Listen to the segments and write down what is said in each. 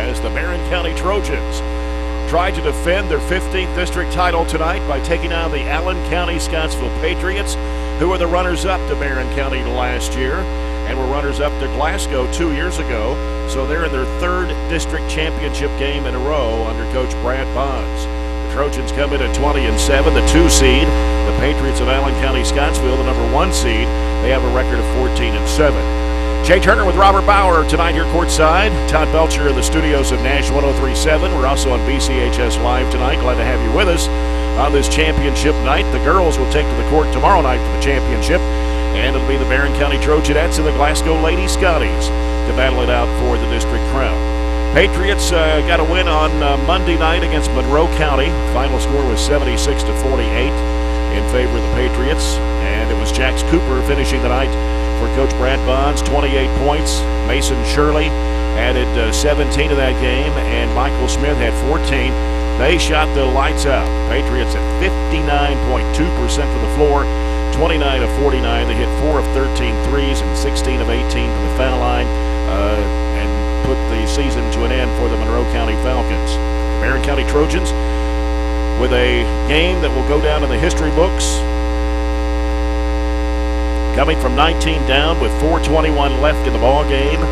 as the Barren County Trojans tried to defend their 15th district title tonight by taking on the Allen County-Scottsville Patriots, who were the runners-up to Barren County last year and were runners-up to Glasgow 2 years ago. So they're in their third district championship game in a row under Coach Brad Bonds. The Trojans come in at 20-7, the 2 seed. The Patriots of Allen County-Scottsville, the number 1 seed, they have a record of 14-7. Jay Turner with Robert Bauer tonight here courtside. Todd Belcher in the studios of Nash 103.7. We're also on BCHS Live tonight. Glad to have you with us on this championship night. The girls will take to the court tomorrow night for the championship, and it'll be the Barren County Trojanettes and the Glasgow Lady Scotties to battle it out for the district crown. Patriots got a win on Monday night against Monroe County. Final score was 76-48 in favor of the Patriots, and it was Jax Cooper finishing the night for Coach Brad Bonds, 28 points. Mason Shirley added 17 to that game, and Michael Smith had 14. They shot the lights out. Patriots at 59.2% for the floor, 29 of 49. They hit 4 of 13 threes and 16 of 18 from the foul line, and put the season to an end for the Monroe County Falcons. Barren County Trojans with a game that will go down in the history books, coming from 19 down with 4:21 left in the ball game,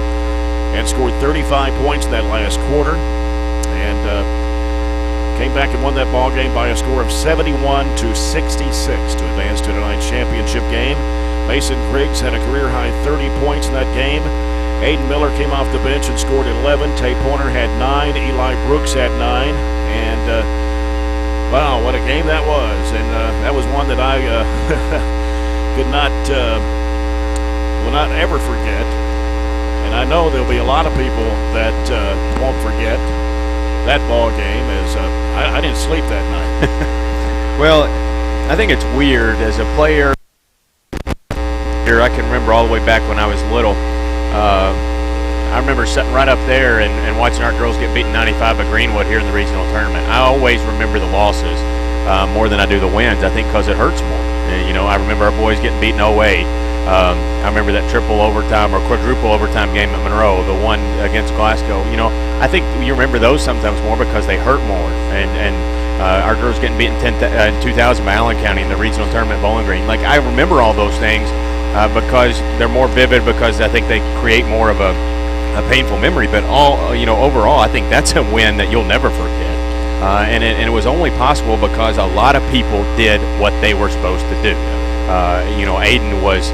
and scored 35 points in that last quarter, and came back and won that ball game by a score of 71-66 to advance to tonight's championship game. Mason Griggs had a career-high 30 points in that game. Aiden Miller came off the bench and scored 11. Tay Pointer had 9. Eli Brooks had 9. And wow, what a game that was! And that was one that I will not ever forget, and I know there'll be a lot of people that won't forget that ball game. As I didn't sleep that night. Well, I think it's weird as a player. Here, I can remember all the way back when I was little. I remember sitting right up there and watching our girls get beaten 95 by Greenwood here in the regional tournament. I always remember the losses more than I do the wins. I think because it hurts more. You know, I remember our boys getting beaten 0-8. I remember that triple overtime or quadruple overtime game at Monroe, the one against Glasgow. You know, I think you remember those sometimes more because they hurt more. And our girls getting beaten in 2000 by Allen County in the regional tournament at Bowling Green. Like, I remember all those things because they're more vivid, because I think they create more of a painful memory. But overall, I think that's a win that you'll never forget. And it was only possible because a lot of people did what they were supposed to do. Aiden was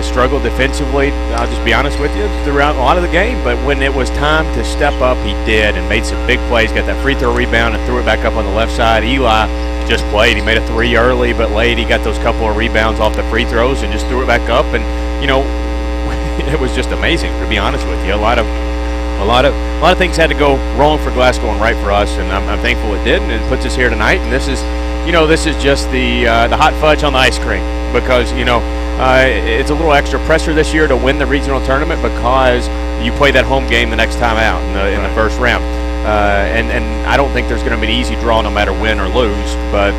struggled defensively, I'll just be honest with you, throughout a lot of the game. But when it was time to step up, he did and made some big plays. Got that free throw rebound and threw it back up on the left side. Eli just played. He made a 3 early but late. He got those couple of rebounds off the free throws and just threw it back up. And, it was just amazing, to be honest with you. A lot of things had to go wrong for Glasgow and right for us, and I'm thankful it did, and it puts us here tonight. And this is just the hot fudge on the ice cream, because it's a little extra pressure this year to win the regional tournament because you play that home game the next time out in the first round. And I don't think there's going to be an easy draw no matter win or lose. But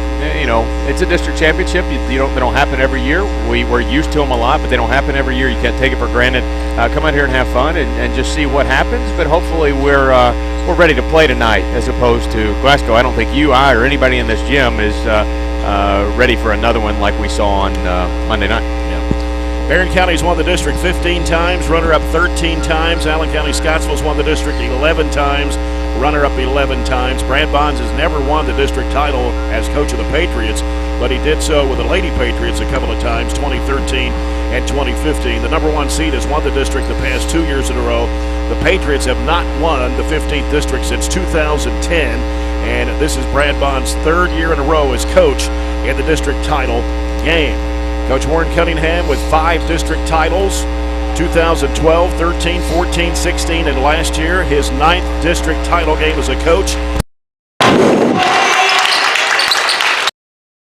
it's a district championship. They don't happen every year. We're used to them a lot, but they don't happen every year. You can't take it for granted. Come out here and have fun and just see what happens. But hopefully we're ready to play tonight, as opposed to Glasgow. I don't think I, or anybody in this gym is ready for another one like we saw on Monday night. Barren County's won the district 15 times, runner-up 13 times. Allen County-Scottsville's won the district 11 times, runner-up 11 times. Brad Bonds has never won the district title as coach of the Patriots, but he did so with the Lady Patriots a couple of times, 2013 and 2015. The number 1 seed has won the district the past 2 years in a row. The Patriots have not won the 15th district since 2010, and this is Brad Bonds' 3rd year in a row as coach in the district title game. Coach Warren Cunningham with 5 district titles, 2012, 13, 14, 16, and last year his 9th district title game as a coach.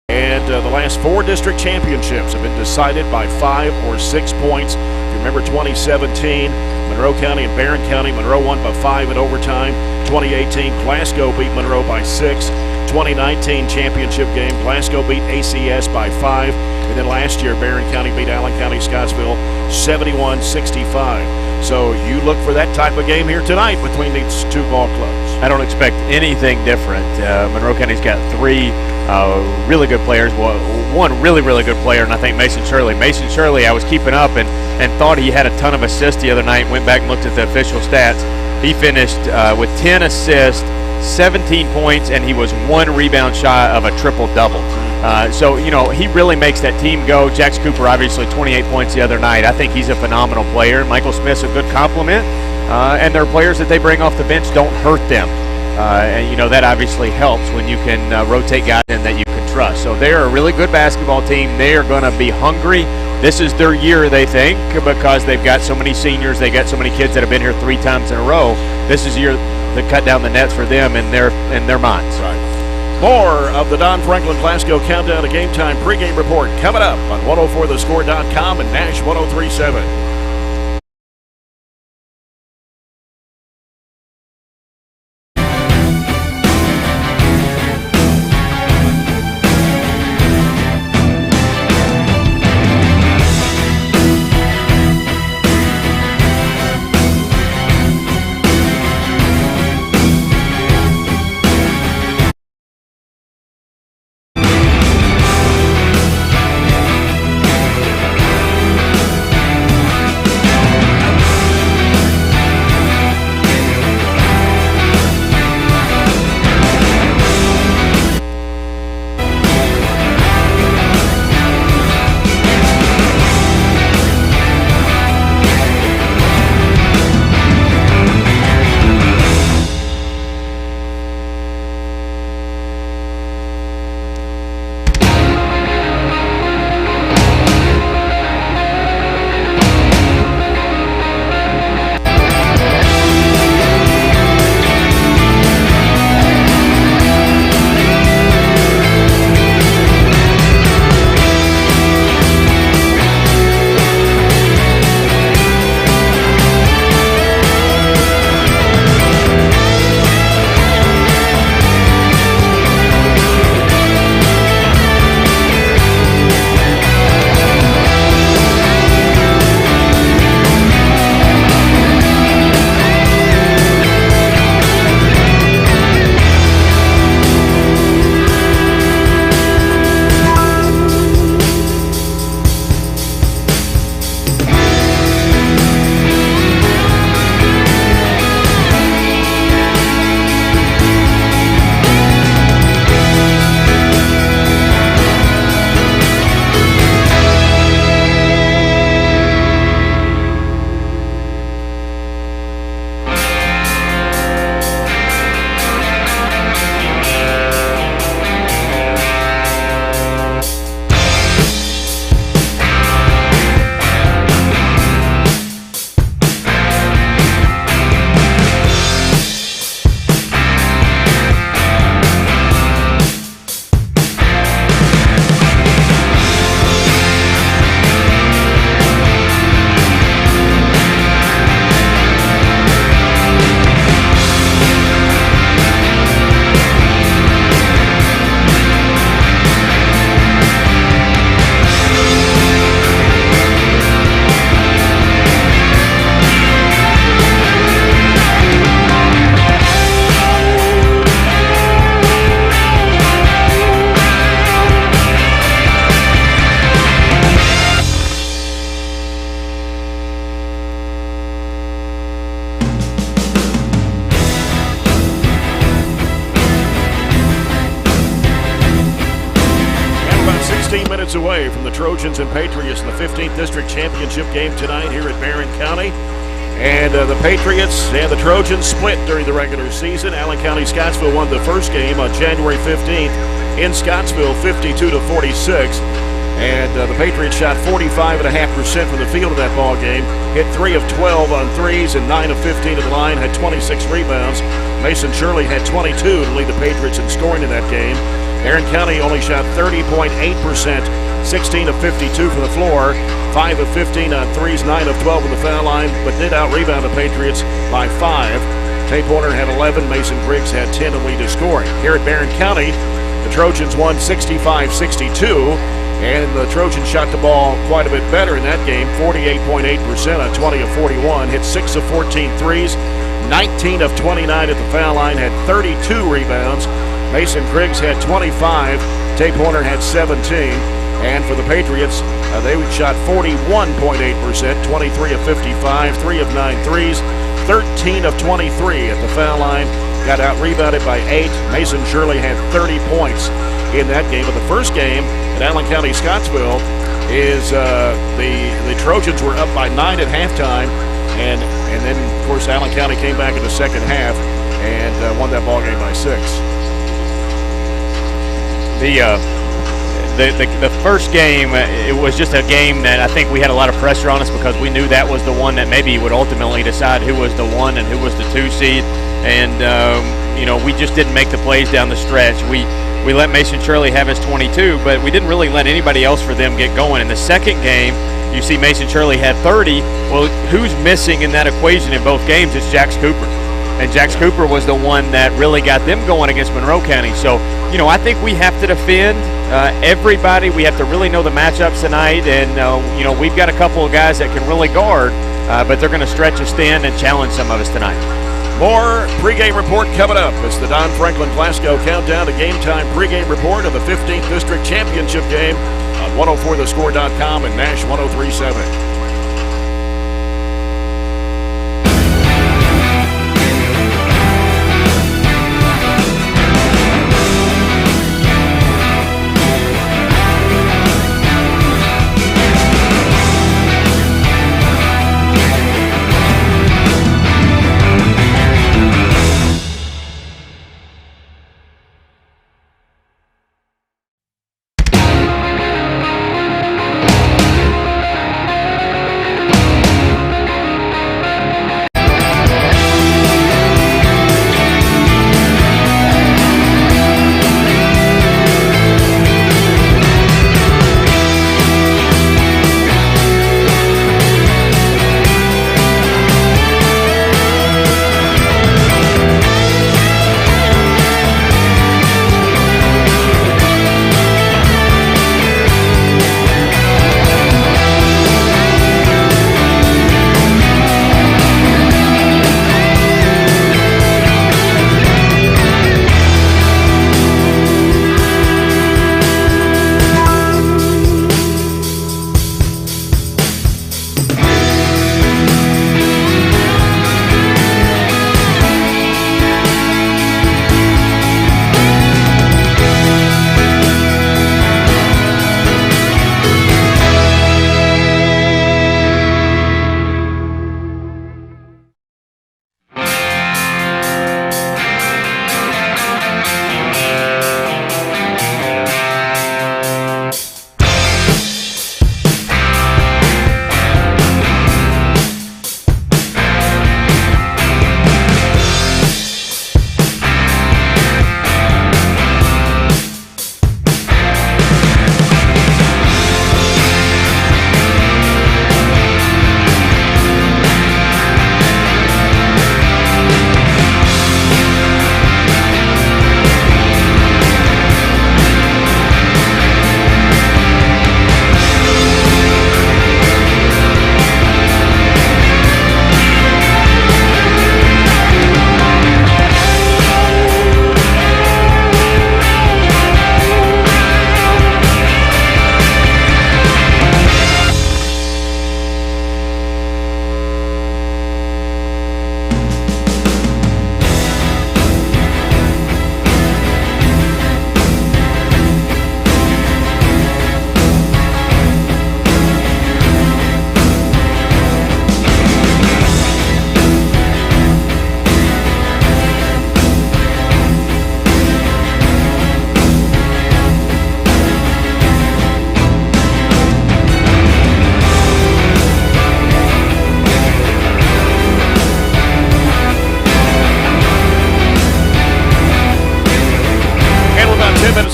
And the last 4 district championships have been decided by 5 or 6 points. If you remember 2017, Monroe County and Barren County, Monroe won by 5 in overtime. 2018, Glasgow beat Monroe by 6. 2019 championship game, Glasgow beat ACS by 5. And then last year, Barren County beat Allen County-Scottsville 71-65. So you look for that type of game here tonight between these two ball clubs. I don't expect anything different. Monroe County's got three really good players. Well, one really good player, and I think Mason Shirley. Mason Shirley, I was keeping up and thought he had a ton of assists the other night. Went back and looked at the official stats. He finished with 10 assists, 17 points, and he was 1 rebound shy of a triple-double. So, he really makes that team go. Jax Cooper, obviously, 28 points the other night. I think he's a phenomenal player. Michael Smith's a good compliment. And their players that they bring off the bench don't hurt them. And that obviously helps when you can rotate guys in that you can trust. So they're a really good basketball team. They are going to be hungry. This is their year, they think, because they've got so many seniors. They got so many kids that have been here 3 times in a row. This is the year to cut down the nets for them in their minds. Right. More of the Don Franklin Glasgow Countdown to Game Time pregame report coming up on 104thescore.com and Nash 103.7. Away from the Trojans and Patriots in the 15th District Championship game tonight here at Barren County. And the Patriots and the Trojans split during the regular season. Allen County-Scottsville won the first game on January 15th in Scottsville, 52-46. And the Patriots shot 45.5% from the field in that ball game. Hit 3 of 12 on threes and 9 of 15 at the line. Had 26 rebounds. Mason Shirley had 22 to lead the Patriots in scoring in that game. Barren County only shot 30.8%, 16 of 52 from the floor, 5 of 15 on threes, 9 of 12 on the foul line, but did out-rebound the Patriots by 5. Tate Warner had 11, Mason Briggs had 10 and lead to scoring. Here at Barren County, the Trojans won 65-62, And the Trojans shot the ball quite a bit better in that game, 48.8% on 20 of 41, hit 6 of 14 threes, 19 of 29 at the foul line, had 32 rebounds. Mason Griggs had 25, Tate Horner had 17. And for the Patriots, they shot 41.8%, 23 of 55, 3 of 9 threes, 13 of 23 at the foul line, got out-rebounded by 8. Mason Shirley had 30 points in that game. But the first game at Allen County-Scottsville is the Trojans were up by 9 at halftime, and then, of course, Allen County came back in the second half and won that ball game by 6. The first game, it was just a game that I think we had a lot of pressure on us because we knew that was the one that maybe would ultimately decide who was the 1 and who was the 2 seed. And, we just didn't make the plays down the stretch. We let Mason Shirley have his 22, but we didn't really let anybody else for them get going. In the second game, you see Mason Shirley had 30. Well, who's missing in that equation in both games? It's Jax Cooper. And Jax Cooper was the one that really got them going against Monroe County. So, I think we have to defend everybody. We have to really know the matchups tonight. And, we've got a couple of guys that can really guard, but they're going to stretch us thin and challenge some of us tonight. More pregame report coming up. It's the Don Franklin Glasgow Countdown to Game Time pregame report of the 15th District Championship game on 104thescore.com and Nash 103.7.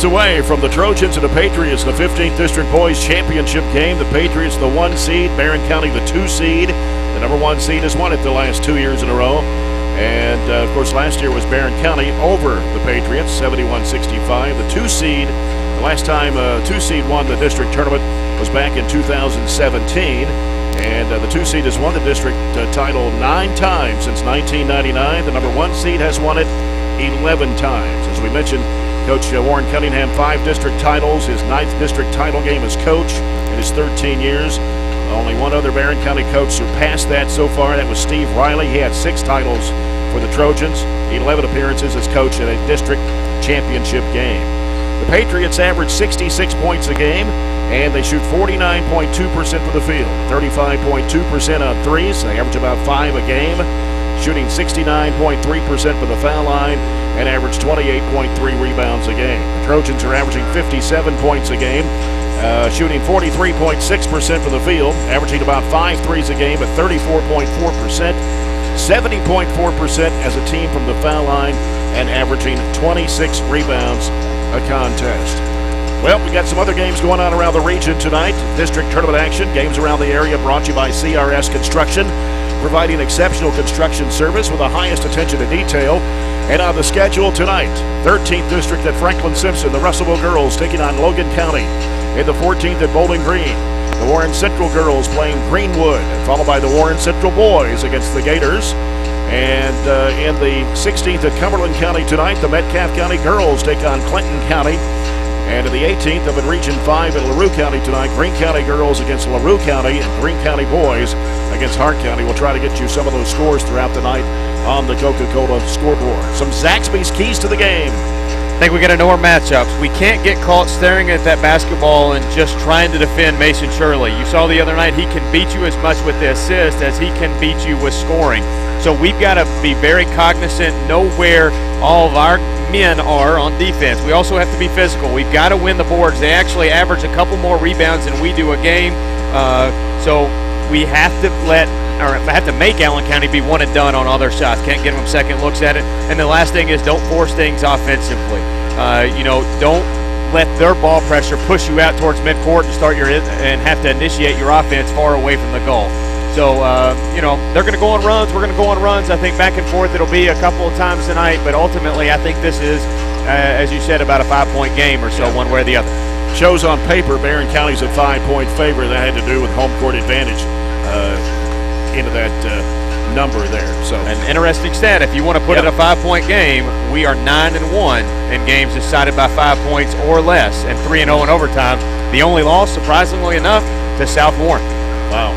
Away from the Trojans and the Patriots, the 15th District Boys Championship game. The Patriots, the 1 seed, Barren County, the 2 seed. The number 1 seed has won it the last 2 years in a row. And, of course, last year was Barren County over the Patriots, 71-65. The last time a 2-seed won the district tournament was back in 2017. And the 2-seed has won the district title 9 times since 1999. The number 1 seed has won it 11 times. As we mentioned, Coach Warren Cunningham, 5 district titles, his 9th district title game as coach in his 13 years. Only one other Barren County coach surpassed that so far. That was Steve Riley. He had 6 titles for the Trojans, 11 appearances as coach at a district championship game. The Patriots average 66 points a game, and they shoot 49.2% from the field, 35.2% on threes. They average about 5 a game, shooting 69.3% from the foul line, and average 28.3 rebounds a game. The Trojans are averaging 57 points a game, shooting 43.6% from the field, averaging about 5 threes a game at 34.4%, 70.4% as a team from the foul line, and averaging 26 rebounds a contest. Well, we got some other games going on around the region tonight. District tournament action, games around the area brought to you by CRS Construction, providing exceptional construction service with the highest attention to detail. And on the schedule tonight, 13th District at Franklin Simpson, the Russellville girls taking on Logan County. In the 14th at Bowling Green, the Warren Central girls playing Greenwood, followed by the Warren Central boys against the Gators. And in the 16th at Cumberland County tonight, the Metcalfe County girls take on Clinton County. And in the 18th up in Region 5 at LaRue County tonight, Greene County girls against LaRue County and Greene County boys against Hart County. We'll try to get you some of those scores throughout the night on the Coca-Cola scoreboard. Some Zaxby's keys to the game. I think we got to know our matchups. We can't get caught staring at that basketball and just trying to defend Mason Shirley. You saw the other night, he can beat you as much with the assist as he can beat you with scoring. So we've got to be very cognizant, know where all of our men are on defense. We also have to be physical. We've got to win the boards. They actually average a couple more rebounds than we do a game. So we have to make Allen County be one and done on all their shots. Can't give them second looks at it. And the last thing is don't force things offensively. Don't let their ball pressure push you out towards midcourt and have to initiate your offense far away from the goal. So, they're going to go on runs. We're going to go on runs. I think back and forth it'll be a couple of times tonight, but ultimately I think this is, as you said, about a 5-point game or so, one way or the other. Shows on paper Barren County's a 5-point favorite. That had to do with home court advantage into that number there. So an interesting stat, if you want to put it a 5-point game, we are 9-1 in games decided by 5 points or less, and 3-0 in overtime. The only loss, surprisingly enough, to South Warren. Wow.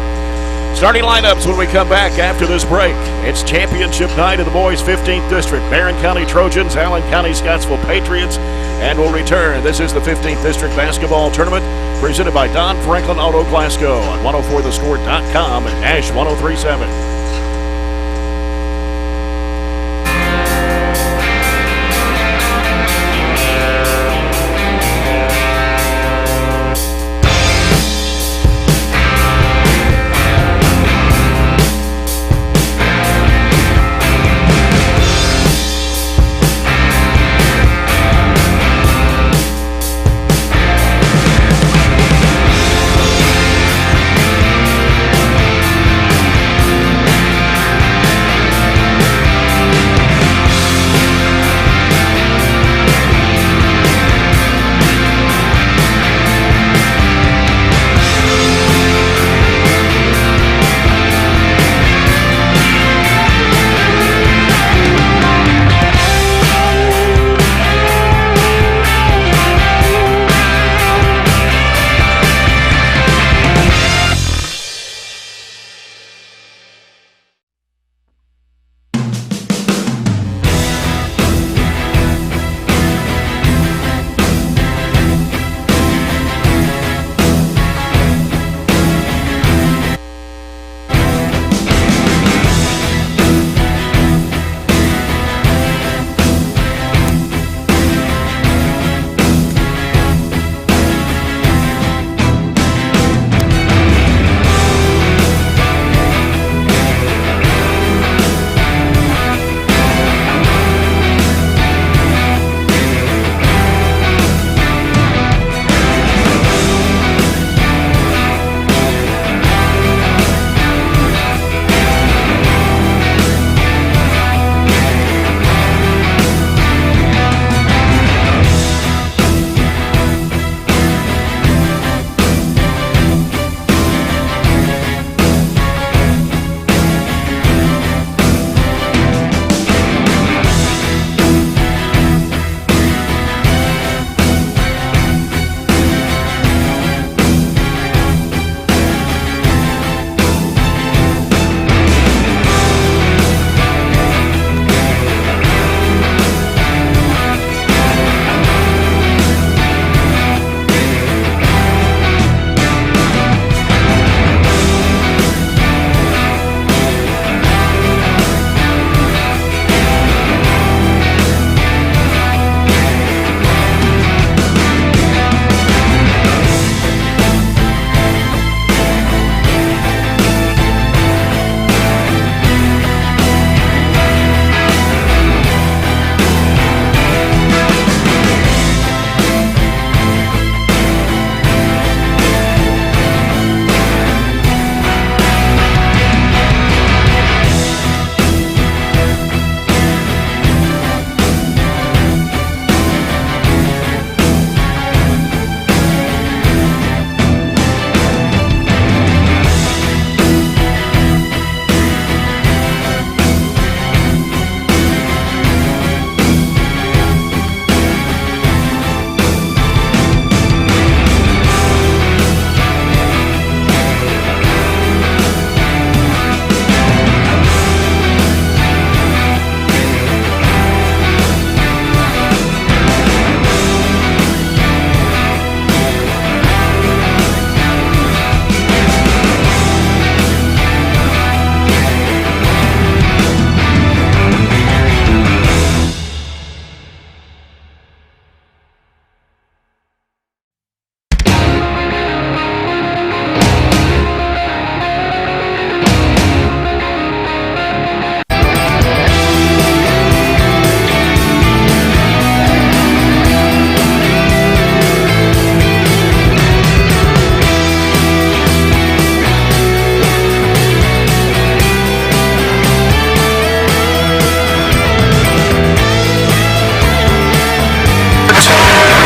Starting lineups when we come back after this break. It's championship night of the boys' 15th District. Barren County Trojans, Allen County-Scottsville Patriots, and we'll return. This is the 15th District Basketball Tournament presented by Don Franklin Auto Glasgow on 104thescore.com and Nash 103.7.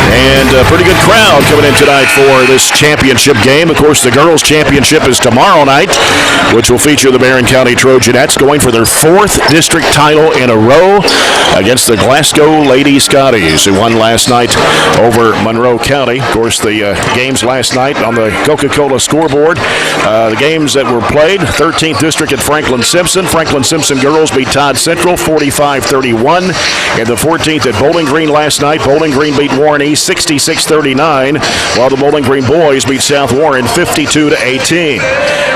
And a pretty good crowd coming in tonight for this championship game. Of course, the girls' championship is tomorrow night, which will feature the Barren County Trojanettes going for their 4th district title in a row against the Glasgow Lady Scotties, who won last night over Monroe County. Of course, the games last night on the Coca-Cola scoreboard, the games that were played, 13th district at Franklin Simpson. Franklin Simpson girls beat Todd Central 45-31. And the 14th at Bowling Green last night, Bowling Green beat Warren East 66-39, while the Bowling Green boys beat South Warren 52-18.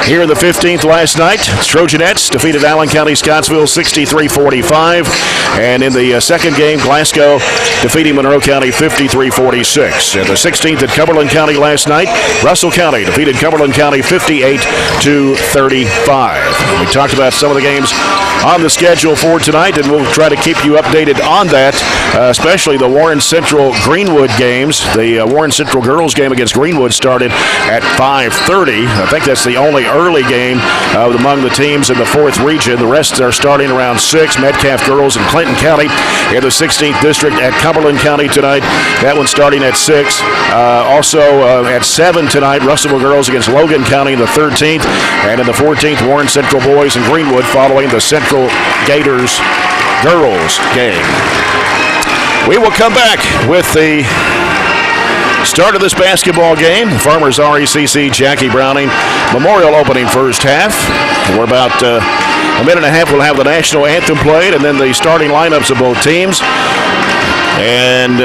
Here in the 15th last night, Trojanettes defeated Allen County-Scottsville 63-45. And in the second game, Glasgow defeating Monroe County 53-46. In the 16th at Cumberland County last night, Russell County defeated Cumberland County 58-35. We talked about some of the games on the schedule for tonight, and we'll try to keep you updated on that, especially the Warren Central Greenwood games. The Warren Central girls game against Greenwood started at 5:30. I think that's the only early game among the teams in the 4th region. The rest are starting around 6. Metcalf girls in Clinton County in the 16th district at Cumberland County tonight. That one starting at 6. Also at 7 tonight, Russellville girls against Logan County in the 13th. And in the 14th, Warren Central boys in Greenwood following the Central Gators girls game. We will come back with the start of this basketball game. Farmers RECC Jackie Browning Memorial opening first half. We're about a minute and a half. We'll have the national anthem played and then the starting lineups of both teams. And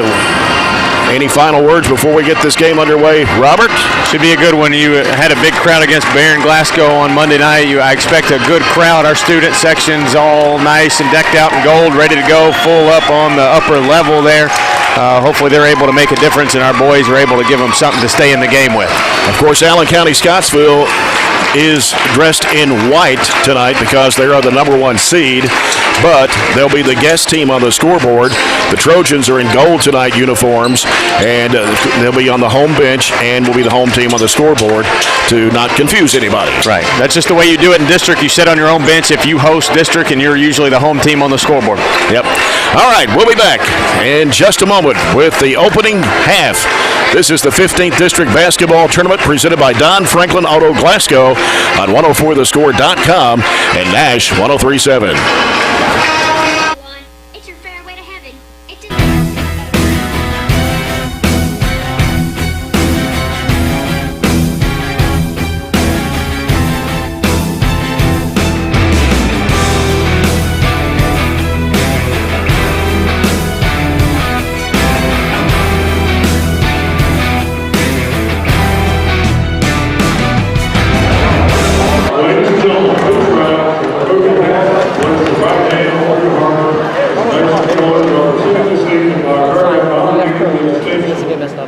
any final words before we get this game underway, Robert? Should be a good one. You had a big crowd against Barren Glasgow on Monday night. I expect a good crowd. Our student section's all nice and decked out in gold, ready to go, full up on the upper level there. Hopefully they're able to make a difference, and our boys are able to give them something to stay in the game with. Of course, Allen County-Scottsville is dressed in white tonight because they are the #1 seed, but they'll be the guest team on the scoreboard. The Trojans are in gold tonight uniforms, and they'll be on the home bench and will be the home team on the scoreboard to not confuse anybody. Right. That's just the way you do it in district. You sit on your own bench if you host district, and you're usually the home team on the scoreboard. Yep. All right, we'll be back in just a moment with the opening half. This is the 15th District Basketball Tournament presented by Don Franklin Auto Glasgow on 104thescore.com and Nash 103.7. It's your fair way to heaven.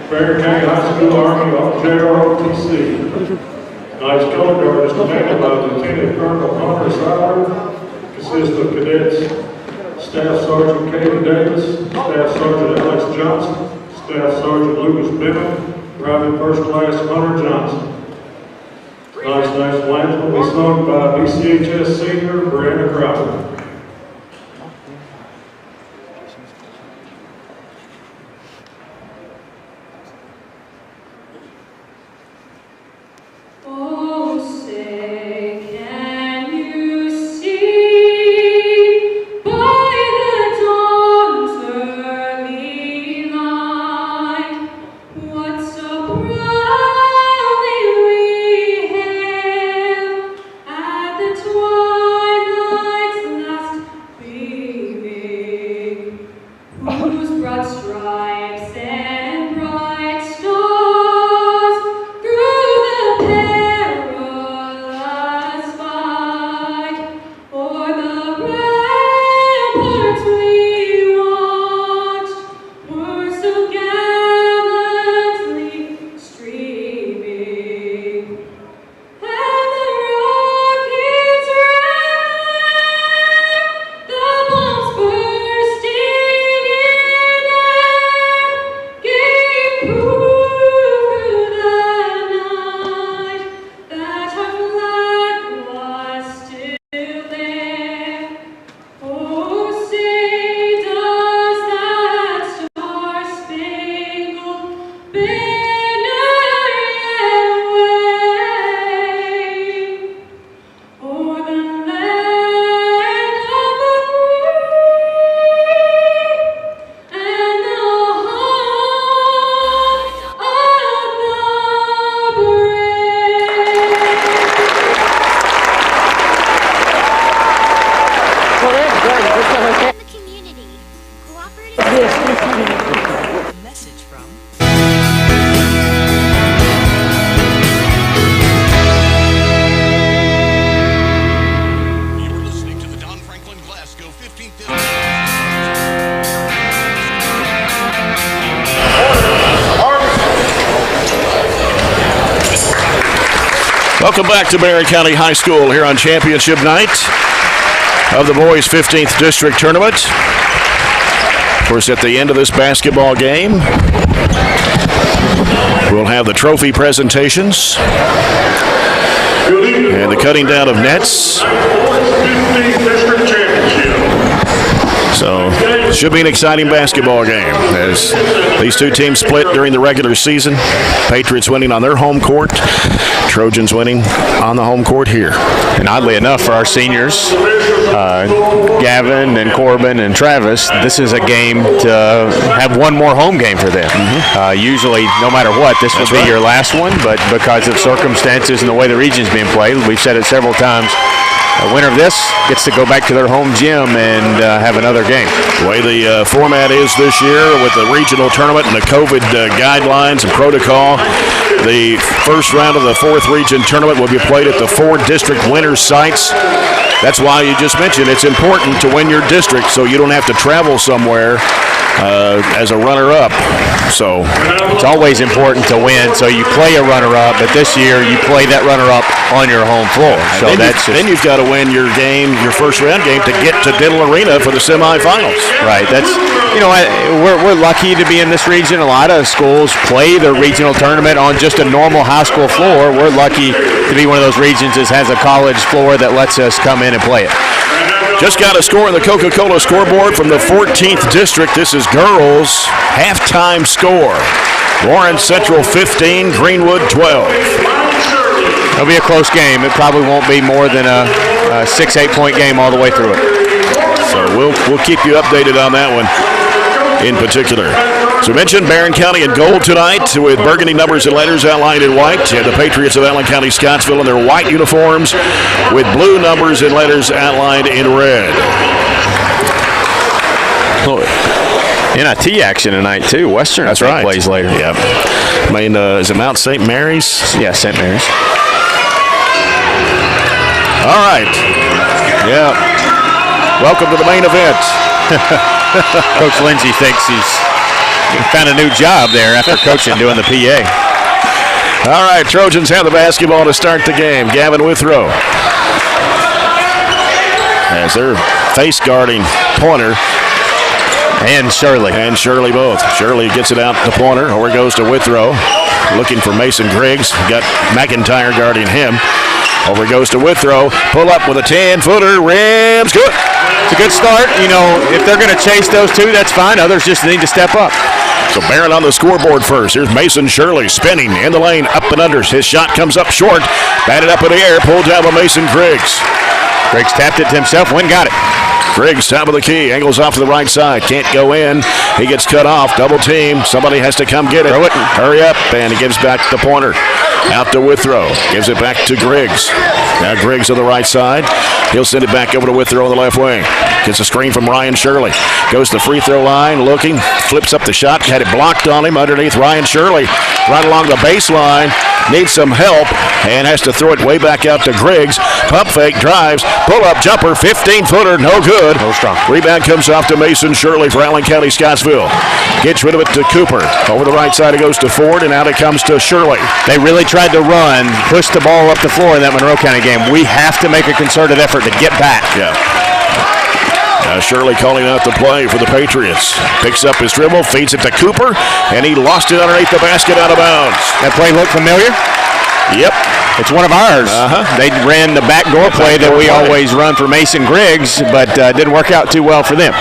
Barren County High School Army JROTC. Tonight's color guard is commanded by Lieutenant Colonel Hunter Siler, consists of cadets Staff Sergeant Katie Davis, Staff Sergeant Alex Johnson, Staff Sergeant Lucas Bennett, Private First Class Hunter Johnson. Tonight's national anthem will be sung by BCHS senior Brianna Crowder. Message from You're listening to the Don Franklin Glasgow 15th Welcome back to Barren County High School here on championship night of the boys' 15th district tournament. Of course, at the end of this basketball game, we'll have the trophy presentations and the cutting down of nets. So it should be an exciting basketball game as these two teams split during the regular season. Patriots winning on their home court, Trojans winning on the home court here. And oddly enough, for our seniors, Gavin and Corbin and Travis, this is a game to have one more home game for them. Usually, no matter what, this would be your last one, but because of circumstances and the way the region's being played, we've said it several times, the winner of this gets to go back to their home gym and have another game. The way the format is this year with the regional tournament and the COVID guidelines and protocol, the first round of the fourth region tournament will be played at the 4 district winners' sites. That's why you just mentioned it's important to win your district so you don't have to travel somewhere as a runner-up. So it's always important to win, so you play a runner-up, but this year you play that runner-up on your home floor. So then you've got to win your game, your first round game, to get to Diddle Arena for the semifinals. Right. That's, we're lucky to be in this region. A lot of schools play their regional tournament on just a normal high school floor. We're lucky to be one of those regions that has a college floor that lets us come in and play it. Just got a score in the Coca-Cola scoreboard from the 14th district. This is girls halftime score. Warren Central 15, Greenwood 12. It'll be a close game. It probably won't be more than a 6-8 point game all the way through it. So we'll keep you updated on that one in particular. So we mentioned Barren County in gold tonight with burgundy numbers and letters outlined in white. You have the Patriots of Allen County-Scottsville in their white uniforms with blue numbers and letters outlined in red. NIT action tonight, too. Western, that's right, plays later. Yep. I mean, is it Mount St. Mary's? Yeah, St. Mary's. All right. Yeah. Welcome to the main event. Coach Lindsay thinks he's found a new job there after coaching, doing the PA. All right, Trojans have the basketball to start the game. Gavin Withrow as they're face guarding Pointer. And Shirley. And Shirley both. Shirley gets it out to Pointer. Over goes to Withrow. Looking for Mason Griggs. Got McIntyre guarding him. Over goes to Withrow. Pull up with a 10-footer. Rims good. It's a good start. If they're going to chase those two, that's fine. Others just need to step up. So Barren on the scoreboard first. Here's Mason Shirley spinning in the lane, up and under. His shot comes up short. Batted up in the air. Pulled down by Mason Griggs. Griggs tapped it to himself. Wynn got it. Griggs, top of the key, angles off to the right side, can't go in. He gets cut off, double team. Somebody has to come get it. Throw it. Hurry up, and he gives back to Pointer. Out to Withrow, gives it back to Griggs. Now Griggs on the right side. He'll send it back over to Withrow on the left wing. Gets a screen from Ryan Shirley. Goes to the free throw line, looking, flips up the shot, had it blocked on him underneath Ryan Shirley. Right along the baseline, needs some help, and has to throw it way back out to Griggs. Pump fake, drives, pull-up jumper, 15-footer, no good. No strong. Rebound comes off to Mason Shirley for Allen County-Scottsville. Gets rid of it to Cooper. Over the right side it goes to Ford, and out it comes to Shirley. They really tried to run, push the ball up the floor in that Monroe County game. We have to make a concerted effort to get back. Yeah. Shirley calling out the play for the Patriots. Picks up his dribble, feeds it to Cooper, and he lost it underneath the basket out of bounds. That play look familiar? Yep. It's one of ours. They ran the backdoor play that we always run for Mason Griggs, but didn't work out too well for them.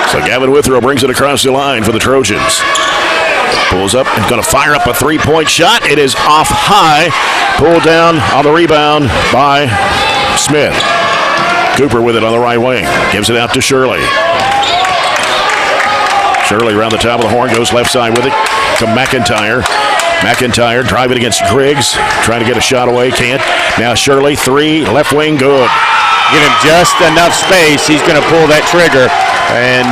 So Gavin Withrow brings it across the line for the Trojans. Pulls up and going to fire up a three-point shot. It is off high. Pulled down on the rebound by Smith. Cooper with it on the right wing. Gives it out to Shirley. Shirley around the top of the horn, goes left side with it to McIntyre. McIntyre driving against Griggs, trying to get a shot away, can't. Now Shirley, 3, left wing, good. Give him just enough space. He's going to pull that trigger. 3 point And,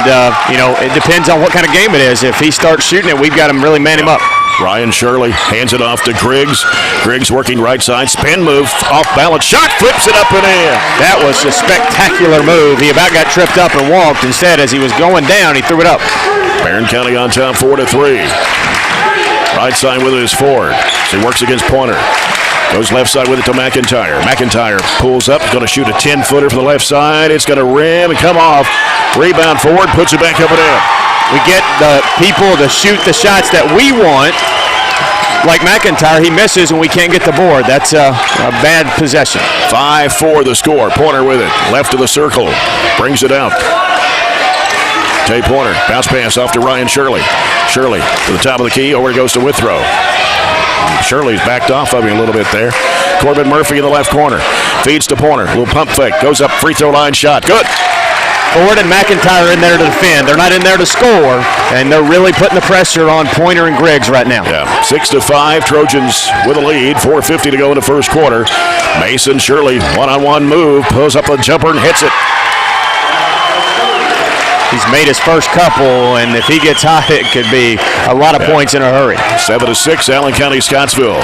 it depends on what kind of game it is. If he starts shooting it, we've got to really man him up. Ryan Shirley hands it off to Griggs. Griggs working right side. Spin move. Off balance. Shot. Flips it up and in. That was a spectacular move. He about got tripped up and walked. Instead, as he was going down, he threw it up. Barren County on top 4-3. Right side with it is Ford. So he works against Pointer. Goes left side with it to McIntyre. McIntyre pulls up. Going to shoot a 10-footer from the left side. It's going to rim and come off. Rebound Ford. Puts it back up and in. We get the people to shoot the shots that we want. Like McIntyre, he misses and we can't get the board. That's a bad possession. 5-4 the score. Pointer with it. Left of the circle. Brings it out. Tay Pointer. Bounce pass off to Ryan Shirley. Shirley to the top of the key. Over it goes to Withrow. Shirley's backed off of him a little bit there. Corbin Murphy in the left corner. Feeds to Pointer. Little pump fake. Goes up. Free throw line shot. Good. Ford and McIntyre in there to defend. They're not in there to score, and they're really putting the pressure on Pointer and Griggs right now. Yeah, 6-5. Trojans with a lead. 4:50 to go in the first quarter. Mason Shirley, one-on-one move, pulls up a jumper and hits it. He's made his first couple, and if he gets hot, it could be a lot of points in a hurry. 7-6, Allen County-Scottsville.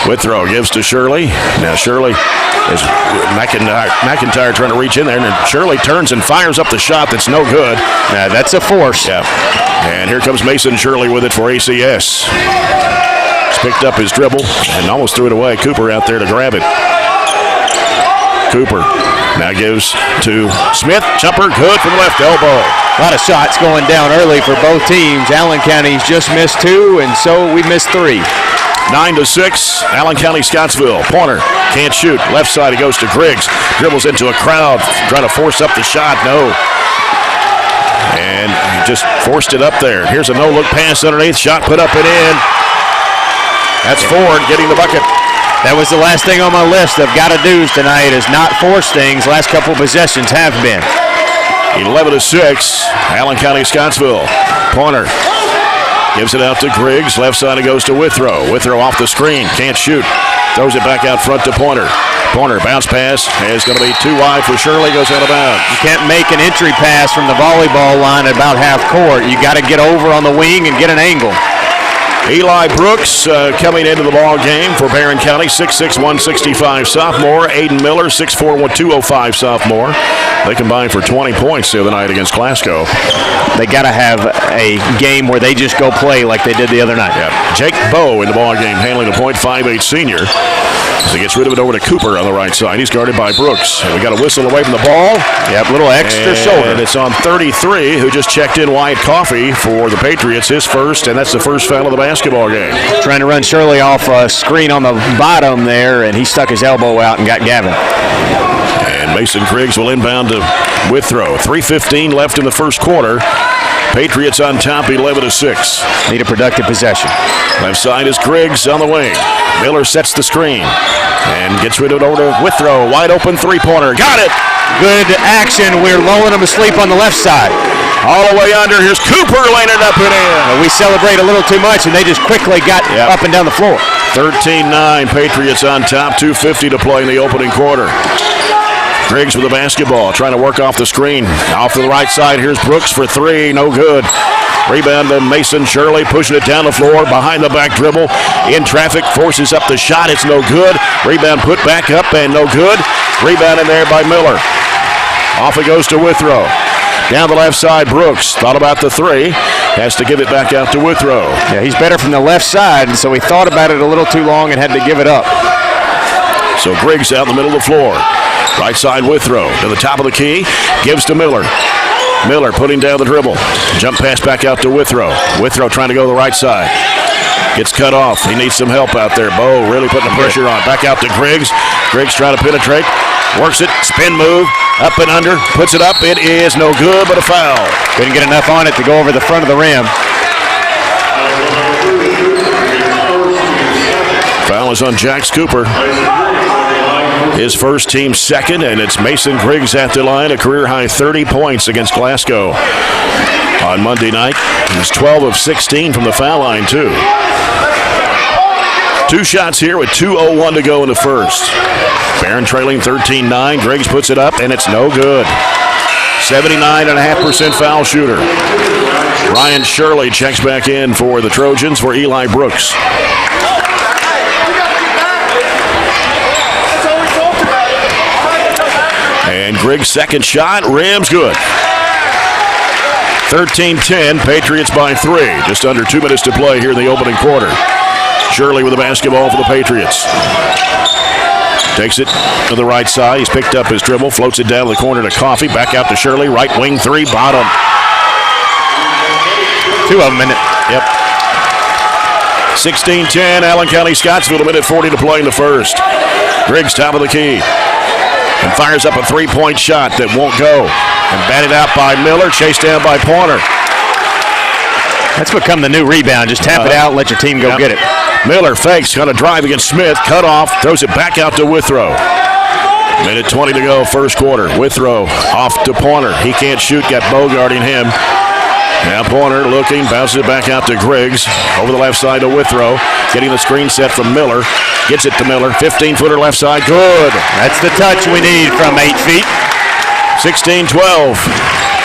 Withrow gives to Shirley. Now Shirley is McIntyre trying to reach in there, and then Shirley turns and fires up the shot that's no good. Now that's a force. Yeah. And here comes Mason Shirley with it for ACS. He's picked up his dribble and almost threw it away. Cooper out there to grab it. Cooper now gives to Smith. Jumper good from the left elbow. A lot of shots going down early for both teams. Allen County's just missed 2, and so we missed 3. 9-6, Allen County-Scottsville. Pointer can't shoot. Left side, he goes to Griggs. Dribbles into a crowd, trying to force up the shot. No. And he just forced it up there. Here's a no-look pass underneath. Shot put up and in. That's Ford getting the bucket. That was the last thing on my list of got-to-dos tonight is not force things. Last couple possessions have been. 11-6, Allen County-Scottsville. Pointer gives it out to Griggs. Left side it goes to Withrow. Withrow off the screen. Can't shoot. Throws it back out front to Pointer. Pointer bounce pass is going to be too wide for Shirley. Goes out of bounds. You can't make an entry pass from the volleyball line at about half court. You got to get over on the wing and get an angle. Eli Brooks coming into the ball game for Barren County, 6'6", 165 sophomore. Aiden Miller, 6'4", 205 sophomore. They combined for 20 points the other night against Glasgow. They got to have a game where they just go play like they did the other night. Yeah. Jake Bowe in the ball game, handling the point, 5'8" senior. As he gets rid of it over to Cooper on the right side. He's guarded by Brooks. And we got a whistle away from the ball. Yep, little extra shoulder. And it's on 33, who just checked in Wyatt Coffey for the Patriots, his first, and that's the first foul of the basketball game. Trying to run Shirley off a screen on the bottom there, and he stuck his elbow out and got Gavin. And Mason Griggs will inbound to Withrow. 3:15 left in the first quarter. Patriots on top, 11-6. Need a productive possession. Left side is Griggs on the wing. Miller sets the screen and gets rid of it over to Withrow. Wide open three-pointer. Got it! Good action. We're lulling them asleep on the left side. All the way under. Here's Cooper laying it up and in. We celebrate a little too much, and they just quickly got up and down the floor. 13-9. Patriots on top. 2:50 to play in the opening quarter. Griggs with the basketball, trying to work off the screen. Off to the right side, here's Brooks for 3, no good. Rebound to Mason Shirley, pushing it down the floor, behind the back dribble. In traffic, forces up the shot, it's no good. Rebound put back up and no good. Rebound in there by Miller. Off it goes to Withrow. Down the left side, Brooks thought about the 3. Has to give it back out to Withrow. Yeah, he's better from the left side, and so he thought about it a little too long and had to give it up. So Griggs out in the middle of the floor. Right side Withrow to the top of the key. Gives to Miller. Miller putting down the dribble. Jump pass back out to Withrow. Withrow trying to go to the right side. Gets cut off. He needs some help out there. Bo really putting the pressure on. Back out to Griggs. Griggs trying to penetrate. Works it. Spin move. Up and under. Puts it up. It is no good, but a foul. Couldn't get enough on it to go over the front of the rim. Foul is on Jax Cooper. His first, team second, and it's Mason Griggs at the line, a career-high 30 points against Glasgow on Monday night. He's 12 of 16 from the foul line, too. 2 shots here with 2:01 to go in the first. Barren trailing 13-9. Griggs puts it up, and it's no good. 79.5% foul shooter. Ryan Shirley checks back in for the Trojans for Eli Brooks. And Griggs' second shot, rims good. 13-10, Patriots by 3. Just under 2 minutes to play here in the opening quarter. Shirley with the basketball for the Patriots. Takes it to the right side. He's picked up his dribble, floats it down the corner to Coffey. Back out to Shirley. Right wing three, bottom. 2 of them in it. Yep. 16-10, Allen County-Scottsville, a minute 40 to play in the first. Griggs top of the key. And fires up a three-point shot that won't go. And batted out by Miller, chased down by Pointer. That's become the new rebound. Just tap it out, let your team go get it. Miller fakes, going to drive against Smith, cut off, throws it back out to Withrow. Minute 20 to go, first quarter. Withrow off to Pointer. He can't shoot, got Bo guarding him. Now Pointer looking, bounces it back out to Griggs. Over the left side to Withrow. Getting the screen set from Miller. Gets it to Miller. 15-footer left side, good. That's the touch we need from 8 feet. 16-12.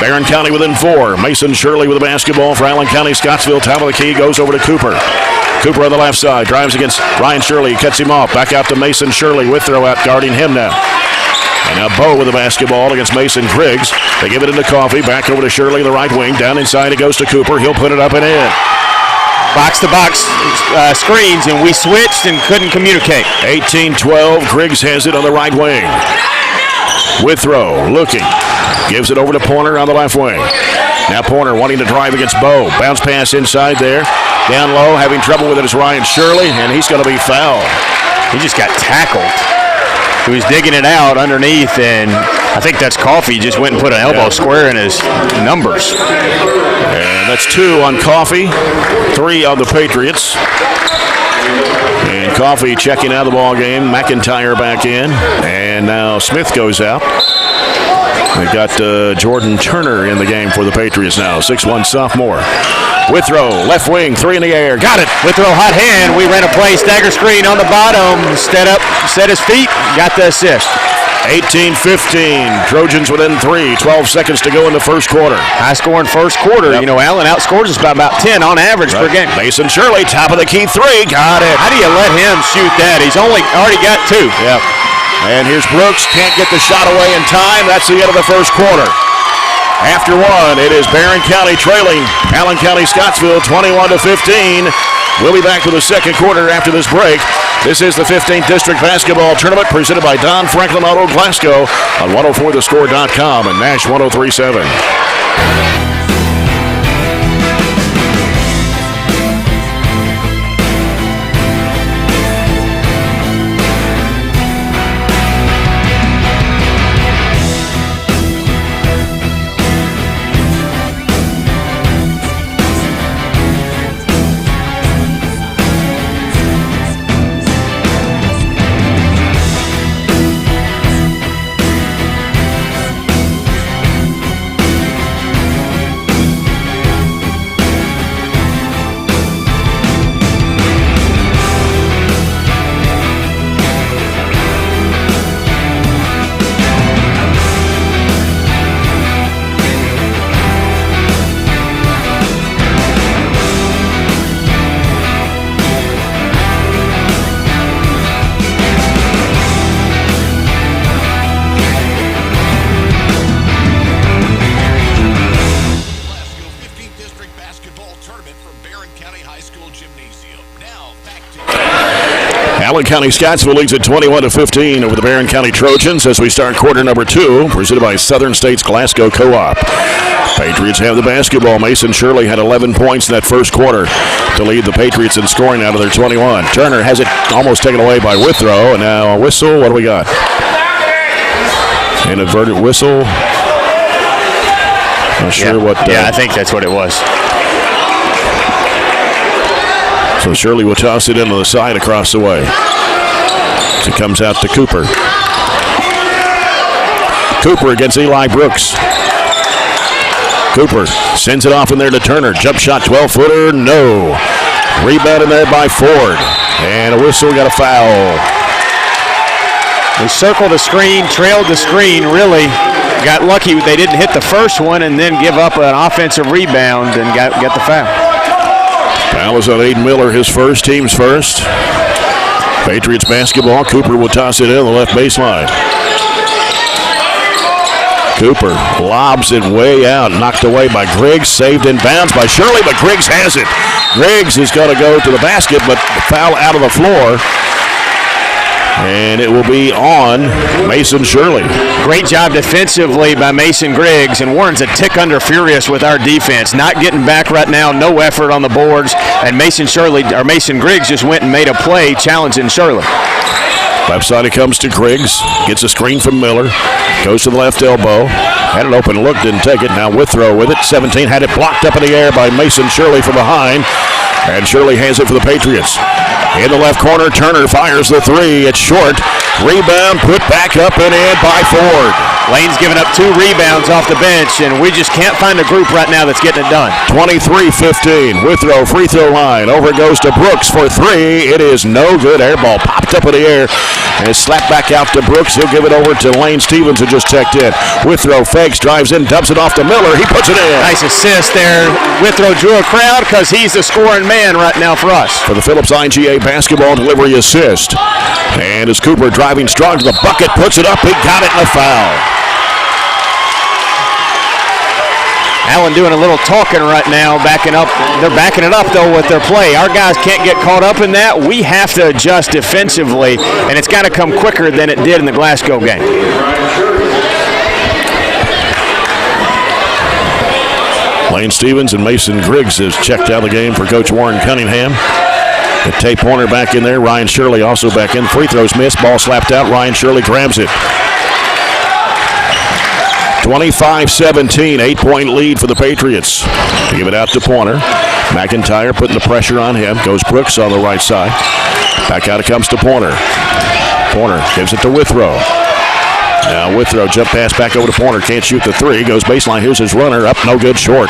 Barren County within 4. Mason Shirley with the basketball for Allen County-Scottsville. Top of the key goes over to Cooper. Cooper on the left side. Drives against Ryan Shirley. Cuts him off. Back out to Mason Shirley. Withrow out guarding him now. And now Bo with the basketball against Mason Griggs. They give it into Coffey. Back over to Shirley, the right wing. Down inside it goes to Cooper. He'll put it up and in. Box-to-box screens, and we switched and couldn't communicate. 18-12. Griggs has it on the right wing. Withrow looking. Gives it over to Pointer on the left wing. Now Pointer wanting to drive against Bo. Bounce pass inside there. Down low, having trouble with it is Ryan Shirley, and he's going to be fouled. He just got tackled. He was digging it out underneath, and I think that's Coffey. Just went and put an elbow square in his numbers. And that's 2 on Coffey, 3 on the Patriots. And Coffey checking out of the ball game. McIntyre back in, and now Smith goes out. They've got Jordan Turner in the game for the Patriots now, 6'1" sophomore. Withrow, left wing, 3 in the air. Got it. Withrow, hot hand. We ran a play, stagger screen on the bottom. Stepped up, set his feet, got the assist. 18-15. Trojans within 3. 12 seconds to go in the first quarter. High scoring first quarter. Yep. You know, Allen outscores us by about 10 on average per game. Mason Shirley, top of the key 3. Got it. How do you let him shoot that? He's already got 2. Yep. And here's Brooks. Can't get the shot away in time. That's the end of the first quarter. After 1, it is Barren County trailing Allen County-Scottsville 21-15. We'll be back with the second quarter after this break. This is the 15th District Basketball Tournament presented by Don Franklin Auto Glasgow on 104thescore.com and Nash 103.7. Allen County-Scottsville leads at 21-15 over the Barren County Trojans as we start quarter number 2, presented by Southern States Glasgow Co-op. Patriots have the basketball. Mason Shirley had 11 points in that first quarter to lead the Patriots in scoring out of their 21. Turner has it almost taken away by Withrow, and now a whistle. What do we got? Inadvertent whistle. Not sure what. Yeah, I think that's what it was. So Shirley will toss it into the side across the way. As it comes out to Cooper. Cooper against Eli Brooks. Cooper sends it off in there to Turner. Jump shot, 12-footer, no. Rebound in there by Ford. And a whistle, got a foul. We circled the screen, trailed the screen, really. got lucky they didn't hit the first one and then give up an offensive rebound and got the foul. Foul is on Aiden Miller, his first, team's first. Patriots basketball. Cooper will toss it in the left baseline. Cooper lobs it way out, knocked away by Griggs, saved in bounds by Shirley, but Griggs has it. Griggs is going to go to the basket, but the foul out of the floor. And it will be on Mason Shirley. Great job defensively by Mason Griggs, and Warren's a tick under furious with our defense. Not getting back right now, no effort on the boards, and Mason Griggs just went and made a play challenging Shirley. Left side it comes to Griggs, gets a screen from Miller, goes to the left elbow, had an open look, didn't take it. Now Withrow with it, 17, had it blocked up in the air by Mason Shirley from behind, and Shirley has it for the Patriots. In the left corner, Turner fires the three. It's short. Rebound put back up and in by Ford. Lane's giving up 2 rebounds off the bench, and we just can't find a group right now that's getting it done. 23-15. Withrow free throw line. Over it goes to Brooks for 3. It is no good. Air ball popped up in the air and slapped back out to Brooks. He'll give it over to Lane Stevens, who just checked in. Withrow fakes, drives in, dumps it off to Miller. He puts it in. Nice assist there. Withrow drew a crowd because he's the scoring man right now for us. For the Phillips IGA basketball delivery assist. And as Cooper driving strong to the bucket, puts it up. He got it in a foul. Allen doing a little talking right now, backing up. They're backing it up, though, with their play. Our guys can't get caught up in that. We have to adjust defensively, and it's got to come quicker than it did in the Glasgow game. Lane Stevens and Mason Griggs has checked out of the game for Coach Warren Cunningham. The tape Warner back in there. Ryan Shirley also back in. Free throws missed. Ball slapped out. Ryan Shirley grabs it. 25-17, 8-point lead for the Patriots. They give it out to Pointer. McIntyre putting the pressure on him. Goes Brooks on the right side. Back out it comes to Pointer. Pointer gives it to Withrow. Now Withrow jump pass back over to Pointer. Can't shoot the 3. Goes baseline. Here's his runner. Up, no good, short.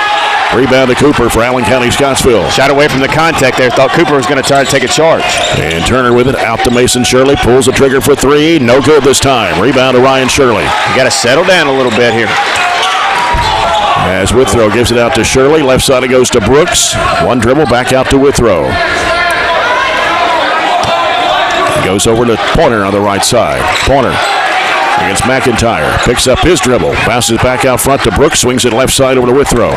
Rebound to Cooper for Allen County-Scottsville. Shot away from the contact there. Thought Cooper was going to try to take a charge. And Turner with it out to Mason Shirley. Pulls the trigger for 3. No good this time. Rebound to Ryan Shirley. You got to settle down a little bit here. As Withrow gives it out to Shirley. Left side it goes to Brooks. One dribble back out to Withrow. He goes over to Pointer on the right side. Pointer against McIntyre. Picks up his dribble. Bounces back out front to Brooks. Swings it left side over to Withrow.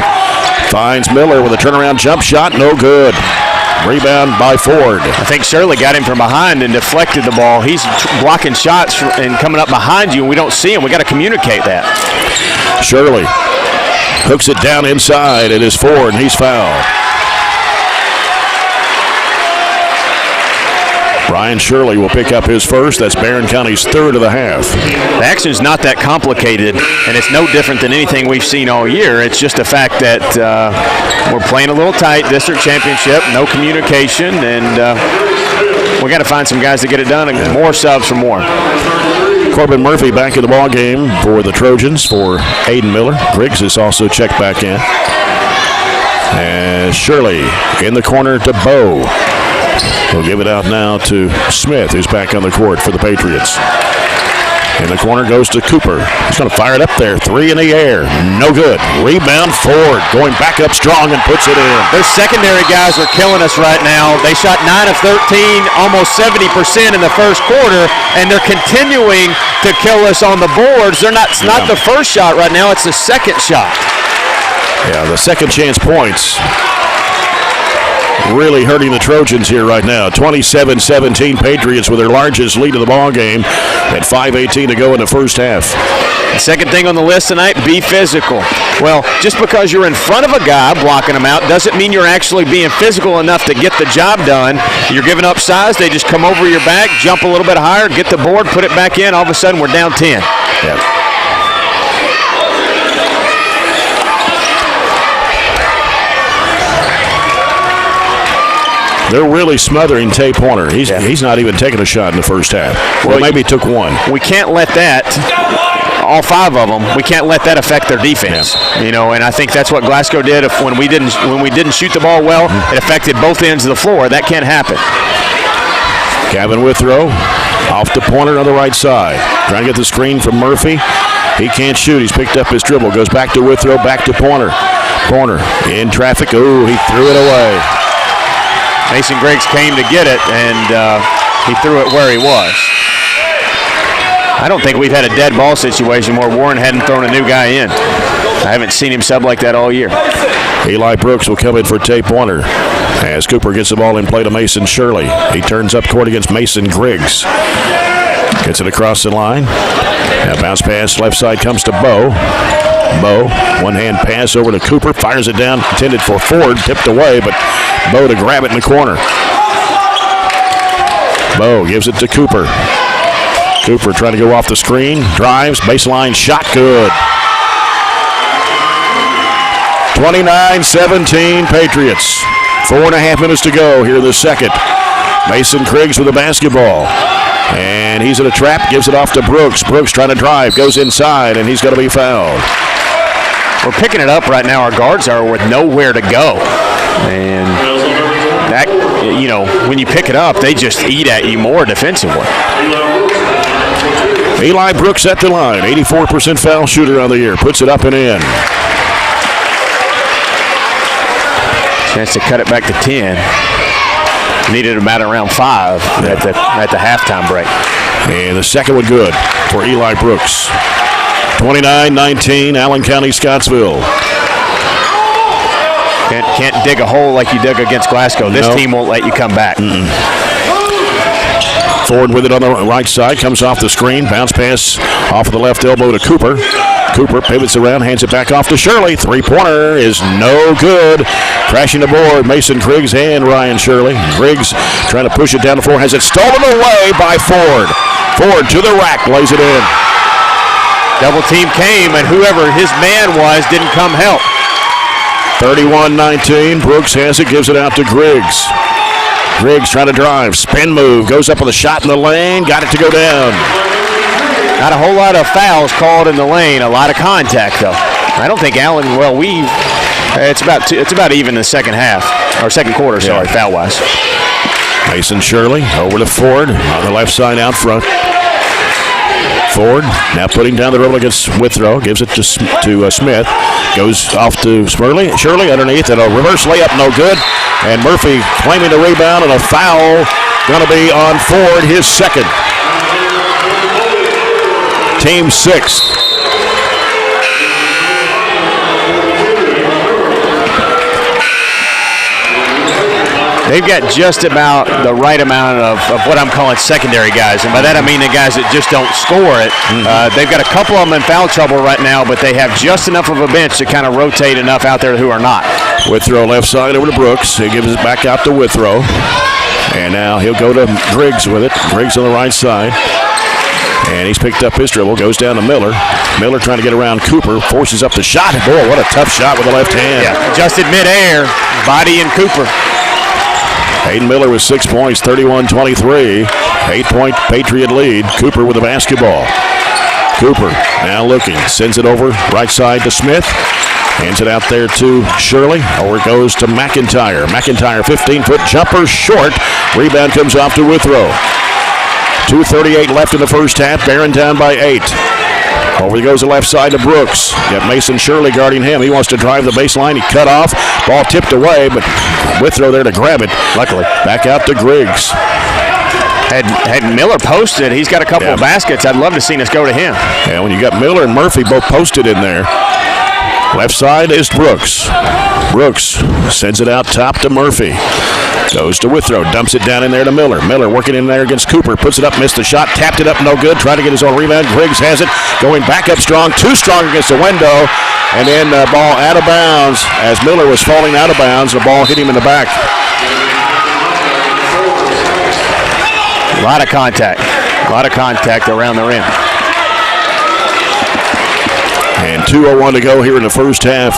Finds Miller with a turnaround jump shot. No good. Rebound by Ford. I think Shirley got him from behind and deflected the ball. He's blocking shots and coming up behind you, and we don't see him. We got to communicate that. Shirley hooks it down inside. It is Ford, and he's fouled. Ryan Shirley will pick up his first. That's Barren County's third of the half. The action's not that complicated, and it's no different than anything we've seen all year. It's just the fact that we're playing a little tight, district championship, no communication, and we got to find some guys to get it done, and more subs for more. Corbin Murphy back in the ball game for the Trojans for Aiden Miller. Griggs is also checked back in. And Shirley in the corner to Bowe. We'll give it out now to Smith, who's back on the court for the Patriots. In the corner goes to Cooper. He's going to fire it up there. 3 in the air. No good. Rebound Ford. Going back up strong and puts it in. Their secondary guys are killing us right now. They shot 9 of 13, almost 70% in the first quarter, and they're continuing to kill us on the boards. It's not the first shot right now. It's the second shot. Yeah, the second chance points really hurting the Trojans here right now. 27-17 Patriots with their largest lead of the ball game at 5:18 to go in the first half. The second thing on the list tonight, be physical. Well, just because you're in front of a guy blocking him out doesn't mean you're actually being physical enough to get the job done. You're giving up size. They just come over your back, jump a little bit higher, get the board, put it back in. All of a sudden, we're down 10. Yeah. They're really smothering Tay Pointer. He's not even taking a shot in the first half. Well, maybe he took one. We can't let that, all 5 of them, we can't let that affect their defense. Yeah. And I think that's what Glasgow did. When we didn't shoot the ball well, it affected both ends of the floor. That can't happen. Gavin Withrow off to Pointer on the right side. Trying to get the screen from Murphy. He can't shoot. He's picked up his dribble. Goes back to Withrow, back to Pointer. Pointer in traffic. Ooh, he threw it away. Mason Griggs came to get it, and he threw it where he was. I don't think we've had a dead ball situation where Warren hadn't thrown a new guy in. I haven't seen him sub like that all year. Eli Brooks will come in for Tay Pointer as Cooper gets the ball in play to Mason Shirley. He turns up court against Mason Griggs. Gets it across the line. Now bounce pass left side comes to Bo. Bo, one-hand pass over to Cooper, fires it down, intended for Ford, tipped away, but Bo to grab it in the corner. Bo gives it to Cooper. Cooper trying to go off the screen, drives, baseline shot, good. 29-17 Patriots. 4.5 minutes to go here in the second. Mason Griggs with the basketball. And he's in a trap, gives it off to Brooks. Brooks trying to drive, goes inside, and he's going to be fouled. We're picking it up right now. Our guards are with nowhere to go. And that, you know, when you pick it up, they just eat at you more defensively. Eli Brooks at the line, 84% foul shooter on the year, puts it up and in. Chance to cut it back to 10. Needed about around 5 at the halftime break. And the second one good for Eli Brooks. 29-19, Allen County-Scottsville. Can't dig a hole like you dug against Glasgow. This team won't let you come back. Ford with it on the right side, comes off the screen, bounce pass off of the left elbow to Cooper. Cooper pivots around, hands it back off to Shirley. Three-pointer is no good. Crashing the board, Mason Griggs and Ryan Shirley. Griggs trying to push it down the floor, has it stolen away by Ford. Ford to the rack, lays it in. Double team came, and whoever his man was didn't come help. 31-19, Brooks has it, gives it out to Griggs. Griggs trying to drive, spin move, goes up with a shot in the lane, got it to go down. Not a whole lot of fouls called in the lane, a lot of contact though. I don't think Allen, it's about even in the second half, or second quarter, sorry, foul-wise. Mason Shirley over to Ford on the left side out front. Ford now putting down the dribble against Withrow, gives it to Smith, goes off to Shirley underneath, and a reverse layup, no good. And Murphy claiming the rebound, and a foul going to be on Ford, his second. Team sixth. They've got just about the right amount of what I'm calling secondary guys. And by that I mean the guys that just don't score it. They've got a couple of them in foul trouble right now, but they have just enough of a bench to kind of rotate enough out there who are not. Withrow left side over to Brooks. He gives it back out to Withrow. And now he'll go to Griggs with it. Griggs on the right side. And he's picked up his dribble, goes down to Miller. Miller trying to get around Cooper, forces up the shot. Boy, what a tough shot with the left hand. Yeah, adjusted midair, body and Cooper. Hayden Miller with 6 points, 31-23. 8-point Patriot lead. Cooper with the basketball. Cooper now looking, sends it over right side to Smith. Hands it out there to Shirley. Over it goes to McIntyre. McIntyre, 15-foot jumper, short. Rebound comes off to Withrow. 2:38 left in the first half. Barren down by 8. Over he goes the left side to Brooks. Got Mason Shirley guarding him. He wants to drive the baseline. He cut off. Ball tipped away, but Withrow there to grab it. Luckily, back out to Griggs. Had Miller posted, he's got a couple of baskets. I'd love to see us go to him. Yeah, when you got Miller and Murphy both posted in there. Left side is Brooks. Brooks sends it out top to Murphy. Goes to Withrow, dumps it down in there to Miller. Miller working in there against Cooper, puts it up, missed the shot, tapped it up, no good, tried to get his own rebound. Griggs has it, going back up strong, too strong against the window, and then the ball out of bounds. As Miller was falling out of bounds, the ball hit him in the back. A lot of contact around the rim. And 2:01 to go here in the first half,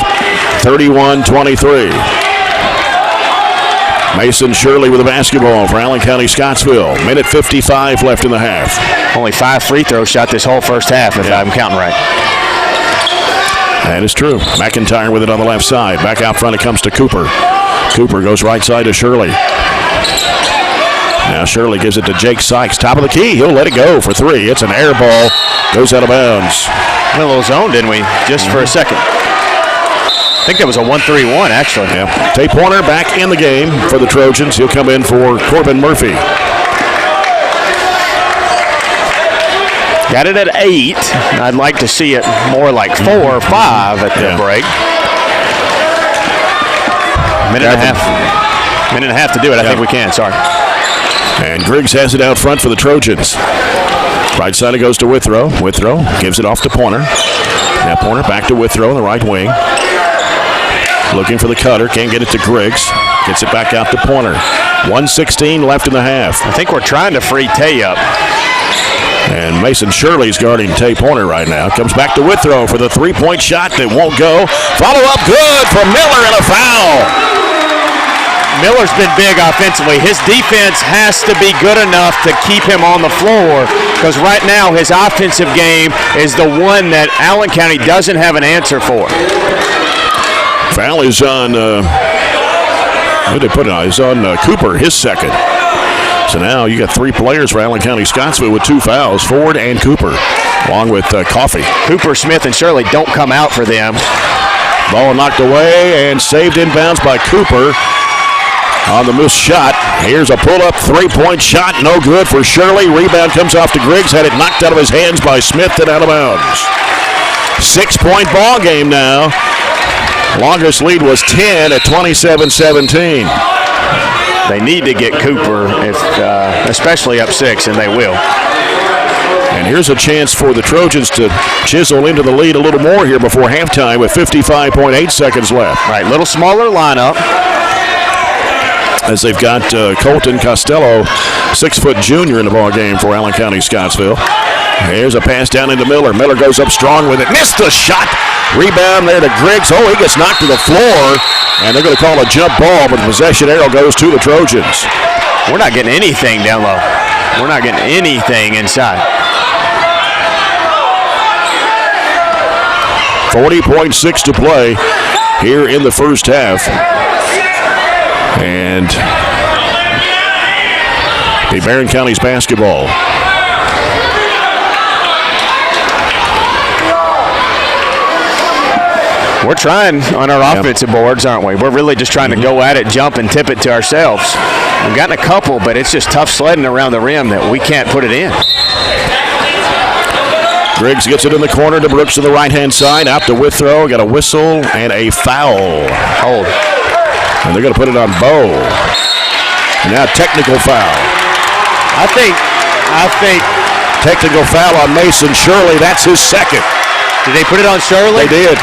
31-23. Mason Shirley with the basketball for Allen County-Scottsville. Minute 55 left in the half. Only 5 free throws shot this whole first half, if I'm counting right. That is true. McIntyre with it on the left side. Back out front it comes to Cooper. Cooper goes right side to Shirley. Now Shirley gives it to Jake Sykes. Top of the key. He'll let it go for 3. It's an air ball. Goes out of bounds. Went a little zone, didn't we? Just for a second. I think that was a 1-3-1, actually. Yeah. Tay Pointer back in the game for the Trojans. He'll come in for Corbin Murphy. Got it at 8. I'd like to see it more like 4 or 5 at the break. Minute and a half to do it. I think we can. Sorry. And Griggs has it out front for the Trojans. Right side it goes to Withrow. Withrow gives it off to Pointer. Now Pointer back to Withrow in the right wing. Looking for the cutter. Can't get it to Griggs. Gets it back out to Pointer. 1:16 left in the half. I think we're trying to free Tay up. And Mason Shirley's guarding Tay Pointer right now. Comes back to Withrow for the 3-point shot that won't go. Follow up good from Miller and a foul. Miller's been big offensively. His defense has to be good enough to keep him on the floor because right now his offensive game is the one that Allen County doesn't have an answer for. Foul is on, what did they put it on? It's on Cooper, his second. So now you got 3 players for Allen County-Scottsville with 2 fouls, Ford and Cooper, along with Coffey. Cooper, Smith, and Shirley don't come out for them. Ball knocked away and saved inbounds by Cooper on the missed shot. Here's a pull-up 3-point shot, no good for Shirley. Rebound comes off to Griggs, had it knocked out of his hands by Smith and out of bounds. 6-point ball game now. Longest lead was 10 at 27-17. They need to get Cooper, especially up 6, and they will. And here's a chance for the Trojans to chisel into the lead a little more here before halftime with 55.8 seconds left. Right, little smaller lineup. As they've got Colton Costello, 6-foot junior in the ball game for Allen County-Scottsville. Here's a pass down into Miller. Miller goes up strong with it. Missed the shot. Rebound there to Griggs. Oh, he gets knocked to the floor. And they're going to call a jump ball, but the possession arrow goes to the Trojans. We're not getting anything down low. We're not getting anything inside. 40.6 to play here in the first half. And the Barren County's basketball. We're trying on our offensive boards, aren't we? We're really just trying to go at it, jump, and tip it to ourselves. We've gotten a couple, but it's just tough sledding around the rim that we can't put it in. Griggs gets it in the corner to Brooks to the right-hand side. Out to Withrow. Got a whistle and a foul. Hold. And they're going to put it on Bow. And now technical foul. I think technical foul on Mason Shirley. That's his second. Did they put it on Shirley? They did.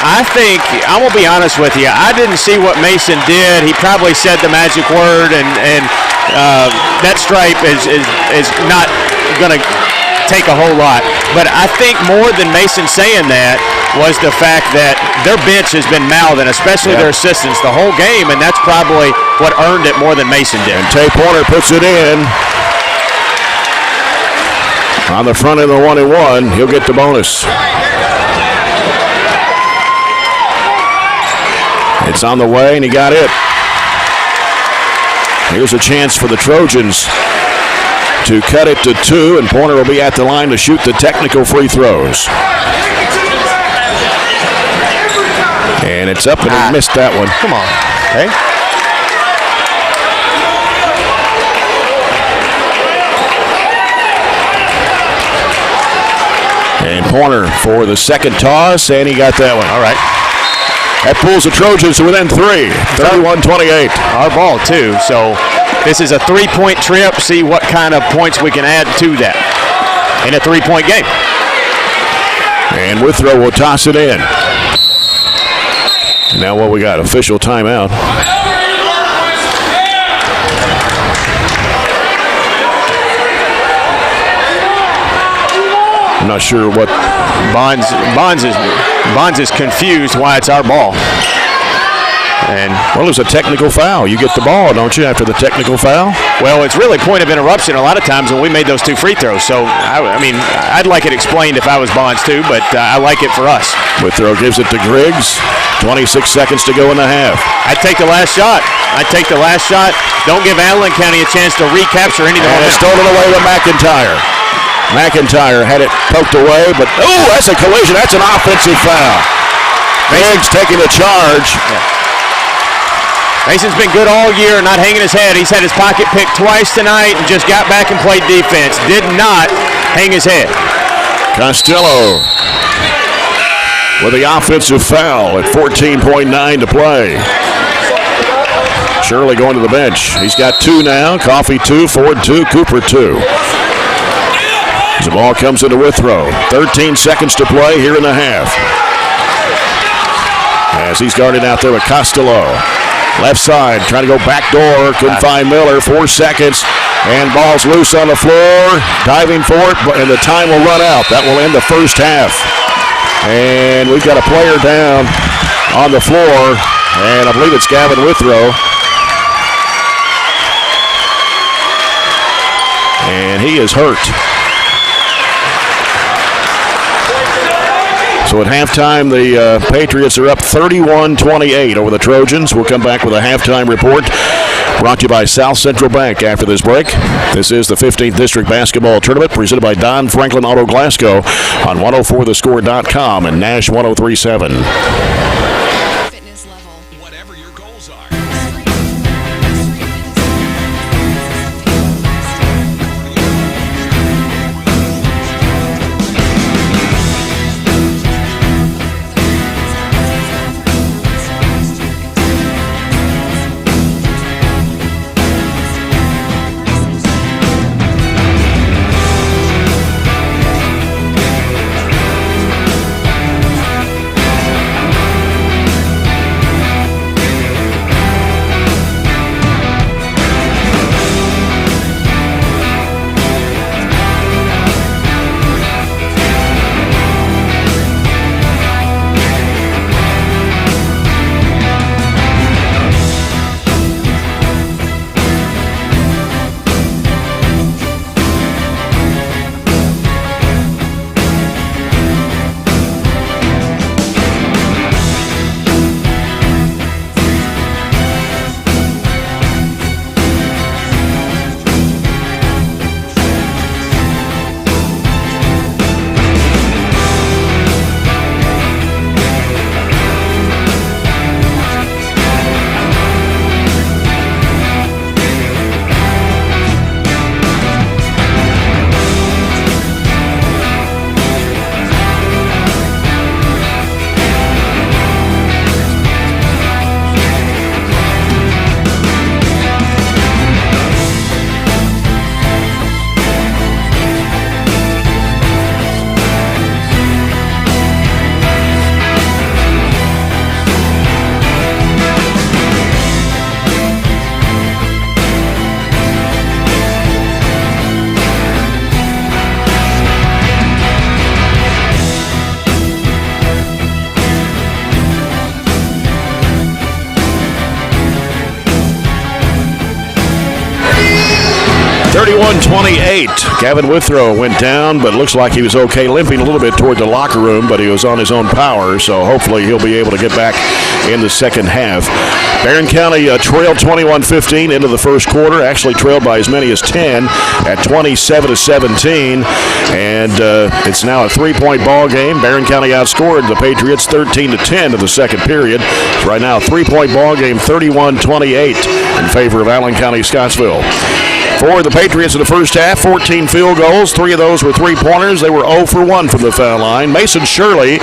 I think, I'm going to be honest with you, I didn't see what Mason did. He probably said the magic word, and that stripe is not going to take a whole lot. But I think more than Mason saying that was the fact that their bench has been mouthing, especially their assistants, the whole game, and that's probably what earned it more than Mason did. And Tay Pointer puts it in. On the front of the 1-and-1, he'll get the bonus. It's on the way, and he got it. Here's a chance for the Trojans to cut it to 2, and Pointer will be at the line to shoot the technical free throws. And it's up, and he missed that one. Come on. Okay. And Pointer for the second toss, and he got that one. All right. That pulls the Trojans to within 3, 31-28. Our ball, too. So this is a 3-point trip. See what kind of points we can add to that in a 3-point game. And Withrow will toss it in. Now what we got? Official timeout. I'm not sure what Bonds is confused why it's our ball. And well, it's a technical foul. You get the ball, don't you, after the technical foul? Well, it's really point of interruption a lot of times when we made those 2 free throws. So, I mean, I'd like it explained if I was Bonds too, but I like it for us. Withrow gives it to Griggs. 26 seconds to go in the half. I'd take the last shot. I'd take the last shot. Don't give Allen County a chance to recapture any of the momentum. And it's stolen away to McIntyre. McIntyre had it poked away, but that's a collision. That's an offensive foul. Biggs taking the charge. Yeah. Mason's been good all year, not hanging his head. He's had his pocket picked twice tonight and just got back and played defense. Did not hang his head. Costello with the offensive foul at 14.9 to play. Shirley going to the bench. He's got 2 now. Coffey 2, Ford 2, Cooper 2. As the ball comes into Withrow. 13 seconds to play here in the half. As he's guarded out there with Costello. Left side, trying to go back door. Couldn't find Miller. 4 seconds. And ball's loose on the floor. Diving for it, and the time will run out. That will end the first half. And we've got a player down on the floor. And I believe it's Gavin Withrow. And he is hurt. So at halftime, the Patriots are up 31-28 over the Trojans. We'll come back with a halftime report brought to you by South Central Bank after this break. This is the 15th District Basketball Tournament presented by Don Franklin Auto Glasgow on 104thescore.com and Nash 103.7. Gavin Withrow went down, but looks like he was okay, limping a little bit toward the locker room, but he was on his own power, so hopefully he'll be able to get back in the second half. Barren County trailed 21-15 into the first quarter, actually trailed by as many as 10 at 27-17, and it's now a three-point ball game. Barren County outscored the Patriots 13-10 in the second period. So right now, three-point ball game, 31-28 in favor of Allen County-Scottsville. For the Patriots in the first half, 14 field goals. 3 of those were three-pointers. They were 0 for 1 from the foul line. Mason Shirley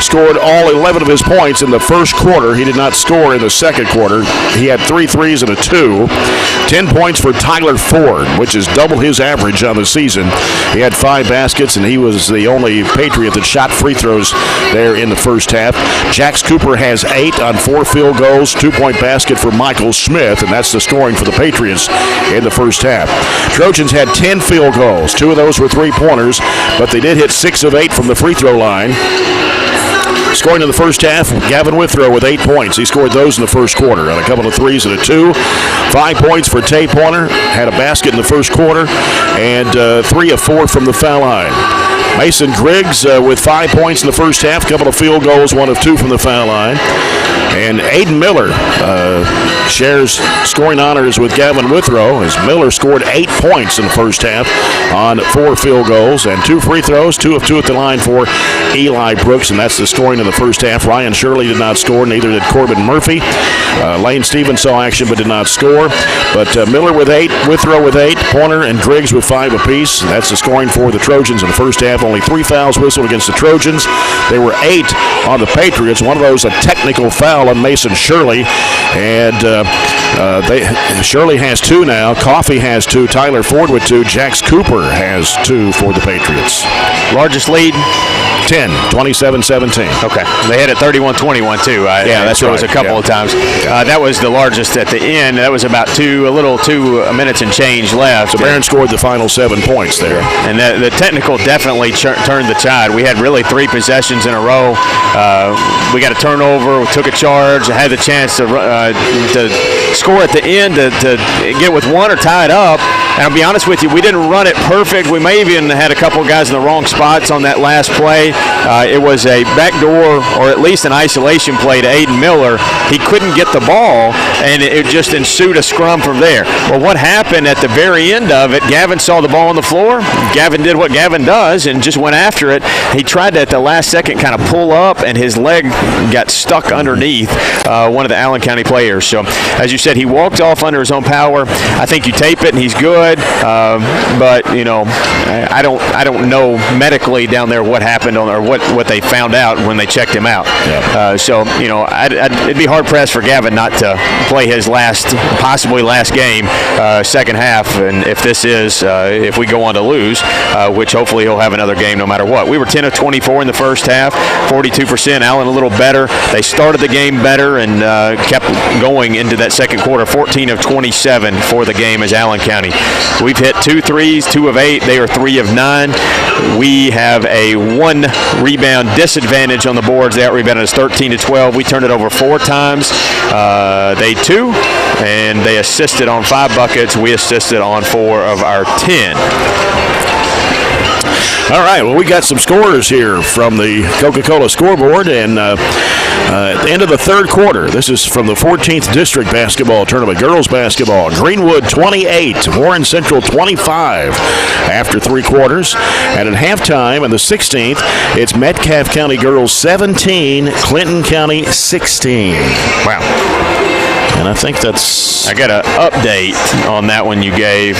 scored all 11 of his points in the first quarter. He did not score in the second quarter. He had 3 threes and a 2. 10 points for Tyler Ford, which is double his average on the season. He had 5 baskets, and he was the only Patriot that shot free throws there in the first half. Jax Cooper has 8 on 4 field goals, 2-point basket for Michael Smith, and that's the scoring for the Patriots in the first half. Trojans had 10 field goals. 2 of those were three-pointers, but they did hit 6 of 8 from the free throw line. Scoring in the first half, Gavin Withrow with 8 points. He scored those in the first quarter on a couple of threes and a 2. 5 points for Tay Pointer. Had a basket in the first quarter, and 3 of 4 from the foul line. Mason Griggs with 5 points in the first half, couple of field goals, 1 of 2 from the foul line. And Aiden Miller shares scoring honors with Gavin Withrow, as Miller scored 8 points in the first half on 4 field goals and 2 free throws, 2 of 2 at the line for Eli Brooks, and that's the scoring in the first half. Ryan Shirley did not score, neither did Corbin Murphy. Lane Stevens saw action but did not score. But Miller with 8, Withrow with 8, Pointer and Griggs with 5 apiece. That's the scoring for the Trojans in the first half. Only 3 fouls whistled against the Trojans. There were 8 on the Patriots. One of those a technical foul on Mason Shirley. And Shirley has 2 now. Coffey has 2. Tyler Ford with 2. Jax Cooper has 2 for the Patriots. Largest lead? 10, 27-17. Okay. They had it 31-21 too. Yeah, that's right. It was a couple of times. That was the largest at the end. That was about 2 minutes and change left. So Barron scored the final 7 points there. And the technical definitely turned the tide. We had really 3 possessions in a row. We got a turnover, we took a charge, had the chance to score at the end to get with 1 or tie it up. And I'll be honest with you, we didn't run it perfect. We may have even had a couple of guys in the wrong spots on that last play. It was a backdoor or at least an isolation play to Aiden Miller. He couldn't get the ball, and it just ensued a scrum from there. Well, what happened at the very end of it, Gavin saw the ball on the floor. Gavin did what Gavin does and just went after it. He tried to, at the last second, kind of pull up, and his leg got stuck underneath one of the Allen County players. So, as you said, he walked off under his own power. I think you tape it, and he's good. But I don't know medically down there what happened or what they found out when they checked him out. Yeah. It'd be hard pressed for Gavin not to play his possibly last game, second half. And if we go on to lose, which hopefully he'll have another game no matter what. We were 10 of 24 in the first half, 42%. Allen a little better. They started the game better and kept going into that second quarter. 14 of 27 for the game as Allen County. We've hit 2 threes, 2 of 8. They are 3 of 9. We have a 1 rebound disadvantage on the boards. They out-rebounded us 13 to 12. We turned it over 4 times. They 2, and they assisted on 5 buckets. We assisted on 4 of our 10. All right, well, we got some scores here from the Coca-Cola scoreboard, and at the end of the third quarter, this is from the 14th District Basketball Tournament, girls basketball. Greenwood 28, Warren Central 25 after 3 quarters. And at halftime in the 16th, it's Metcalfe County girls 17, Clinton County 16. Wow. And I think I got an update on that one you gave.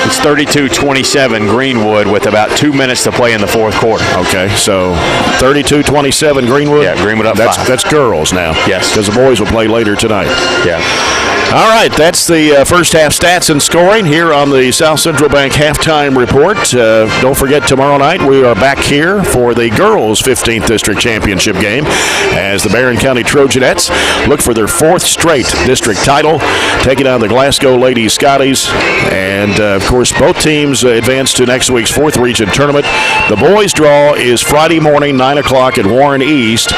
It's 32-27 Greenwood with about 2 minutes to play in the fourth quarter. Okay, so 32-27 Greenwood? Yeah, Greenwood up 5. That's girls now. Yes. Because the boys will play later tonight. Yeah. All right, that's the first half stats and scoring here on the South Central Bank halftime report. Don't forget, tomorrow night we are back here for the girls' 15th District Championship game as the Barren County Trojanettes look for their 4th straight district title, taking on the Glasgow Lady Scotties. And, of course, both teams advance to next week's 4th region tournament. The boys' draw is Friday morning, 9 o'clock at Warren East.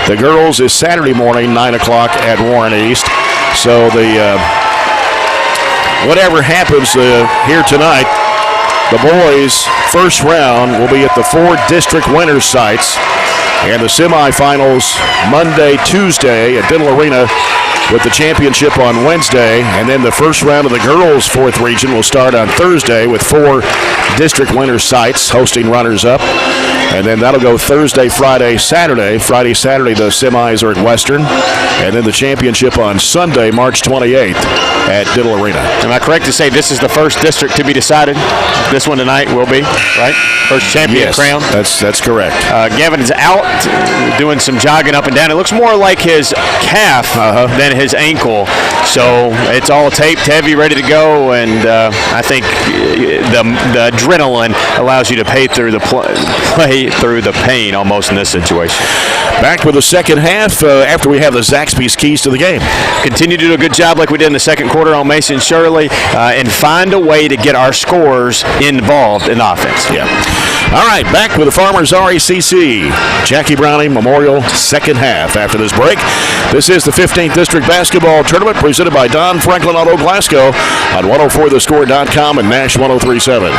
The girls is Saturday morning, 9 o'clock at Warren East. So whatever happens here tonight, the boys' first round will be at the 4 district winners' sites, and the semifinals Monday, Tuesday at Diddle Arena, with the championship on Wednesday. And then the first round of the girls' 4th region will start on Thursday with 4 district winners' sites hosting runners-up. And then that'll go Thursday, Friday, Saturday. Friday, Saturday, the semis are at Western. And then the championship on Sunday, March 28th at Diddle Arena. Am I correct to say this is the first district to be decided? This one tonight will be, right? First champion crown? That's correct. Gavin is out doing some jogging up and down. It looks more like his calf than his ankle. So it's all taped, heavy, ready to go. And I think the adrenaline allows you to play through the pain almost in this situation. Back with the second half after we have the Zaxby's keys to the game. Continue to do a good job like we did in the second quarter on Mason Shirley and find a way to get our scorers involved in the offense. Yeah. All right, back with the Farmers RACC Jackie Browning Memorial second half after this break. This is the 15th District Basketball Tournament presented by Don Franklin Auto Glasgow on 104thescore.com and Nash 103.7.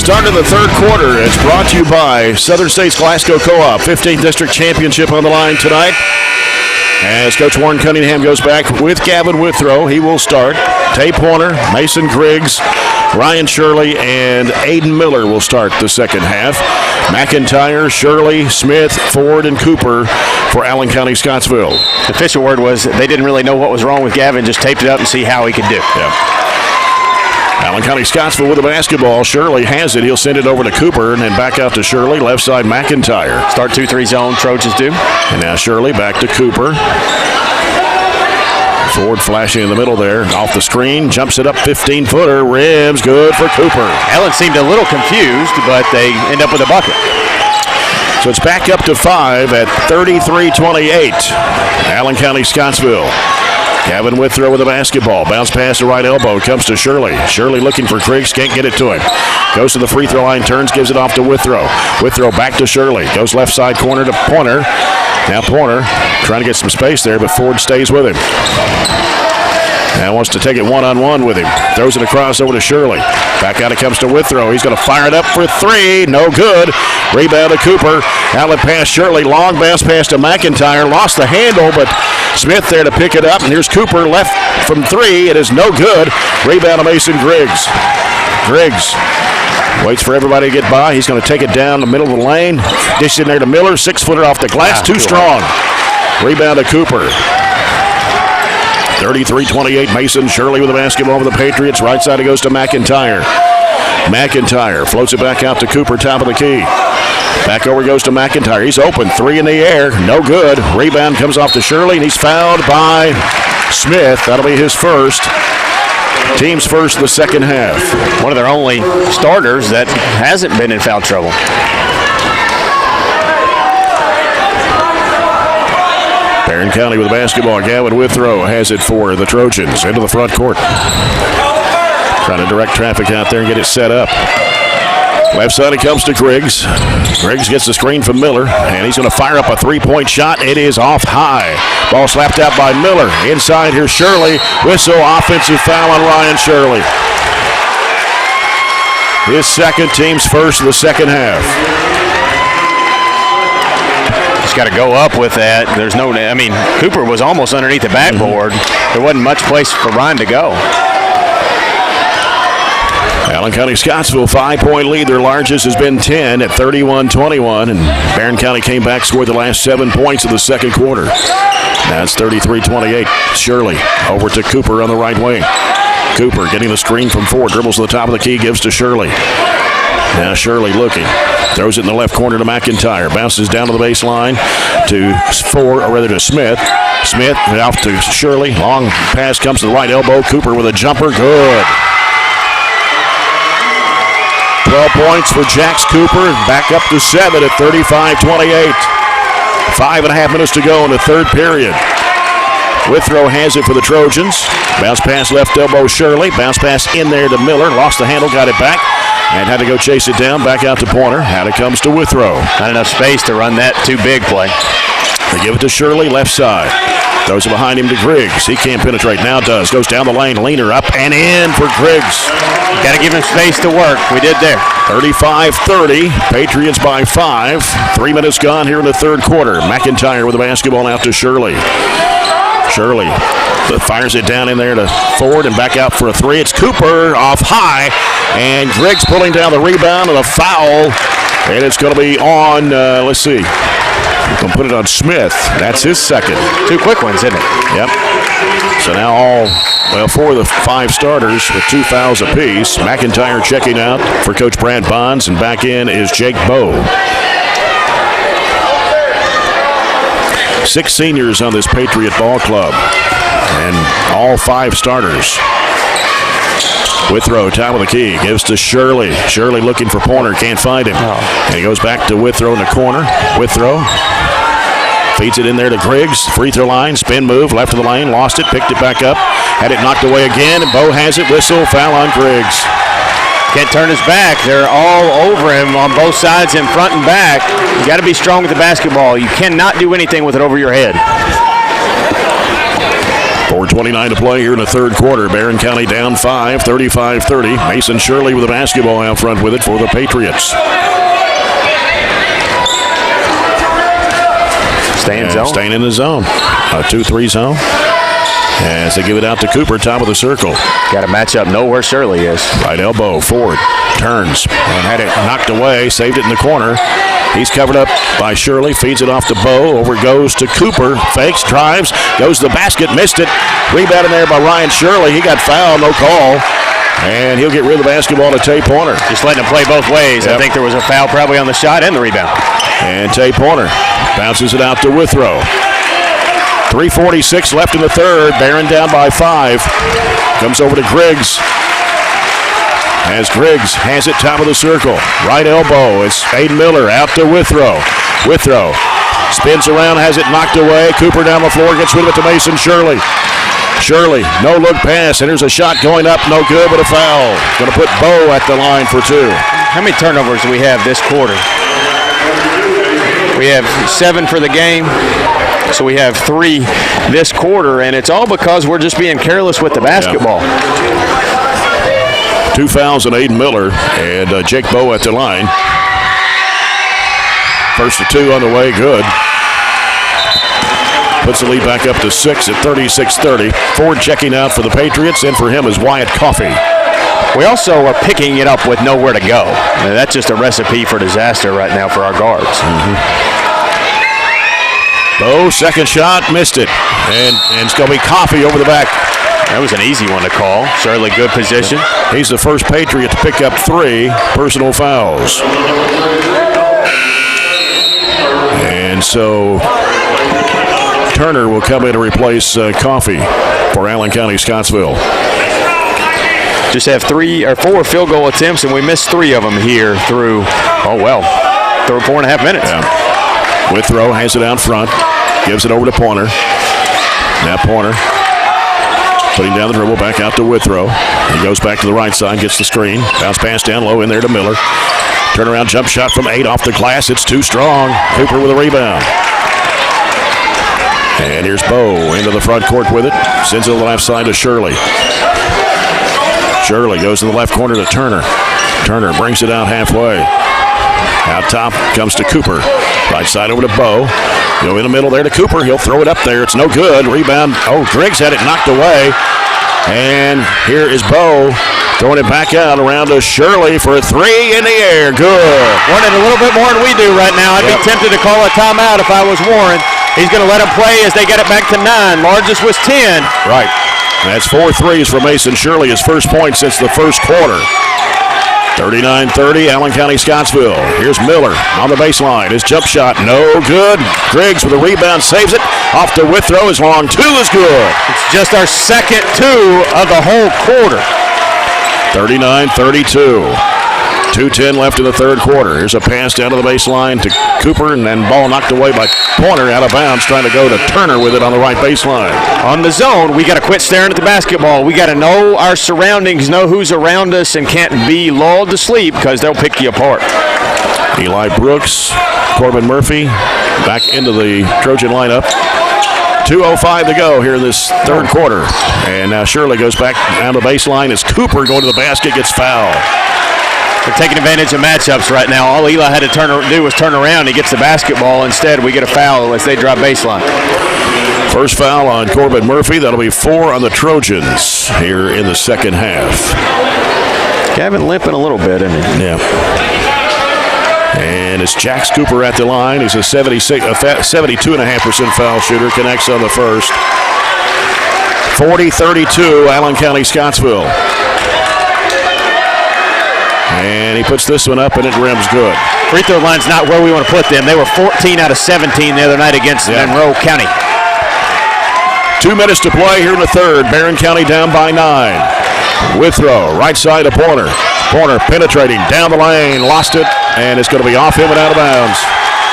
Start of the third quarter. It's brought to you by Southern States Glasgow Co-op. 15th District Championship on the line tonight. As Coach Warren Cunningham goes back with Gavin Withrow, he will start. Tay Pointer, Mason Griggs, Ryan Shirley, and Aiden Miller will start the second half. McIntyre, Shirley, Smith, Ford, and Cooper for Allen County-Scottsville. The official word was they didn't really know what was wrong with Gavin, just taped it up and see how he could do. Yeah. Allen County-Scottsville with the basketball. Shirley has it. He'll send it over to Cooper and then back out to Shirley. Left side, McIntyre. Start 2-3 zone, Trojans do. And now Shirley back to Cooper. Ford flashing in the middle there. Off the screen, jumps it up, 15-footer. Rims, good for Cooper. Allen seemed a little confused, but they end up with a bucket. So it's back up to 5 at 33-28. Allen County-Scottsville. Gavin Withrow with the basketball. Bounce pass to right elbow. Comes to Shirley. Shirley looking for Griggs. Can't get it to him. Goes to the free throw line. Turns. Gives it off to Withrow. Withrow back to Shirley. Goes left side corner to Pointer. Now Pointer trying to get some space there, but Ford stays with him. Now wants to take it one-on-one with him. Throws it across over to Shirley. Back out it comes to Withrow. He's going to fire it up for 3. No good. Rebound to Cooper. Outlet pass Shirley. Long bounce pass to McIntyre. Lost the handle, but Smith there to pick it up. And here's Cooper left from 3. It is no good. Rebound to Mason Griggs. Griggs waits for everybody to get by. He's going to take it down the middle of the lane. Dish in there to Miller. 6-footer off the glass. Too strong. Rebound to Cooper. 33-28, Mason Shirley with the basketball for the Patriots. Right side it goes to McIntyre. McIntyre floats it back out to Cooper, top of the key. Back over goes to McIntyre. He's open, 3 in the air, no good. Rebound comes off to Shirley, and he's fouled by Smith. That'll be his first. Team's first in the second half. One of their only starters that hasn't been in foul trouble. Barren County with the basketball. Gavin Withrow has it for the Trojans into the front court. Trying to direct traffic out there and get it set up. Left side it comes to Griggs. Griggs gets the screen from Miller, and he's going to fire up a three-point shot. It is off high. Ball slapped out by Miller. Inside here's Shirley. Whistle, offensive foul on Ryan Shirley. His second, team's first of the second half. Just got to go up with that. There's no, I mean, Cooper was almost underneath the backboard. There wasn't much place for Ryan to go. Allen County-Scottsville, 5-point lead. Their largest has been 10 at 31-21. And Barren County came back, scored the last 7 points of the second quarter. Now it's 33-28. Shirley over to Cooper on the right wing. Cooper getting the screen from Ford. Dribbles to the top of the key, gives to Shirley. Now Shirley looking. Throws it in the left corner to McIntyre. Bounces down to the baseline to Ford, or rather to Smith. Smith off to Shirley. Long pass comes to the right elbow. Cooper with a jumper. Good. 12 points for Jax Cooper. Back up to 7 at 35-28. 5.5 minutes to go in the third period. Withrow has it for the Trojans. Bounce pass left elbow Shirley. Bounce pass in there to Miller. Lost the handle, got it back. And had to go chase it down. Back out to Pointer. Out it comes to Withrow. Not enough space to run that too big play. They give it to Shirley, left side. Throws it behind him to Griggs. He can't penetrate. Now does. Goes down the lane. Leaner up and in for Griggs. Got to give him space to work. We did there. 35-30. Patriots by 5. 3 minutes gone here in the third quarter. McIntyre with the basketball out to Shirley. Shirley fires it down in there to Ford and back out for a 3. It's Cooper off high. And Griggs pulling down the rebound and a foul. And it's going to be on, let's see. We're going to put it on Smith. That's his second. 2 quick ones, isn't it? Yep. So now 4 of the 5 starters with 2 fouls apiece. McIntyre checking out for Coach Brad Bonds, and back in is Jake Bowe. 6 seniors on this Patriot ball club, and all 5 starters. Withrow, top of the key, gives to Shirley. Shirley looking for Pointer, can't find him. And he goes back to Withrow in the corner. Withrow feeds it in there to Griggs. Free throw line, spin move, left of the lane, lost it, picked it back up. Had it knocked away again, and Bowe has it. Whistle, foul on Griggs. Can't turn his back. They're all over him on both sides, in front and back. You got to be strong with the basketball. You cannot do anything with it over your head. 4:29 to play here in the third quarter. Barren County down 5, 35-30. Mason Shirley with the basketball out front with it for the Patriots. Staying in the zone. A 2-3 zone. As they give it out to Cooper, top of the circle. Got to match up, know where Shirley is. Right elbow, forward, turns, and had it knocked away, saved it in the corner. He's covered up by Shirley, feeds it off to Bowe, over goes to Cooper, fakes, drives, goes to the basket, missed it. Rebound in there by Ryan Shirley. He got fouled, no call. And he'll get rid of the basketball to Tay Pointer. Just letting him play both ways. Yep. I think there was a foul probably on the shot and the rebound. And Tay Pointer bounces it out to Withrow. 3:46 left in the third. Barren down by 5. Comes over to Griggs. As Griggs has it top of the circle. Right elbow. It's Aiden Miller out to Withrow. Withrow spins around, has it knocked away. Cooper down the floor, gets rid of it to Mason Shirley. Shirley, no look pass, and there's a shot going up, no good, but a foul. Going to put Bowe at the line for 2. How many turnovers do we have this quarter? We have 7 for the game, so we have 3 this quarter, and it's all because we're just being careless with the basketball. Yeah. 2 fouls on Aiden Miller and Jake Bowe at the line. First of 2 on the way, good. Puts the lead back up to 6 at 36-30. Ford checking out for the Patriots, and for him is Wyatt Coffey. We also are picking it up with nowhere to go. And that's just a recipe for disaster right now for our guards. Bowe, second shot, missed it. And it's going to be Coffey over the back. That was an easy one to call. Certainly good position. He's the first Patriot to pick up 3 personal fouls. And so Turner will come in to replace Coffey for Allen County-Scottsville. Just have 3 or 4 field goal attempts, and we missed 3 of them here through 4.5 minutes. Yeah. Withrow has it out front, gives it over to Pointer. Now Pointer putting down the dribble, back out to Withrow. He goes back to the right side, gets the screen. Bounce pass down low in there to Miller. Turnaround jump shot from 8 off the glass. It's too strong. Cooper with a rebound. And here's Bowe into the front court with it. Sends it to the left side to Shirley. Shirley goes to the left corner to Turner. Turner brings it out halfway. Out top comes to Cooper. Right side over to Bowe. Go in the middle there to Cooper. He'll throw it up there. It's no good. Rebound. Griggs had it knocked away. And here is Bowe throwing it back out around to Shirley for a 3 in the air. Good. Wanted a little bit more than we do right now. I'd be tempted to call a timeout if I was Warren. He's going to let him play as they get it back to 9. Largest was 10. Right. That's 4 threes for Mason Shirley, his first point since the first quarter. 39-30, Allen County-Scottsville. Here's Miller on the baseline. His jump shot, no good. Griggs with a rebound, saves it. Off to Withrow, his long 2 is good. It's just our second 2 of the whole quarter. 39-32. 2:10 left in the third quarter. Here's a pass down to the baseline to Cooper, and then ball knocked away by Pointer out of bounds, trying to go to Turner with it on the right baseline. On the zone, we got to quit staring at the basketball. We got to know our surroundings, know who's around us, and can't be lulled to sleep because they'll pick you apart. Eli Brooks, Corbin Murphy back into the Trojan lineup. 2:05 to go here in this third quarter. And now Shirley goes back down the baseline as Cooper going to the basket, gets fouled. They're taking advantage of matchups right now. All Eli had to do was turn around. He gets the basketball. Instead, we get a foul as they drop baseline. First foul on Corbin Murphy. That'll be 4 on the Trojans here in the second half. Gavin limping a little bit, isn't he? Yeah. And it's Jax Cooper at the line. He's a 72.5% foul shooter. Connects on the first. 40-32, Allen County-Scottsville. And he puts this one up, and it rims good. Free throw line's not where we want to put them. They were 14 out of 17 the other night against Monroe County. 2 minutes to play here in the third. Barren County down by 9. Withrow, right side to Pointer. Pointer penetrating down the lane, lost it, and it's going to be off him and out of bounds.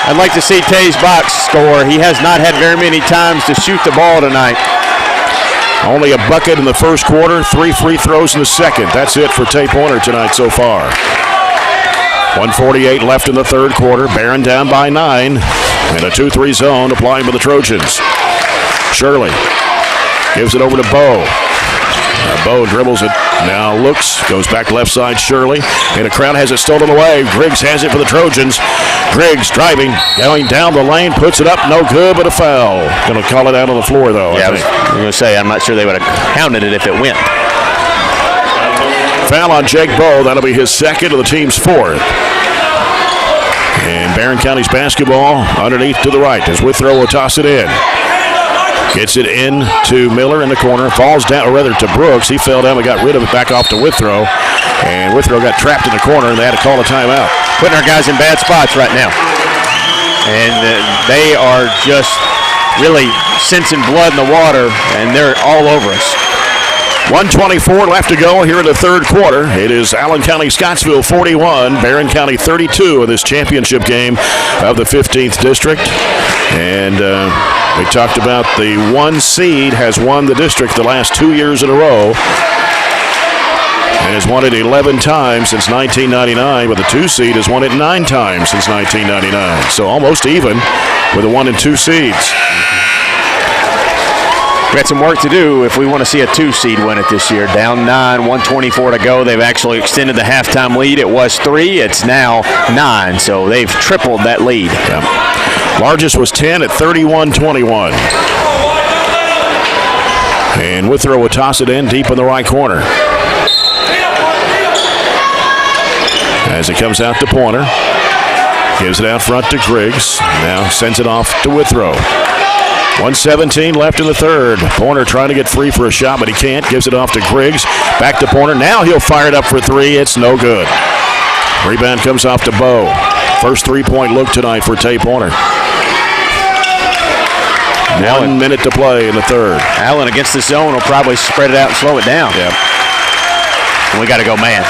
I'd like to see Tay's box score. He has not had very many times to shoot the ball tonight. Only a bucket in the first quarter, 3 free throws in the second. That's it for Tay Pointer tonight so far. 1:48 left in the third quarter. Barren down by 9. And a 2-3 zone applying by the Trojans. Shirley Gives it over to Bo. Bo dribbles it, now looks, goes back left side, Shirley, and a crowd has it stolen away. Griggs has it for the Trojans. Griggs driving, going down the lane, puts it up, no good, but a foul. Going to call it out on the floor, though. Yeah, I was going to say, I'm not sure they would have counted it if it went. Foul on Jake Bo, that'll be his second of the team's fourth. And Barren County's basketball underneath to the right as Withrow will toss it in. Gets it in to Miller in the corner. Falls down, or rather to Brooks. He fell down and got rid of it back off to Withrow. And Withrow got trapped in the corner, and they had to call a timeout. Putting our guys in bad spots right now. And they are just really sensing blood in the water, and they're all over us. 1:24 left to go here in the third quarter. It is Allen County-Scottsville 41, Barren County 32 of this championship game of the 15th District. And we talked about the 1 seed has won the district the last 2 years in a row and has won it 11 times since 1999, but the 2 seed has won it 9 times since 1999. So almost even with the 1 and 2 seeds. We got some work to do if we want to see a 2 seed win it this year. Down 9, 1:24 to go. They've actually extended the halftime lead. It was 3. It's now 9. So they've tripled that lead. Yeah. Largest was 10 at 31-21. And Withrow will toss it in deep in the right corner. As it comes out to Pointer. Gives it out front to Griggs. Now sends it off to Withrow. 1:17 left in the third. Pointer trying to get free for a shot, but he can't. Gives it off to Griggs. Back to Pointer. Now he'll fire it up for 3. It's no good. Rebound comes off to Bo. First 3-point look tonight for Tay Pointer. 1 minute to play in the third. Allen against the zone will probably spread it out and slow it down. Yep. And we got to go man.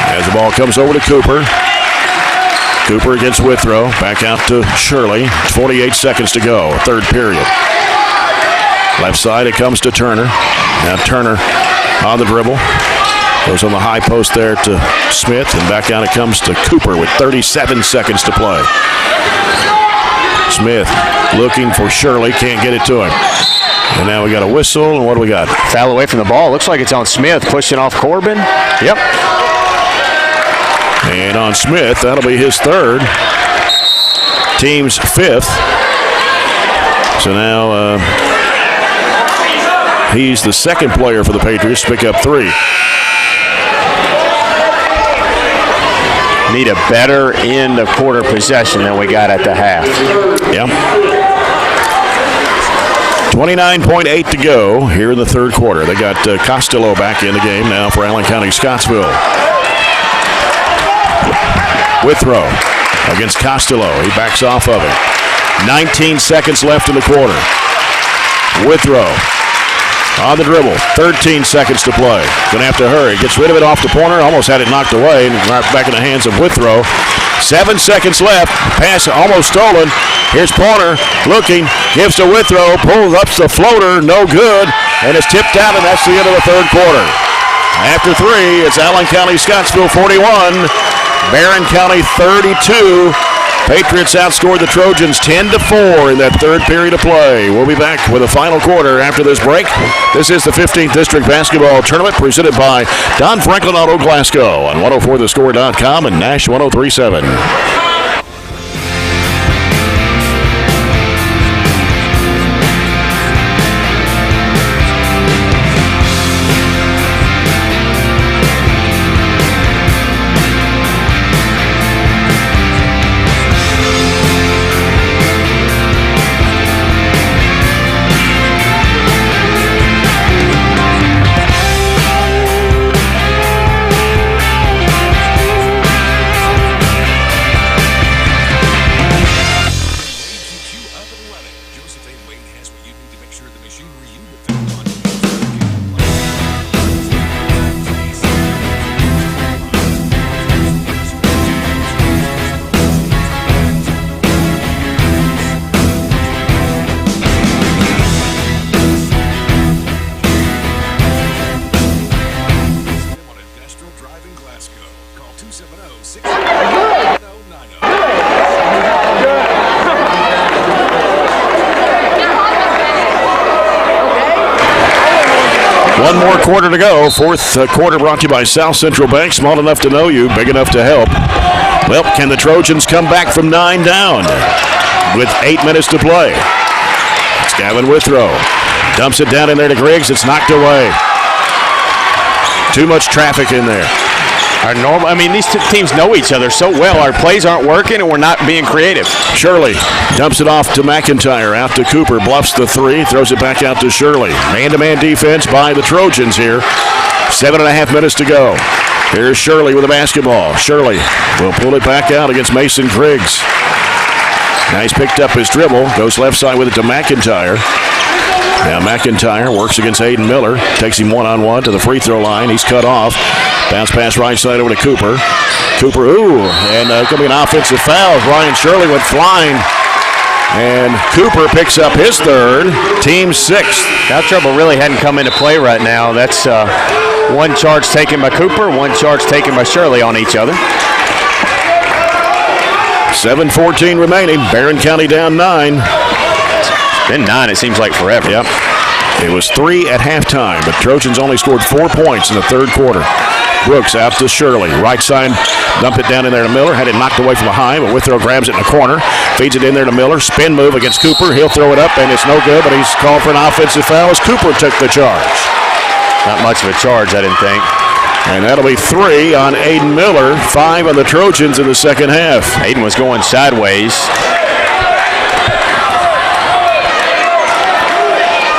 As the ball comes over to Cooper. Cooper against Withrow. Back out to Shirley. 48 seconds to go. Third period. Left side it comes to Turner. Now Turner on the dribble. Goes on the high post there to Smith. And back out it comes to Cooper with 37 seconds to play. Smith looking for Shirley. Can't get it to him. And now we got a whistle. And what do we got? Foul away from the ball. Looks like it's on Smith. Pushing off Corbin. Yep. And on Smith, that'll be his third. Team's 5th. So now he's the second player for the Patriots to pick up 3. Need a better end of quarter possession than we got at the half. Yeah. 29.8 to go here in the third quarter. They got Costello back in the game now for Allen County-Scottsville. Withrow against Costello. He backs off of it. 19 seconds left in the quarter. Withrow on the dribble. 13 seconds to play. Gonna have to hurry. Gets rid of it off the Pointer. Almost had it knocked away. And right back in the hands of Withrow. 7 seconds left. Pass almost stolen. Here's Pointer looking. Gives to Withrow. Pulls up the floater. No good. And it's tipped out, and that's the end of the third quarter. After 3, it's Allen County-Scottsville 41. Barren County 32. Patriots outscored the Trojans 10-4 in that third period of play. We'll be back with a final quarter after this break. This is the 15th District Basketball Tournament presented by Don Franklin Auto Glasgow on 104thescore.com and Nash 103.7. One more quarter to go. Fourth quarter brought to you by South Central Bank. Small enough to know you, big enough to help. Well, can the Trojans come back from 9 down with 8 minutes to play? It's Gavin Withrow. Dumps it down in there to Griggs. It's knocked away. Too much traffic in there. These two teams know each other so well. Our plays aren't working, and we're not being creative. Shirley dumps it off to McIntyre. Out to Cooper. Bluffs the 3. Throws it back out to Shirley. Man-to-man defense by the Trojans here. 7.5 minutes to go. Here's Shirley with the basketball. Shirley will pull it back out against Mason Griggs. Now he's picked up his dribble. Goes left side with it to McIntyre. Now McIntyre works against Aiden Miller. Takes him one-on-one to the free throw line. He's cut off. Bounce pass right side over to Cooper. Cooper, and going to be an offensive foul. Ryan Shirley went flying. And Cooper picks up his third, team sixth. Foul trouble really hadn't come into play right now. That's one charge taken by Cooper, one charge taken by Shirley on each other. 7:14 remaining. Barren County down 9. It's been 9, it seems like forever. Yep. It was 3 at halftime, but Trojans only scored 4 points in the third quarter. Brooks out to Shirley. Right side, dump it down in there to Miller. Had it knocked away from behind, but Withrow grabs it in the corner. Feeds it in there to Miller. Spin move against Cooper. He'll throw it up, and it's no good, but he's called for an offensive foul as Cooper took the charge. Not much of a charge, I didn't think. And that'll be 3 on Aiden Miller, 5 on the Trojans in the second half. Aiden was going sideways.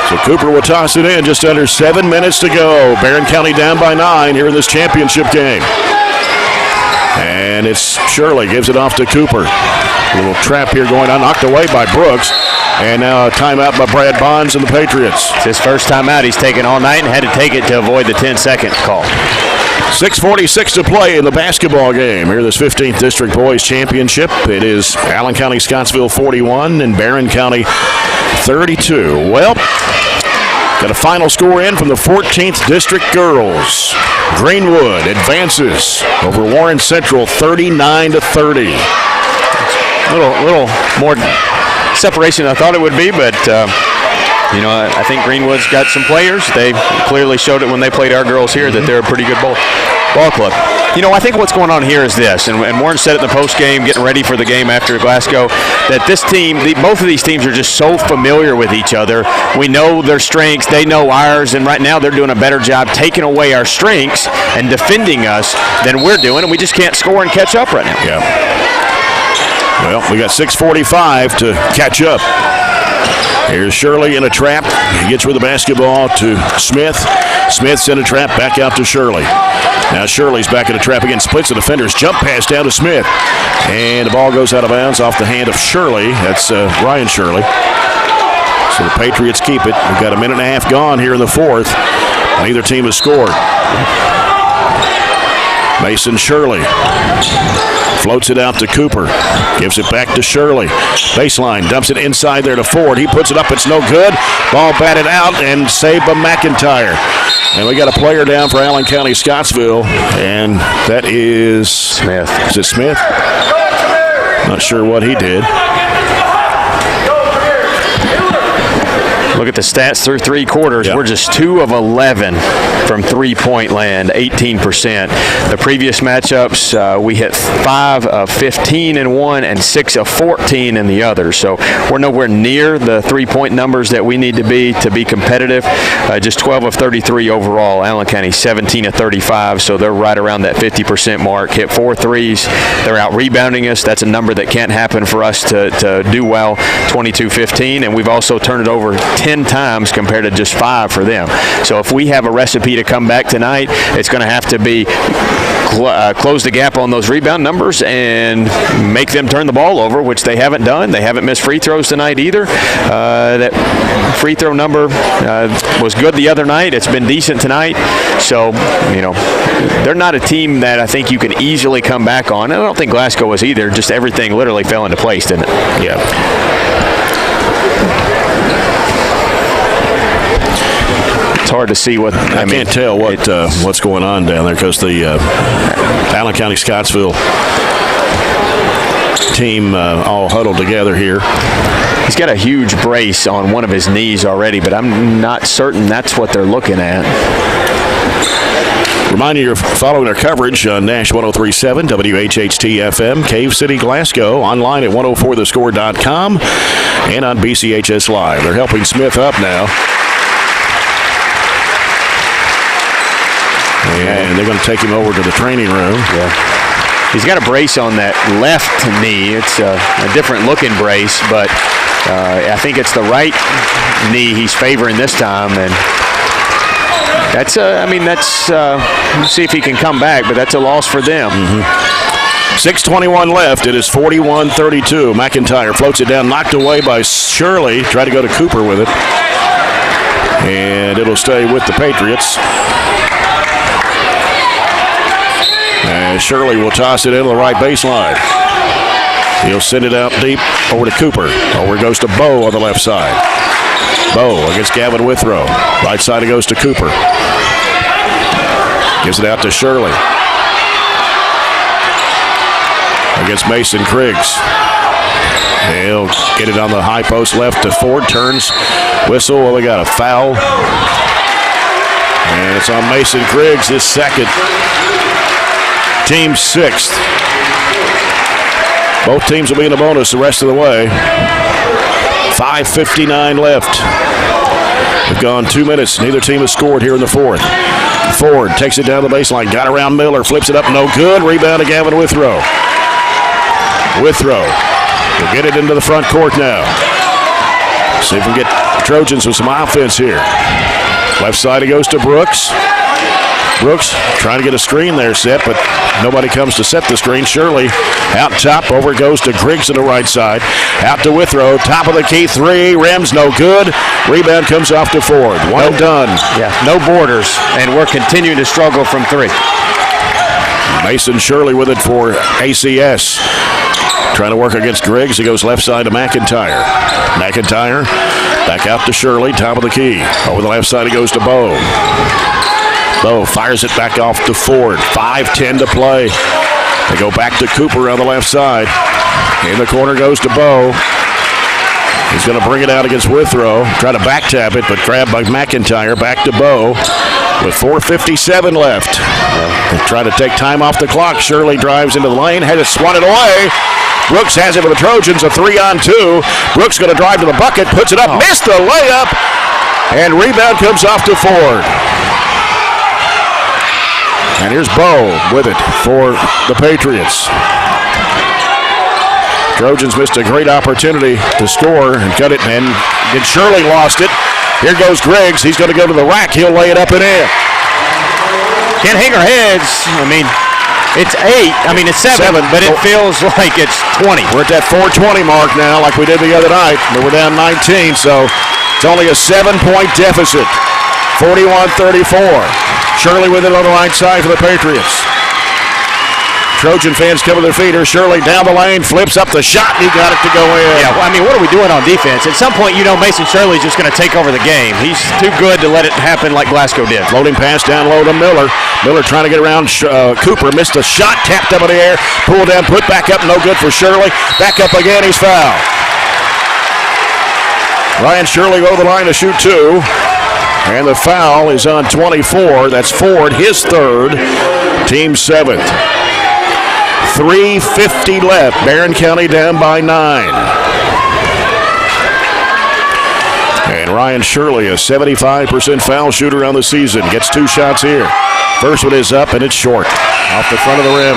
So Cooper will toss it in. Just under 7 minutes to go. Barren County down by 9 here in this championship game. And it's Shirley gives it off to Cooper. A little trap here going on, knocked away by Brooks. And now a timeout by Brad Bonds and the Patriots. It's his first timeout he's taken all night and had to take it to avoid the 10-second call. 6:46 to play in the basketball game here in this 15th District Boys Championship. It is Allen County-Scottsville 41 and Barren County 32. Well, got a final score in from the 14th District Girls. Greenwood advances over Warren Central 39-30. A little more separation than I thought it would be, but I think Greenwood's got some players. They clearly showed it when they played our girls here that they're a pretty good ball club. I think what's going on here is this, and Warren said it in the postgame, getting ready for the game after Glasgow, that this team, both of these teams are just so familiar with each other. We know their strengths, they know ours, and right now they're doing a better job taking away our strengths and defending us than we're doing, and we just can't score and catch up right now. Yeah. Well, we got 6:45 to catch up. Here's Shirley in a trap. He gets with the basketball to Smith. Smith's in a trap, back out to Shirley. Now Shirley's back in a trap again, splits the defenders, jump pass down to Smith. And the ball goes out of bounds off the hand of Shirley. That's Ryan Shirley. So the Patriots keep it. We've got a minute and a half gone here in the fourth. Neither team has scored. Mason Shirley floats it out to Cooper. Gives it back to Shirley. Baseline, dumps it inside there to Ford. He puts it up, it's no good. Ball batted out and saved by McIntyre. And we got a player down for Allen County-Scottsville, and that is Smith. Is it Smith? Not sure what he did. Look at the stats through 3 quarters. Yep. We're just 2 of 11 from three-point land, 18%. The previous matchups, we hit 5 of 15 in one and 6 of 14 in the other. So we're nowhere near the three-point numbers that we need to be competitive. Just 12 of 33 overall. Allen County 17 of 35, so they're right around that 50% mark. Hit 4 threes. They're out rebounding us. That's a number that can't happen for us to do well. 22-15, and we've also turned it over 10 times compared to just 5 for them. So if we have a recipe to come back tonight, it's going to have to be close the gap on those rebound numbers and make them turn the ball over, which they haven't done. They haven't missed free throws tonight either. That free throw number was good the other night. It's been decent tonight. So, they're not a team that I think you can easily come back on. I don't think Glasgow was either. Just everything literally fell into place, didn't it? Yeah. It's hard to see what I can't tell what's going on down there because the Allen County-Scottsville team all huddled together here. He's got a huge brace on one of his knees already, but I'm not certain that's what they're looking at. Remind you, you're following our coverage on Nash 103.7, WHHT-FM, Cave City, Glasgow, online at 104thescore.com, and on BCHS Live. They're helping Smith up now. And they're going to take him over to the training room. Yeah. He's got a brace on that left knee. It's a different looking brace, but I think it's the right knee he's favoring this time. And that's, we'll see if he can come back, but that's a loss for them. 6:21 left. It is 41-32. McIntyre floats it down, knocked away by Shirley. Tried to go to Cooper with it. And it'll stay with the Patriots. And Shirley will toss it into the right baseline. He'll send it out deep over to Cooper. Over it goes to Bowe on the left side. Bowe against Gavin Withrow. Right side it goes to Cooper. Gives it out to Shirley. Against Mason Kriggs. He'll get it on the high post left to Ford. Turns. Whistle. Well, we got a foul. And it's on Mason Kriggs, his second. Team sixth. Both teams will be in a bonus the rest of the way. 5:59 left. We've gone 2 minutes. Neither team has scored here in the fourth. Ford takes it down the baseline. Got around Miller. Flips it up. No good. Rebound to Gavin Withrow. Withrow will get it into the front court now. See if we can get the Trojans with some offense here. Left side it goes to Brooks. Brooks trying to get a screen there set, but nobody comes to set the screen. Shirley out top. Over it goes to Griggs on the right side. Out to Withrow. Top of the key. Three. Rims no good. Rebound comes off to Ford. One and done. Yeah, no borders, and we're continuing to struggle from three. Mason Shirley with it for ACS. Trying to work against Griggs. He goes left side to McIntyre. McIntyre back out to Shirley. Top of the key. Over the left side it goes to Bowe. Bowe fires it back off to Ford. 5:10 to play. They go back to Cooper on the left side. In the corner goes to Bowe. He's going to bring it out against Withrow. Try to back tap it, but grabbed by McIntyre. Back to Bowe with 4:57 left. They try to take time off the clock. Shirley drives into the lane. Had it swatted away. Brooks has it for the Trojans. A 3-on-2. Brooks going to drive to the bucket. Puts it up. Missed the layup. And rebound comes off to Ford. And here's Bowe with it for the Patriots. Trojans missed a great opportunity to score and cut it, and Shirley lost it. Here goes Griggs. He's going to go to the rack. He'll lay it up and in. Can't hang our heads. I mean, it's 8. I mean, it's 7, but it feels like it's 20. We're at that 4:20 mark now, like we did the other night, but we're down 19, so it's only a 7-point deficit. 41-34. Shirley with it on the right side for the Patriots. Trojan fans come to their feet. Here's Shirley down the lane, flips up the shot, and he got it to go in. Yeah, well, I mean, what are we doing on defense? At some point, you know Mason Shirley's just going to take over the game. He's too good to let it happen like Glasgow did. Floating pass down low to Miller. Miller trying to get around Cooper. Missed a shot, tapped up in the air, pulled down, put back up, no good for Shirley. Back up again, he's fouled. Ryan Shirley over the line to shoot 2. And the foul is on 24. That's Ford, his third, team 7th. 3:50 left. Barren County down by 9. And Ryan Shirley, a 75% foul shooter on the season, gets 2 shots here. First one is up, and it's short. Off the front of the rim.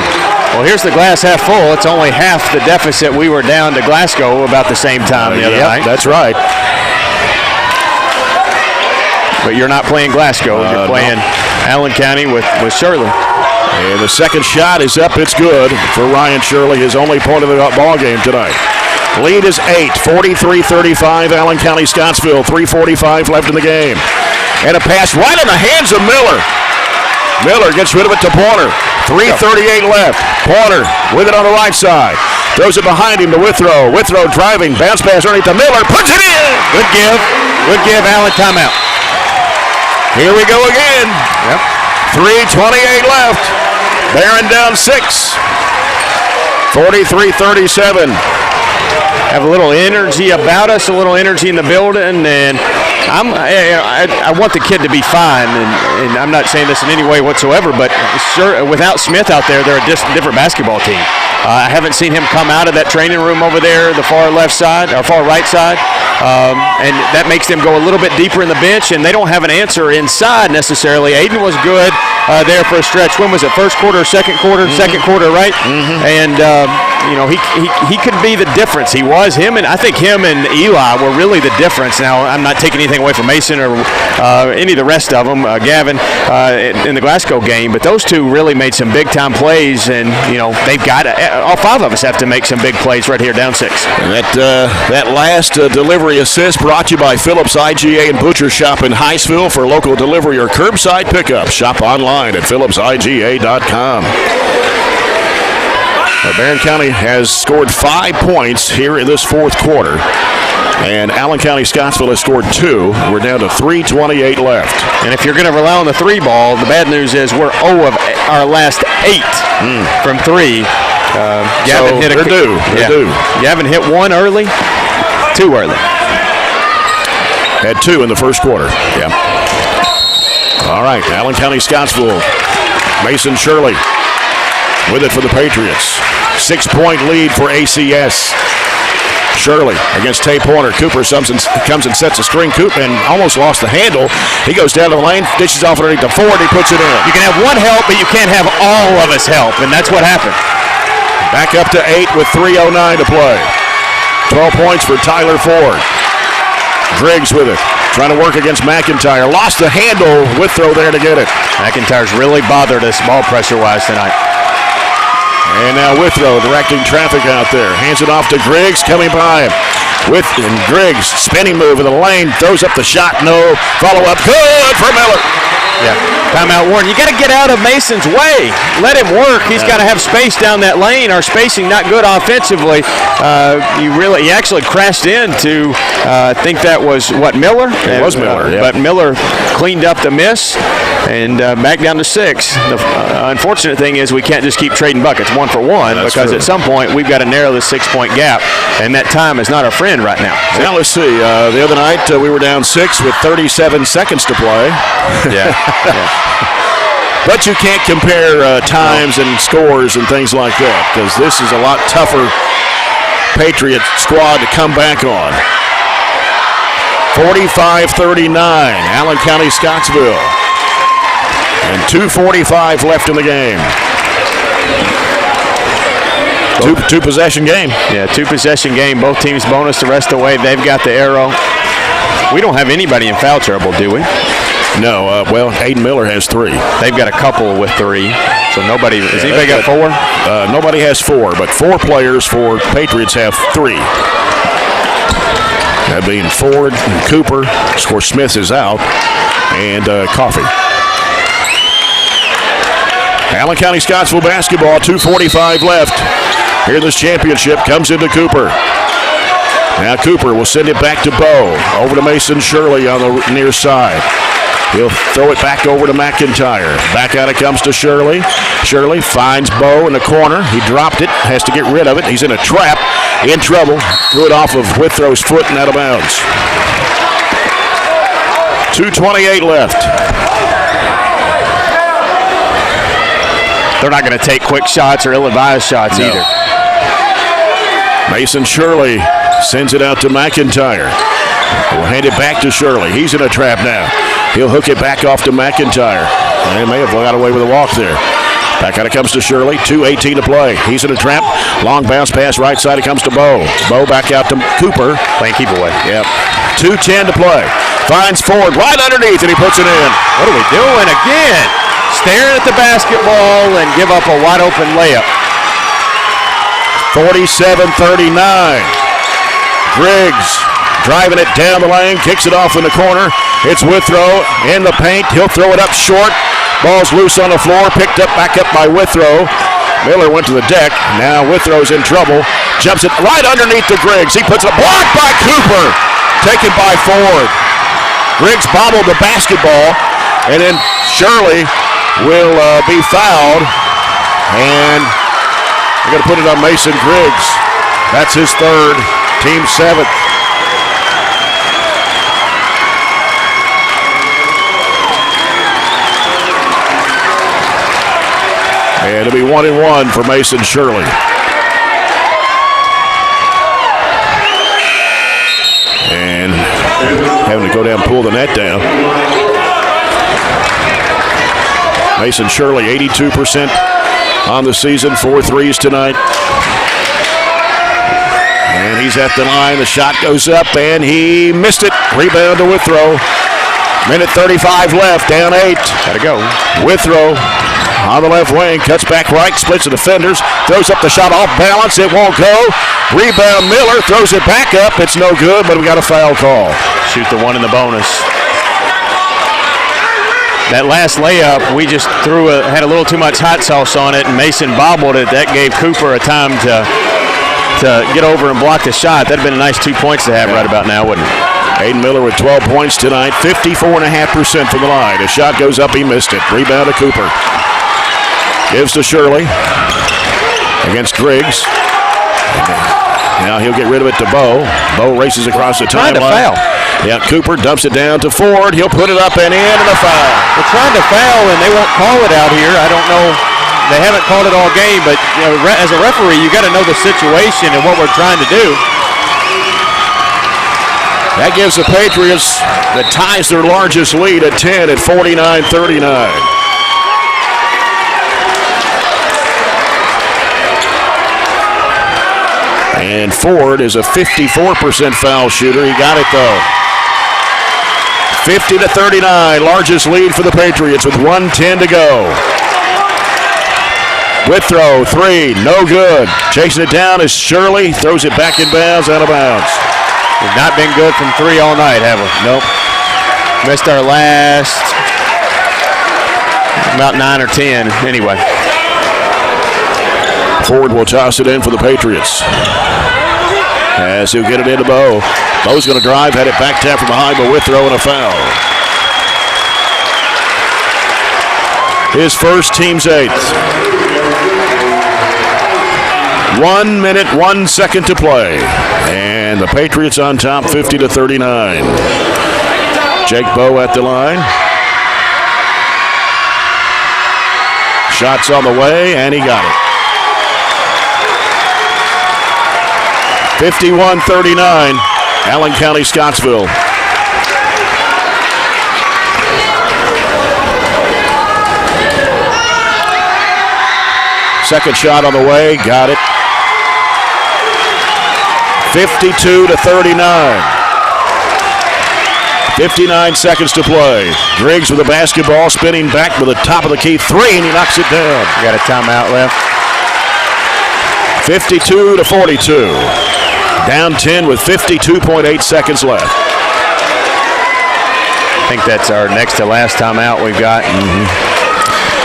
Well, here's the glass half full. It's only half the deficit we were down to Glasgow about the same time the other night. That's right. But you're not playing Glasgow. You're playing Allen County with Shirley. And the second shot is up. It's good for Ryan Shirley, his only point of the ball game tonight. Lead is 8, 43-35, Allen County-Scottsville. 3:45 left in the game. And a pass right in the hands of Miller. Miller gets rid of it to Pointer. 3:38 left. Pointer with it on the right side. Throws it behind him to Withrow. Withrow driving. Bounce pass underneath to Miller. Puts it in. Good give. Good give, Allen. Timeout. Here we go again. Yep. 3:28 left. Barren down 6. 43-37. Have a little energy about us, a little energy in the building, and I want the kid to be fine, and I'm not saying this in any way whatsoever, but sure, without Smith out there, they're a different basketball team. I haven't seen him come out of that training room over there, the far left side, or far right side, and that makes them go a little bit deeper in the bench, and they don't have an answer inside necessarily. Aiden was good there for a stretch. When was it? First quarter, second quarter? Second quarter, right? And he could be the difference. He was. I think him and Eli were really the difference. Now, I'm not taking anything away from Mason or any of the rest of them, Gavin, in the Glasgow game, but those two really made some big-time plays, and, they've got all five of us have to make some big plays right here, down 6. That last delivery assist brought to you by Phillips IGA and Butcher Shop in Highsville. For local delivery or curbside pickup, shop online at phillipsiga.com. Barren County has scored 5 points here in this fourth quarter, and Allen County-Scottsville has scored 2. We're down to 3:28 left. And if you're going to rely on the 3 ball, the bad news is we're 0 of our last 8 from 3. Gavin hit they're due. Gavin hit 1 early, 2 early. Had 2 in the first quarter. Yeah. All right, Allen County-Scottsville. Mason Shirley with it for the Patriots. 6-point lead for ACS. Shirley against Tay Pointer. Cooper comes and sets a screen. Cooper and almost lost the handle. He goes down to the lane, dishes off underneath the 4, and he puts it in. You can have one help, but you can't have all of us help, and that's what happened. Back up to 8 with 3:09 to play. 12 points for Tyler Ford. Driggs with it. Trying to work against McIntyre. Lost the handle. Withrow there to get it. McIntyre's really bothered us ball pressure-wise tonight. And now Withrow directing traffic out there. Hands it off to Griggs, coming by him. And Griggs, spinning move in the lane, throws up the shot, no. Follow-up, good for Miller. Yeah, timeout Warren. You got to get out of Mason's way. Let him work. He's got to have space down that lane. Our spacing not good offensively. He actually crashed into, I think that was, Miller? It was Miller, yeah. But Miller cleaned up the miss and back down to 6. The unfortunate thing is we can't just keep trading buckets 1 for 1 because at some point we've got to narrow the 6-point gap, and that time is not our friend right now. Now let's see. The other night we were down 6 with 37 seconds to play. Yeah. But you can't compare times and scores and things like that, because this is a lot tougher Patriot squad to come back on. 45-39, Allen County-Scottsville. And 2:45 left in the game. Two possession game. Yeah, 2-possession game. Both teams bonus the rest of the way. They've got the arrow. We don't have anybody in foul trouble, do we? No, Aiden Miller has 3. They've got a couple with 3, so nobody. Has anybody got 4? Nobody has 4, but 4 players for Patriots have 3. That being Ford and Cooper. Of course, Smith is out, and Coffey. Allen County-Scottsville basketball, 2:45 left. Here this championship comes into Cooper. Now Cooper will send it back to Bowe. Over to Mason Shirley on the near side. He'll throw it back over to McIntyre. Back out it comes to Shirley. Shirley finds Bowe in the corner. He dropped it, has to get rid of it. He's in a trap, in trouble. Threw it off of Withrow's foot and out of bounds. 2:28 left. They're not going to take quick shots or ill-advised shots either. Mason Shirley sends it out to McIntyre. We'll hand it back to Shirley. He's in a trap now. He'll hook it back off to McIntyre. They may have got away with a walk there. Back out it comes to Shirley. 2:18 to play. He's in a trap. Long bounce pass right side. It comes to Bowe. Bowe back out to Cooper. Playing keep away. Yep. 2:10 to play. Finds Ford right underneath, and he puts it in. What are we doing again? Staring at the basketball and give up a wide open layup. 47-39. Griggs driving it down the lane, kicks it off in the corner. It's Withrow in the paint. He'll throw it up short. Ball's loose on the floor, picked up back up by Withrow. Miller went to the deck. Now Withrow's in trouble. Jumps it right underneath the Griggs. He puts it blocked by Cooper. Taken by Ford. Griggs bobbled the basketball, and then Shirley will be fouled. And They're going to put it on Mason Griggs. That's his third, team 7th. And it'll be 1-1 for Mason Shirley. And having to go down and pull the net down. Mason Shirley, 82% on the season, 4 threes tonight. And he's at the line. The shot goes up, and he missed it. Rebound to Withrow. Minute 35 left, down 8. Gotta go. Withrow on the left wing, cuts back right, splits the defenders, throws up the shot off balance. It won't go. Rebound Miller, throws it back up. It's no good, but we got a foul call. Shoot the one in the bonus. That last layup, we just had a little too much hot sauce on it, and Mason bobbled it. That gave Cooper a time to get over and block the shot. That'd have been a nice 2 points to have right about now, wouldn't it? Aiden Miller with 12 points tonight, 54.5% from the line. A shot goes up, he missed it. Rebound to Cooper. Gives to Shirley against Griggs. Now he'll get rid of it to Bo. Bo races across the timeline. Trying to foul. Yeah, Cooper dumps it down to Ford. He'll put it up and in, and a foul. They're trying to foul, and they won't call it out here. I don't know. They haven't called it all game, but as a referee, you got to know the situation and what we're trying to do. That gives the Patriots that ties their largest lead at 10 at 49-39. And Ford is a 54% foul shooter. He got it, though. 50-39, largest lead for the Patriots with 1:10 to go. Withrow, 3, no good. Chasing it down is Shirley. Throws it back in bounds, out of bounds. We've not been good from 3 all night, have we? Nope. Missed our last about 9 or 10, anyway. Ford will toss it in for the Patriots. As he'll get it into Bo. Bo's going to drive, had it back tap from behind, but Withrow and a foul. His first, team's 8th. 1 minute, 1 second to play. And the Patriots on top, 50-39. Jake Bo at the line. Shots on the way, and he got it. 51-39, Allen County-Scottsville. Second shot on the way, got it. 52-39. 59 seconds to play. Griggs with the basketball, spinning back with the top of the key 3, and he knocks it down. Got a timeout left. 52-42. Down 10 with 52.8 seconds left. I think that's our next to last timeout we've got.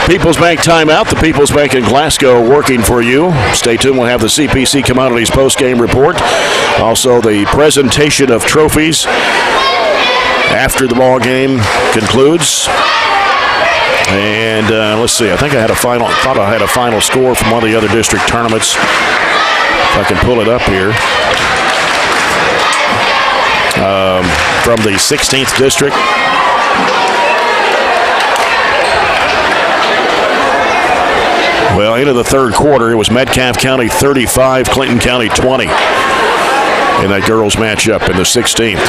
People's Bank timeout. The People's Bank in Glasgow working for you. Stay tuned. We'll have the CPC Commodities post-game report. Also, the presentation of trophies after the ball game concludes. And let's see. I think I had a final score from one of the other district tournaments. If I can pull it up here. From the 16th district. Well, into the third quarter, it was Metcalfe County 35, Clinton County 20 in that girls matchup in the 16th.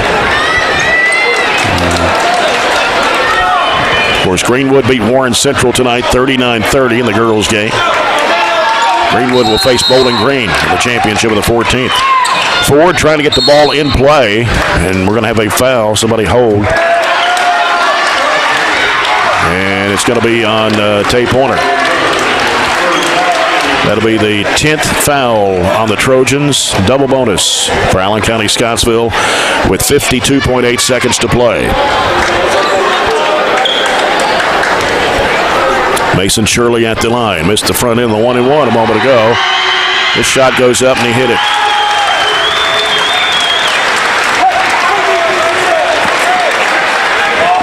Of course, Greenwood beat Warren Central tonight 39-30 in the girls game. Greenwood will face Bowling Green in the championship of the 14th. Ford trying to get the ball in play, and we're going to have a foul. Somebody hold. And it's going to be on Tay Pointer. That'll be the 10th foul on the Trojans. Double bonus for Allen County-Scottsville with 52.8 seconds to play. Mason Shirley at the line. Missed the front end of the 1-and-1 a moment ago. This shot goes up and he hit it.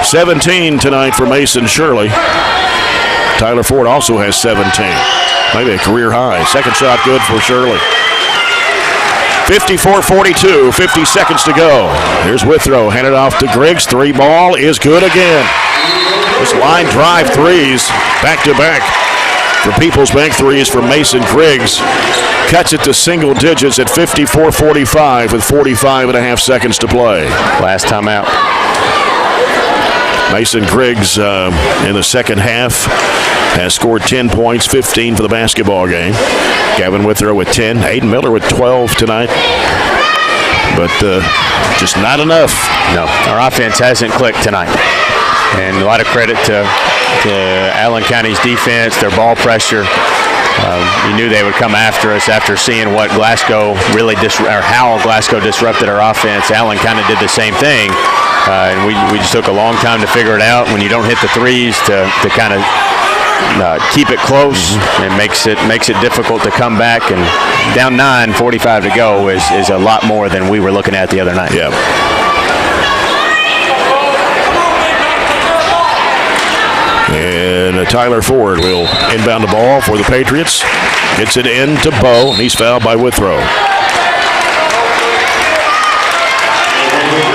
.17 tonight for Mason Shirley. Tyler Ford also has 17. Maybe a career high. Second shot good for Shirley. 54-42, 50 seconds to go. Here's Withrow, handed off to Griggs. Three ball is good again. This line drive threes, back-to-back for People's Bank threes from Mason Griggs. Cuts it to single digits at 54-45 with 45.5 seconds to play. Last time out. Mason Griggs in the second half has scored 10 points, 15 for the basketball game. Gavin Withrow with 10. Aiden Miller with 12 tonight. But just not enough. No, our offense hasn't clicked tonight. And a lot of credit to Allen County's defense, their ball pressure. You knew they would come after us after seeing what Glasgow really how Glasgow disrupted our offense. Allen kind of did the same thing. And we just took a long time to figure it out. When you don't hit the threes to kind of keep it close, it makes it difficult to come back. And down 9, 45 to go is a lot more than we were looking at the other night. Yeah. And Tyler Ford will inbound the ball for the Patriots. Gets it in to Bo, and he's fouled by Withrow.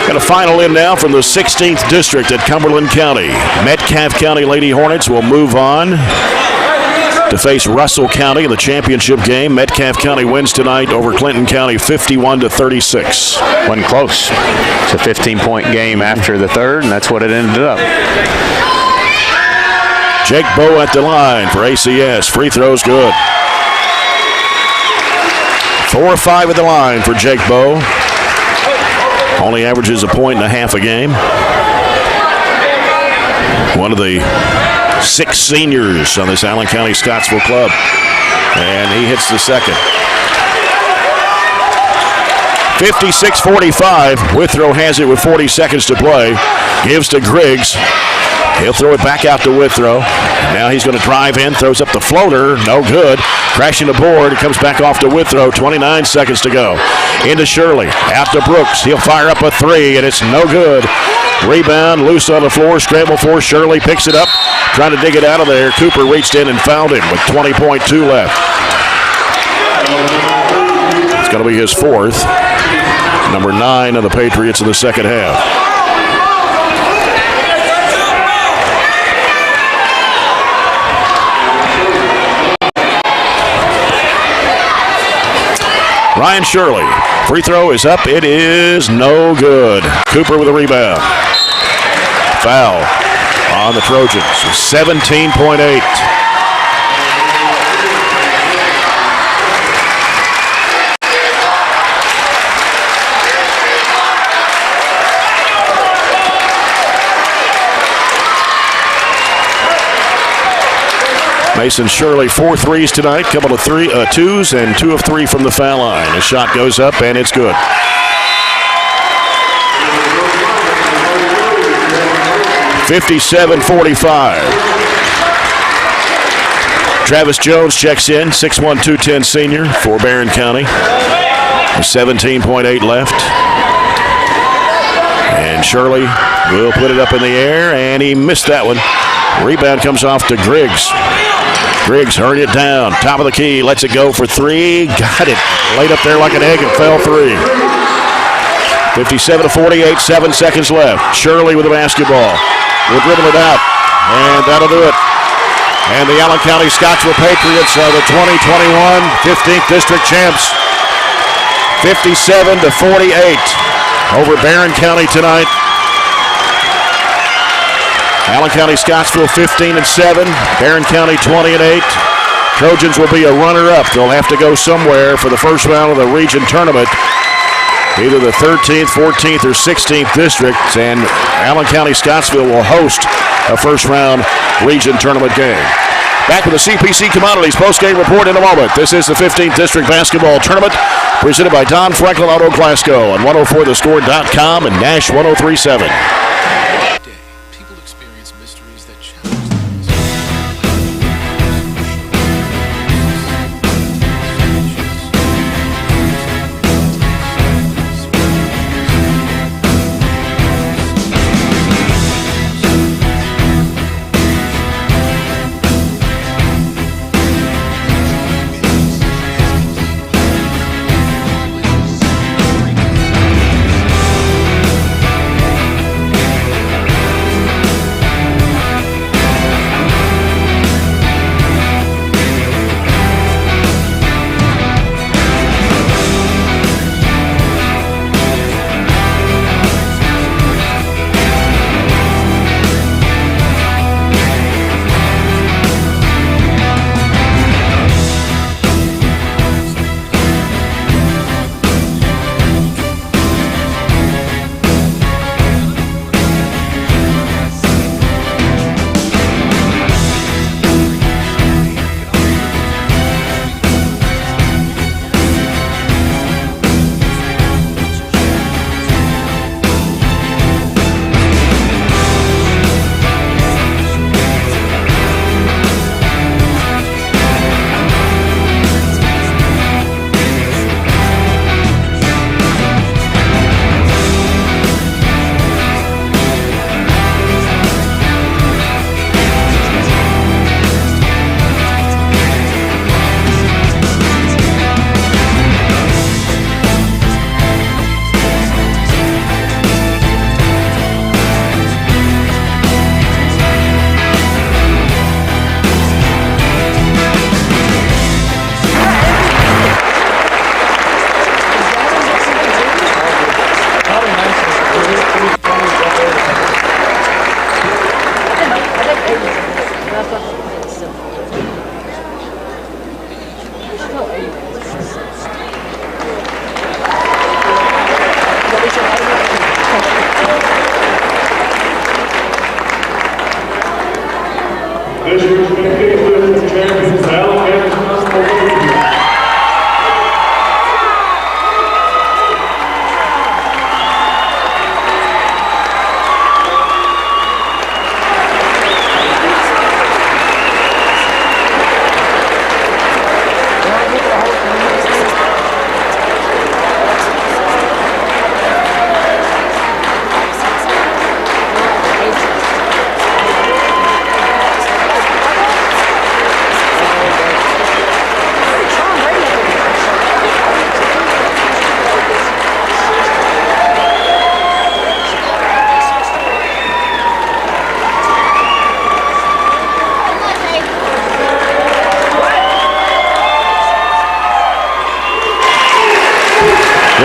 Got a final in now from the 16th District at Cumberland County. Metcalfe County Lady Hornets will move on to face Russell County in the championship game. Metcalfe County wins tonight over Clinton County 51-36. Wasn't close. It's a 15-point game after the third, and that's what it ended up. Jake Bowe at the line for ACS. Free throws good. 4 or 5 at the line for Jake Bowe. Only averages a point and a half a game. One of the 6 seniors on this Allen County-Scottsville club. And he hits the second. 56-45. Withrow has it with 40 seconds to play. Gives to Griggs. He'll throw it back out to Withrow. Now he's going to drive in, throws up the floater. No good. Crashing the board. It comes back off to Withrow. 29 seconds to go. Into Shirley. Out to Brooks. He'll fire up a 3, and it's no good. Rebound, loose on the floor. Scramble for Shirley. Picks it up. Trying to dig it out of there. Cooper reached in and fouled him with 20.2 left. It's going to be his 4th. Number 9 of the Patriots in the second half. Ryan Shirley, free throw is up. It is no good. Cooper with a rebound. Foul on the Trojans. 17.8. Mason Shirley, 4 threes tonight, couple of twos, and 2 of 3 from the foul line. His shot goes up, and it's good. (57-45). Travis Jones checks in, 6'1", 210 senior for Barren County. 17.8 left. And Shirley will put it up in the air, and he missed that one. Rebound comes off to Griggs. Griggs hurried it down. Top of the key. Lets it go for 3. Got it. Laid up there like an egg and fell 3. 57-48. 7 seconds left. Shirley with the basketball. Will dribble it out. And that'll do it. And the Allen County-Scottsville Patriots are the 2021 15th District champs. 57-48 over Barren County tonight. Allen County-Scottsville 15-7. Barren County 20-8. Trojans will be a runner-up. They'll have to go somewhere for the first round of the region tournament. Either the 13th, 14th, or 16th districts, and Allen County-Scottsville will host a first-round region tournament game. Back with the CPC Commodities postgame report in a moment. This is the 15th District Basketball Tournament presented by Don Franklin Auto Glasgow on 104thescore.com and Nash 103.7. People experience mysteries that challenge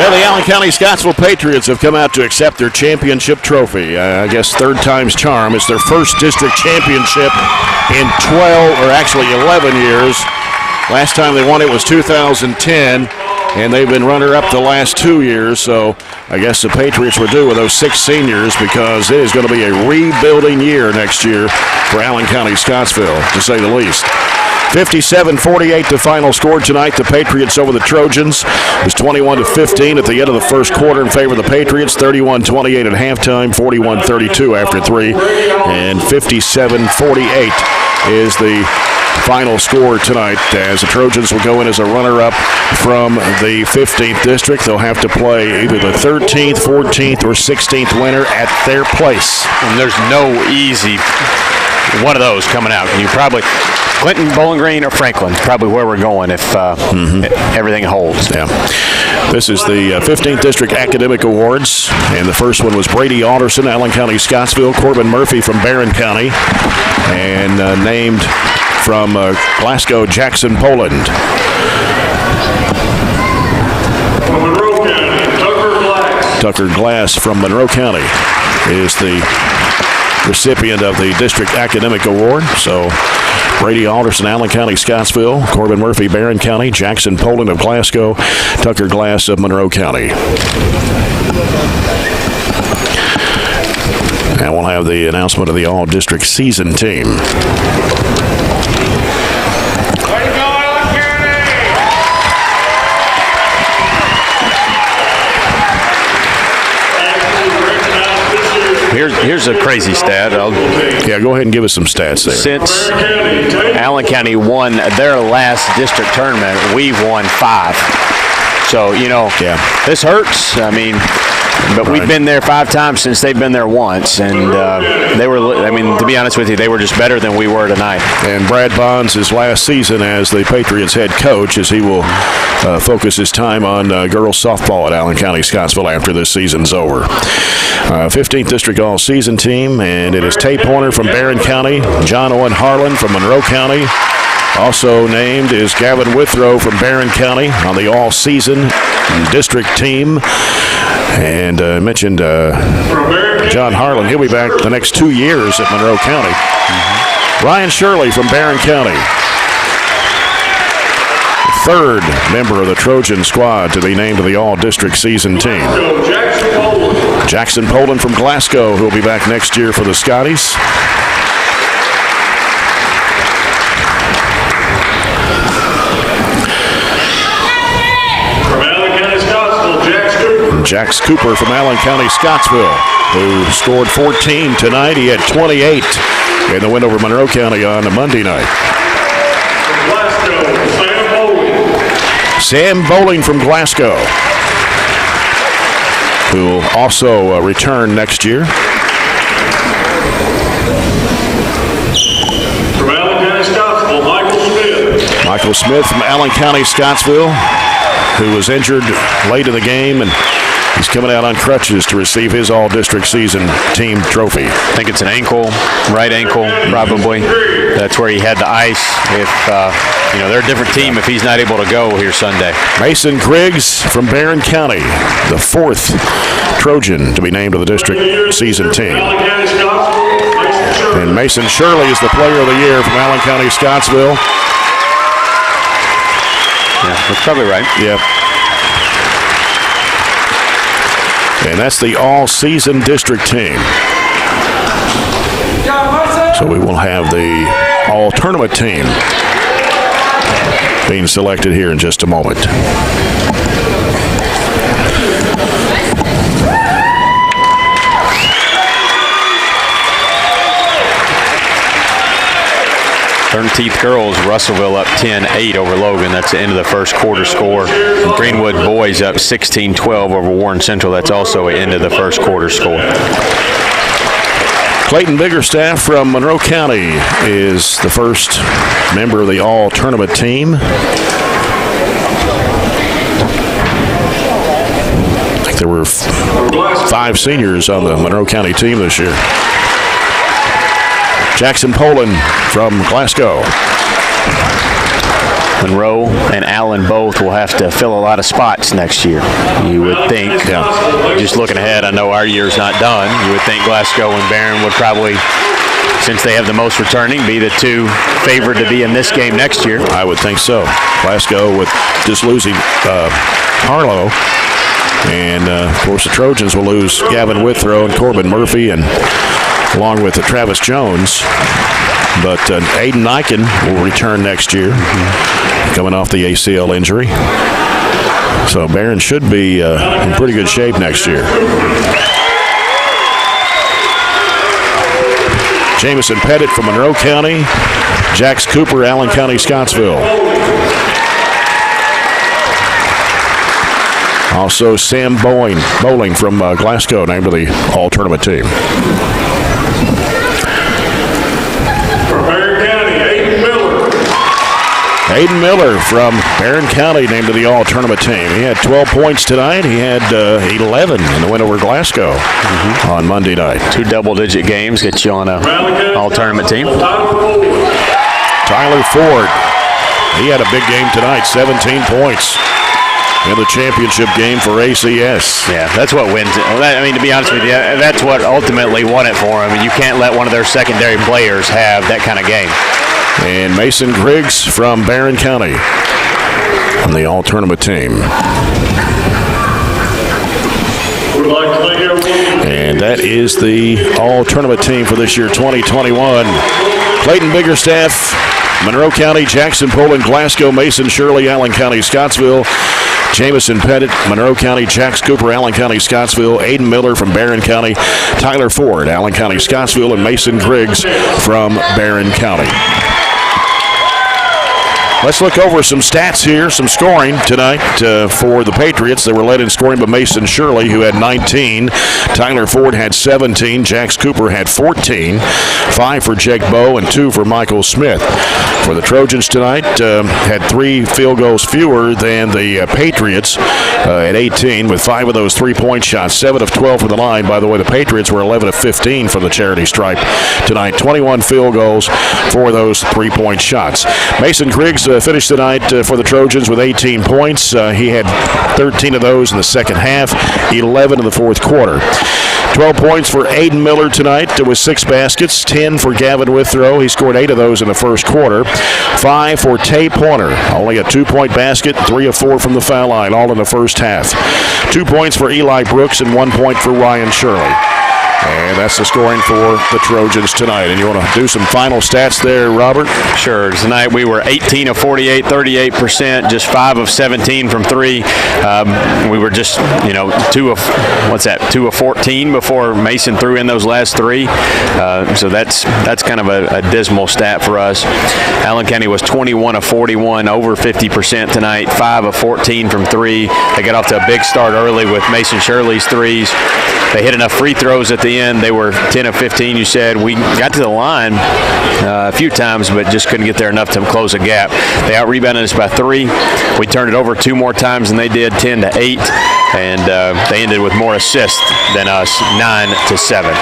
Well, the Allen County-Scottsville Patriots have come out to accept their championship trophy. I guess third time's charm. It's their first district championship in 11 years. Last time they won it was 2010, and they've been runner-up the last 2 years. So I guess the Patriots were due with those 6 seniors, because it is going to be a rebuilding year next year for Allen County-Scottsville, to say the least. 57-48 the final score tonight. The Patriots over the Trojans. It was 21-15 at the end of the first quarter in favor of the Patriots. 31-28 at halftime. 41-32 after 3. And 57-48 is the final score tonight, as the Trojans will go in as a runner-up from the 15th district. They'll have to play either the 13th, 14th, or 16th winner at their place. And there's no easy one of those coming out. You probably Clinton, Bowling Green, or Franklin, probably where we're going if everything holds. Yeah. This is the 15th District Academic Awards, and the first one was Brady Alderson, Allen County-Scottsville, Corbin Murphy from Barren County, and named from Glasgow, Jackson, Poland. From Monroe County, Tucker Glass. Tucker Glass from Monroe County is the recipient of the District Academic Award. So Brady Alderson, Allen County-Scottsville, Corbin Murphy, Barren County, Jackson Poland of Glasgow, Tucker Glass of Monroe County. And we'll have the announcement of the all-district season team. Here's a crazy stat. Yeah, go ahead and give us some stats there. Since Allen County won their last district tournament, we've won 5. So, this hurts. I mean, but we've been there 5 times since they've been there once. And they were, to be honest with you, they were just better than we were tonight. And Brad Bonds, his last season as the Patriots head coach, as he will focus his time on girls softball at Allen County-Scottsville after this season's over. 15th District All-Season Team, and it is Tate Pointer from Barren County, John Owen Harlan from Monroe County. Also named is Gavin Withrow from Barren County on the All-Season District Team. And mentioned John Harlan. He'll be back the next 2 years at Monroe County. Ryan Shirley from Barren County. Third member of the Trojan squad to be named to the all-district season team. Jackson Poland from Glasgow, who will be back next year for the Scotties. From Allen County-Scottsville, Jax Cooper from Allen County-Scottsville, who scored 14 tonight. He had 28 in the win over Monroe County on a Monday night. Sam Bowling from Glasgow, who will also return next year. From Allen County-Scottsville, Michael Smith. Michael Smith from Allen County-Scottsville, who was injured late in the game, and he's coming out on crutches to receive his all-district season team trophy. I think it's an ankle, right ankle, probably. That's where he had the ice. If they're a different team if he's not able to go here Sunday. Mason Griggs from Barren County, the 4th Trojan to be named to the district season team. And Mason Shirley is the player of the year from Allen County-Scottsville. Yeah, that's probably right. Yep. And that's the all-season district team. So we will have the all-tournament team being selected here in just a moment. Thirteenth girls, Russellville up 10-8 over Logan. That's the end of the first quarter score. Greenwood boys up 16-12 over Warren Central. That's also the end of the first quarter score. Clayton Biggerstaff from Monroe County is the first member of the all-tournament team. I think there were 5 seniors on the Monroe County team this year. Jackson Poland from Glasgow. Monroe and Allen both will have to fill a lot of spots next year. You would think, just looking ahead, I know our year's not done, you would think Glasgow and Barren would probably, since they have the most returning, be the two favored to be in this game next year. I would think so. Glasgow with just losing Harlow. And, of course, the Trojans will lose Gavin Withrow and Corbin Murphy, and along with Travis Jones. But Aiden Niken will return next year, coming off the ACL injury. So Barren should be in pretty good shape next year. Jamison Pettit from Monroe County. Jax Cooper, Allen County, Scottsville. Also, Sam Bowling from Glasgow, named to the All-Tournament team. From Barren County, Aiden Miller. Aiden Miller from Barren County, named to the All-Tournament team. He had 12 points tonight. He had 11 in the win over Glasgow on Monday night. 2 double-digit games get you on a All-Tournament team. Tyler Ford, he had a big game tonight, 17 points. In the championship game for ACS. Yeah, that's what wins it. I mean, to be honest with you, that's what ultimately won it for them. And you can't let one of their secondary players have that kind of game. And Mason Griggs from Barren County on the All-Tournament team. And that is the All-Tournament team for this year, 2021. Clayton Biggerstaff, Monroe County, Jackson Poland, Glasgow, Mason Shirley, Allen County, Scottsville. Jamison Pettit, Monroe County, Jax Cooper, Allen County, Scottsville, Aiden Miller from Barren County, Tyler Ford, Allen County, Scottsville, and Mason Griggs from Barren County. Let's look over some stats here, some scoring tonight for the Patriots. They were led in scoring by Mason Shirley, who had 19. Tyler Ford had 17. Jax Cooper had 14. 5 for Jake Bowe and 2 for Michael Smith. For the Trojans tonight, had 3 field goals fewer than the Patriots at 18, with 5 of those 3-point shots. 7 of 12 from the line. By the way, the Patriots were 11 of 15 from the charity stripe tonight. 21 field goals for those 3-point shots. Mason Griggs finished the night for the Trojans with 18 points. He had 13 of those in the second half, 11 in the fourth quarter. 12 points for Aiden Miller tonight with 6 baskets, 10 for Gavin Withrow. He scored 8 of those in the first quarter. 5 for Tay Pointer, only a 2-point basket, 3 of 4 from the foul line, all in the first half. 2 points for Eli Brooks and 1 point for Ryan Shirley. And that's the scoring for the Trojans tonight. And you want to do some final stats there, Robert? Sure. Tonight we were 18 of 48, 38%, just 5 of 17 from 3. We were just, 2 of 14 before Mason threw in those last 3. So that's kind of a dismal stat for us. Allen County was 21 of 41, over 50% tonight, 5 of 14 from 3. They got off to a big start early with Mason Shirley's threes. They hit enough free throws at the end. They were 10 of 15, you said. We got to the line a few times, but just couldn't get there enough to close a gap. They out-rebounded us by 3. We turned it over 2 more times than they did, 10 to 8. And they ended with more assists than us, 9 to 7.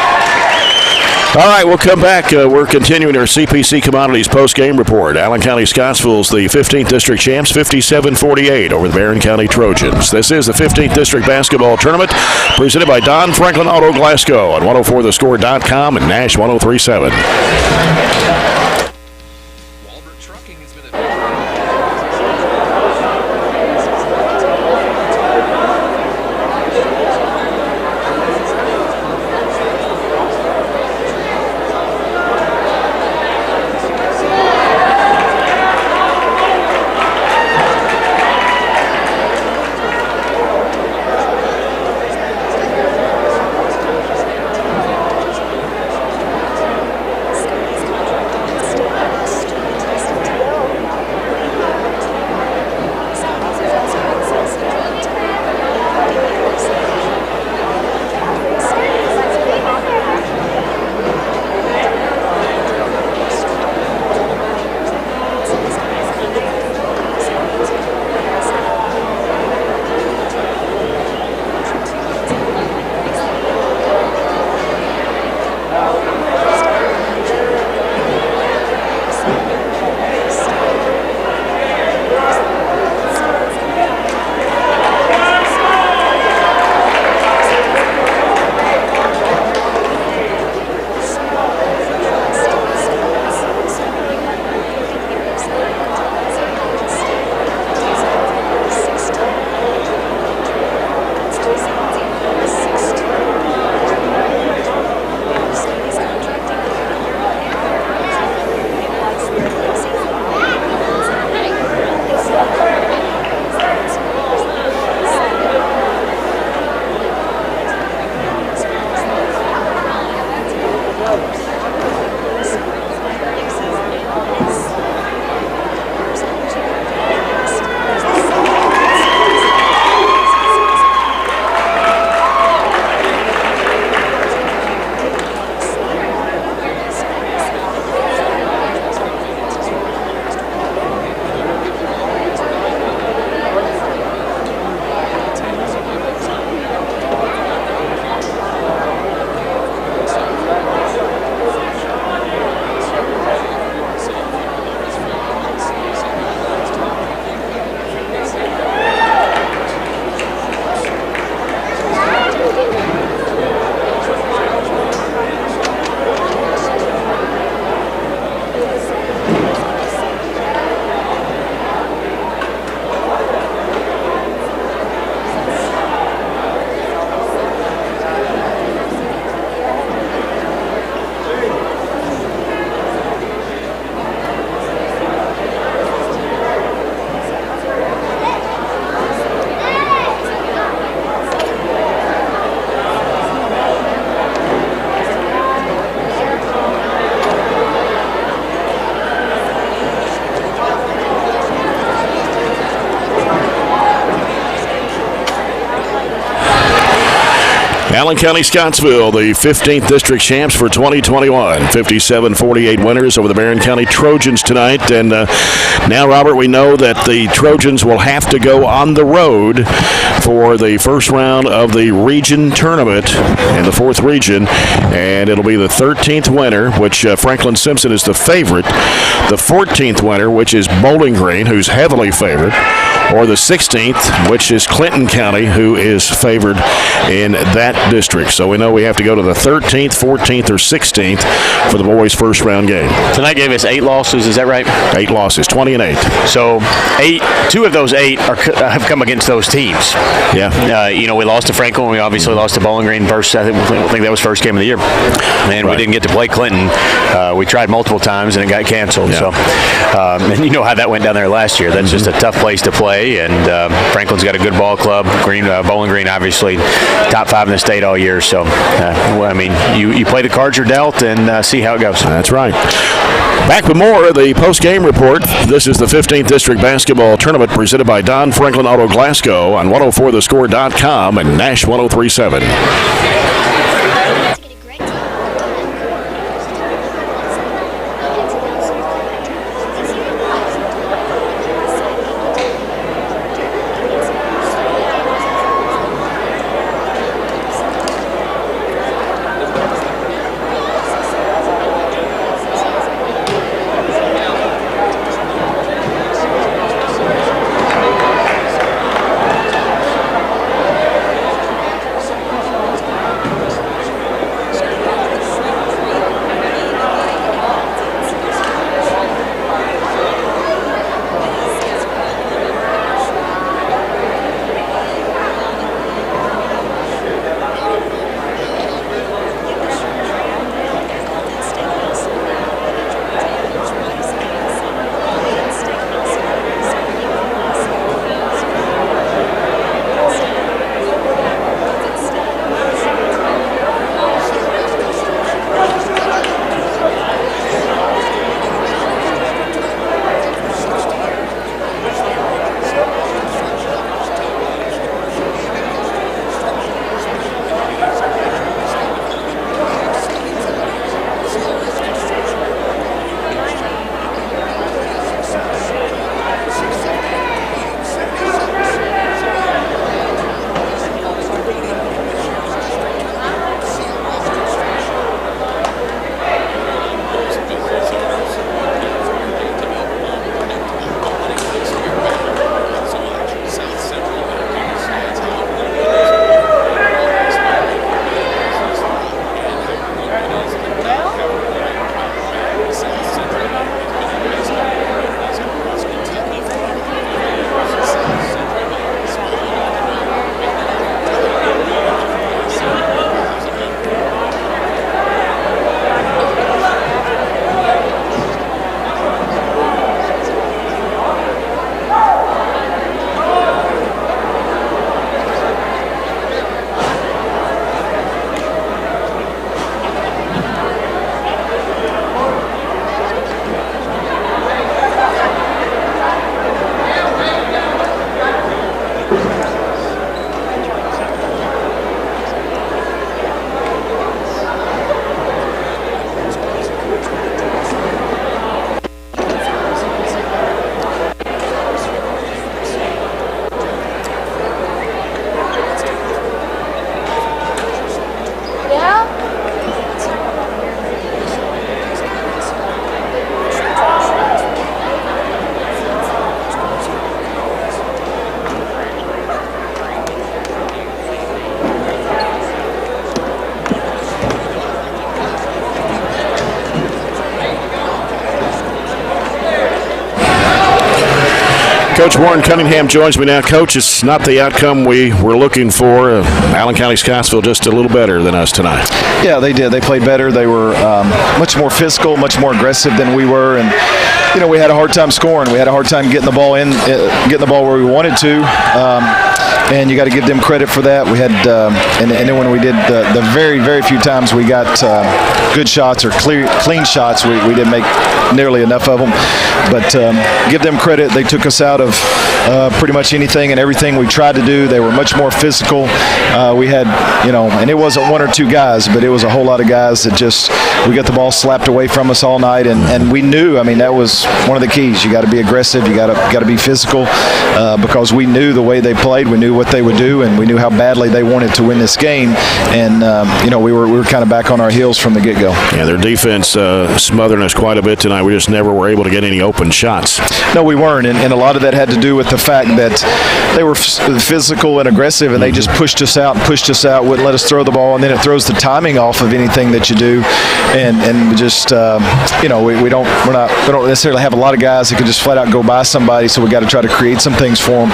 All right, we'll come back. We're continuing our CPC Commodities post-game report. Allen County Scottsville's the 15th District champs, 57-48 over the Barren County Trojans. This is the 15th District Basketball Tournament presented by Don Franklin Auto Glasgow on 104thescore.com and Nash 103.7. Allen County-Scottsville, the 15th district champs for 2021. 57-48 winners over the Barren County Trojans tonight. And now, Robert, we know that the Trojans will have to go on the road for the first round of the region tournament in the 4th region. And it'll be the 13th winner, which Franklin Simpson is the favorite. The 14th winner, which is Bowling Green, who's heavily favored. Or the 16th, which is Clinton County, who is favored in that district. So we know we have to go to the 13th, 14th, or 16th for the boys' first round game. Tonight gave us 8 losses, is that right? 8 losses, 20-8. So 2 of those 8 have come against those teams. Yeah. We lost to Franklin. We obviously lost to Bowling Green first. I think that was first game of the year. And we didn't get to play Clinton. We tried multiple times and it got canceled. Yeah. So, and you know how that went down there last year. That's just a tough place to play. And Franklin's got a good ball club. Bowling Green, obviously, top 5 in the state all year. So, you play the cards you're dealt and see how it goes. That's right. Back with more of the post-game report. This is the 15th District Basketball Tournament presented by Don Franklin Auto Glasgow on 104thescore.com and Nash 103.7. Coach Warren Cunningham joins me now. Coach, it's not the outcome we were looking for. Allen County-Scottsville just a little better than us tonight. Yeah, they did. They played better. They were much more physical, much more aggressive than we were. And, we had a hard time scoring. We had a hard time getting the ball where we wanted to. and you got to give them credit for that. We had, and then when we did the very, very few times we got good shots or clean shots, we didn't make nearly enough of them. But give them credit. They took us out of pretty much anything and everything we tried to do. They were much more physical. We had, and it wasn't one or two guys, but it was a whole lot of guys that just, we got the ball slapped away from us all night, and we knew, that was one of the keys. You got to be aggressive. You got to be physical because we knew the way they played. We knew what they would do, and we knew how badly they wanted to win this game. And we were kind of back on our heels from the get-go. Yeah, their defense smothering us quite a bit tonight. We just never were able to get any open shots. No, we weren't, and a lot of that had to do with the fact that they were physical and aggressive, and they just pushed us out, wouldn't let us throw the ball, and then it throws the timing off of anything that you do, and we just we don't necessarily have a lot of guys that can just flat out go by somebody, so we got to try to create some things for them,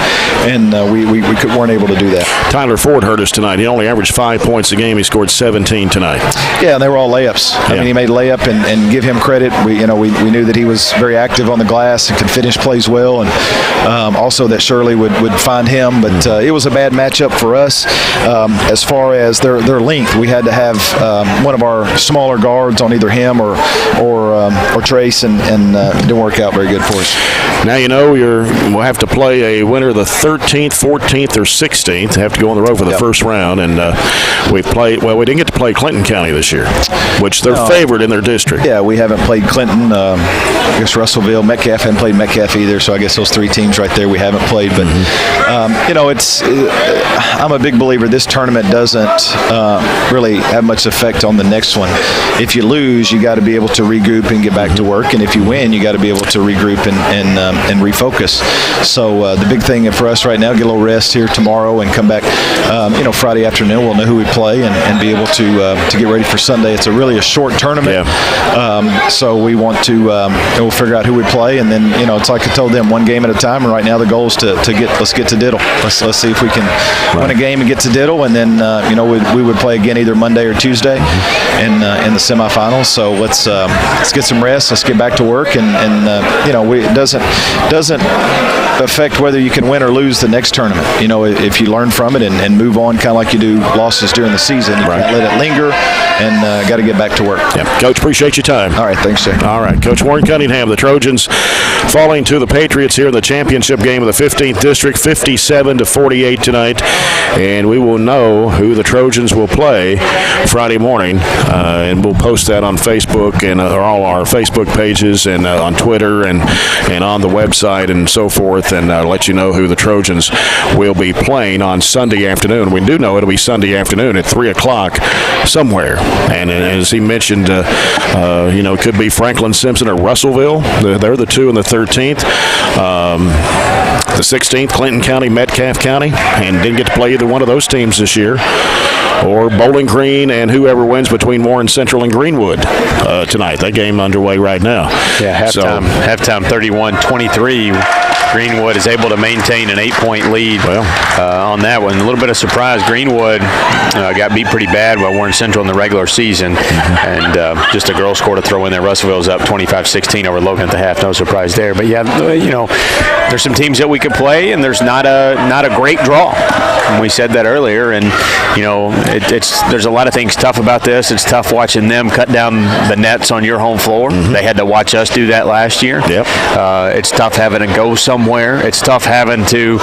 and we weren't able to do that. Tyler Ford hurt us tonight. He only averaged 5 points a game. He scored 17 tonight. Yeah, and they were all layups. Yeah. He made a layup, and give him credit. We knew that he was very active on the glass and could finish plays well, and also that Shirley would find him. But it was a bad matchup for us. As far as their length, we had to have one of our smaller guards on either him or Trace, and it didn't work out very good for us. Now we'll have to play a winner the 13th, 14th, or 16th. Have to go on the road for the first round, and we didn't get to play Clinton County this year, which they're favored in their district. Yeah, we haven't played Clinton. I guess Russellville, Metcalf hadn't played Metcalf either, so I guess those three teams right there we haven't played. But I'm a big believer this tournament doesn't really have much effect on the next one. If you lose, you got to be able to regroup and get back to work, and if you win, you got to be able to regroup and refocus. So the big thing for us right now, get a little rest here tomorrow and come back. Friday afternoon we'll know who we play and be able to get ready for Sunday. It's really a short tournament, so we want to we'll figure out who we play, and then it's like I told them, one game at a time. And right now the goal is let's get to Diddle. Let's see if we can win a game and get to Diddle, and then we would play again either Monday or Tuesday in the semifinals. So let's get some rest. Let's get back to work, and it doesn't affect whether you can win or lose the next tournament. If you learn from it and move on, kind of like you do losses during the season, you can't let it linger, and got to get back to work. Yeah. Coach, appreciate your time. All right, thanks, sir. All right, Coach Warren Cunningham, the Trojans falling to the Patriots here in the championship game of the 15th District, 57-48 tonight, and we will know who the Trojans will play Friday morning, and we'll post that on Facebook and all our Facebook pages and on Twitter and on the website and so forth, and let you know who the Trojans will be playing on Sunday afternoon. We do know it'll be Sunday afternoon at 3 o'clock somewhere, and as he mentioned, it could be Franklin Simpson or Russellville. They're the 2 and the 13th. The 16th, Clinton County, Metcalf County, and didn't get to play either one of those teams this year. Or Bowling Green and whoever wins between Warren Central and Greenwood tonight. That game underway right now. Yeah, halftime 31-23. Greenwood is able to maintain an 8-point lead on that one. A little bit of surprise. Greenwood got beat pretty bad by Warren Central in the regular season, and just a girls' score to throw in there. Russellville's up 25-16 over Logan at the half. No surprise there. But yeah, there's some teams that we could play, and there's not a great draw. And we said that earlier, and there's a lot of things tough about this. It's tough watching them cut down the nets on your home floor. They had to watch us do that last year. Yep. It's tough having to go somewhere. It's tough having to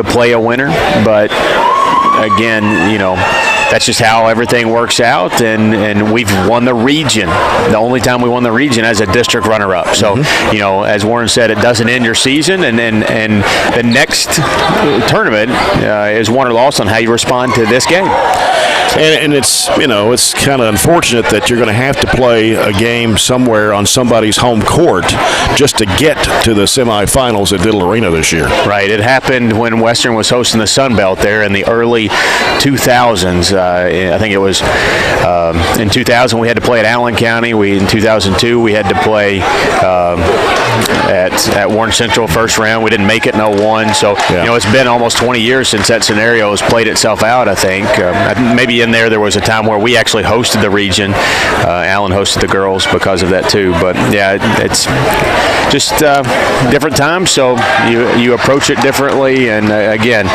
play a winner, but again, that's just how everything works out, and we've won the region. The only time we won the region as a district runner-up. So, as Warren said, it doesn't end your season, and the next tournament is won or lost on how you respond to this game. And it's it's kind of unfortunate that you're going to have to play a game somewhere on somebody's home court just to get to the semifinals at Diddle Arena this year. Right. It happened when Western was hosting the Sun Belt there in the early 2000s. I think it was in 2000 we had to play at Allen County. In 2002 we had to play at Warren Central first round. We didn't make it in 01. So it's been almost 20 years since that scenario has played itself out. I think maybe in there was a time where we actually hosted the region. Allen hosted the girls because of that too. But yeah, it's just different times. So you approach it differently. And again,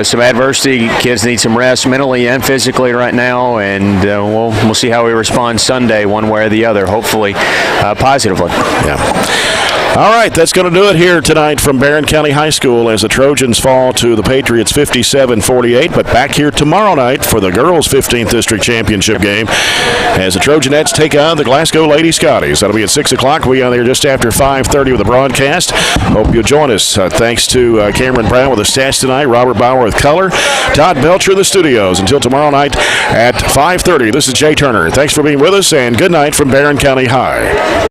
some adversity. Kids need some rest mentally and physically right now. And we'll see how we respond Sunday, one way or the other. Hopefully, positively. Yeah. All right, that's going to do it here tonight from Barren County High School as the Trojans fall to the Patriots 57-48. But back here tomorrow night for the girls' 15th District Championship game as the Trojanettes take on the Glasgow Lady Scotties. That'll be at 6 o'clock. We'll be on there just after 5:30 with the broadcast. Hope you'll join us. Thanks to Cameron Brown with the stats tonight, Robert Bauer with color, Todd Belcher in the studios. Until tomorrow night at 5:30, this is Jay Turner. Thanks for being with us, and good night from Barren County High.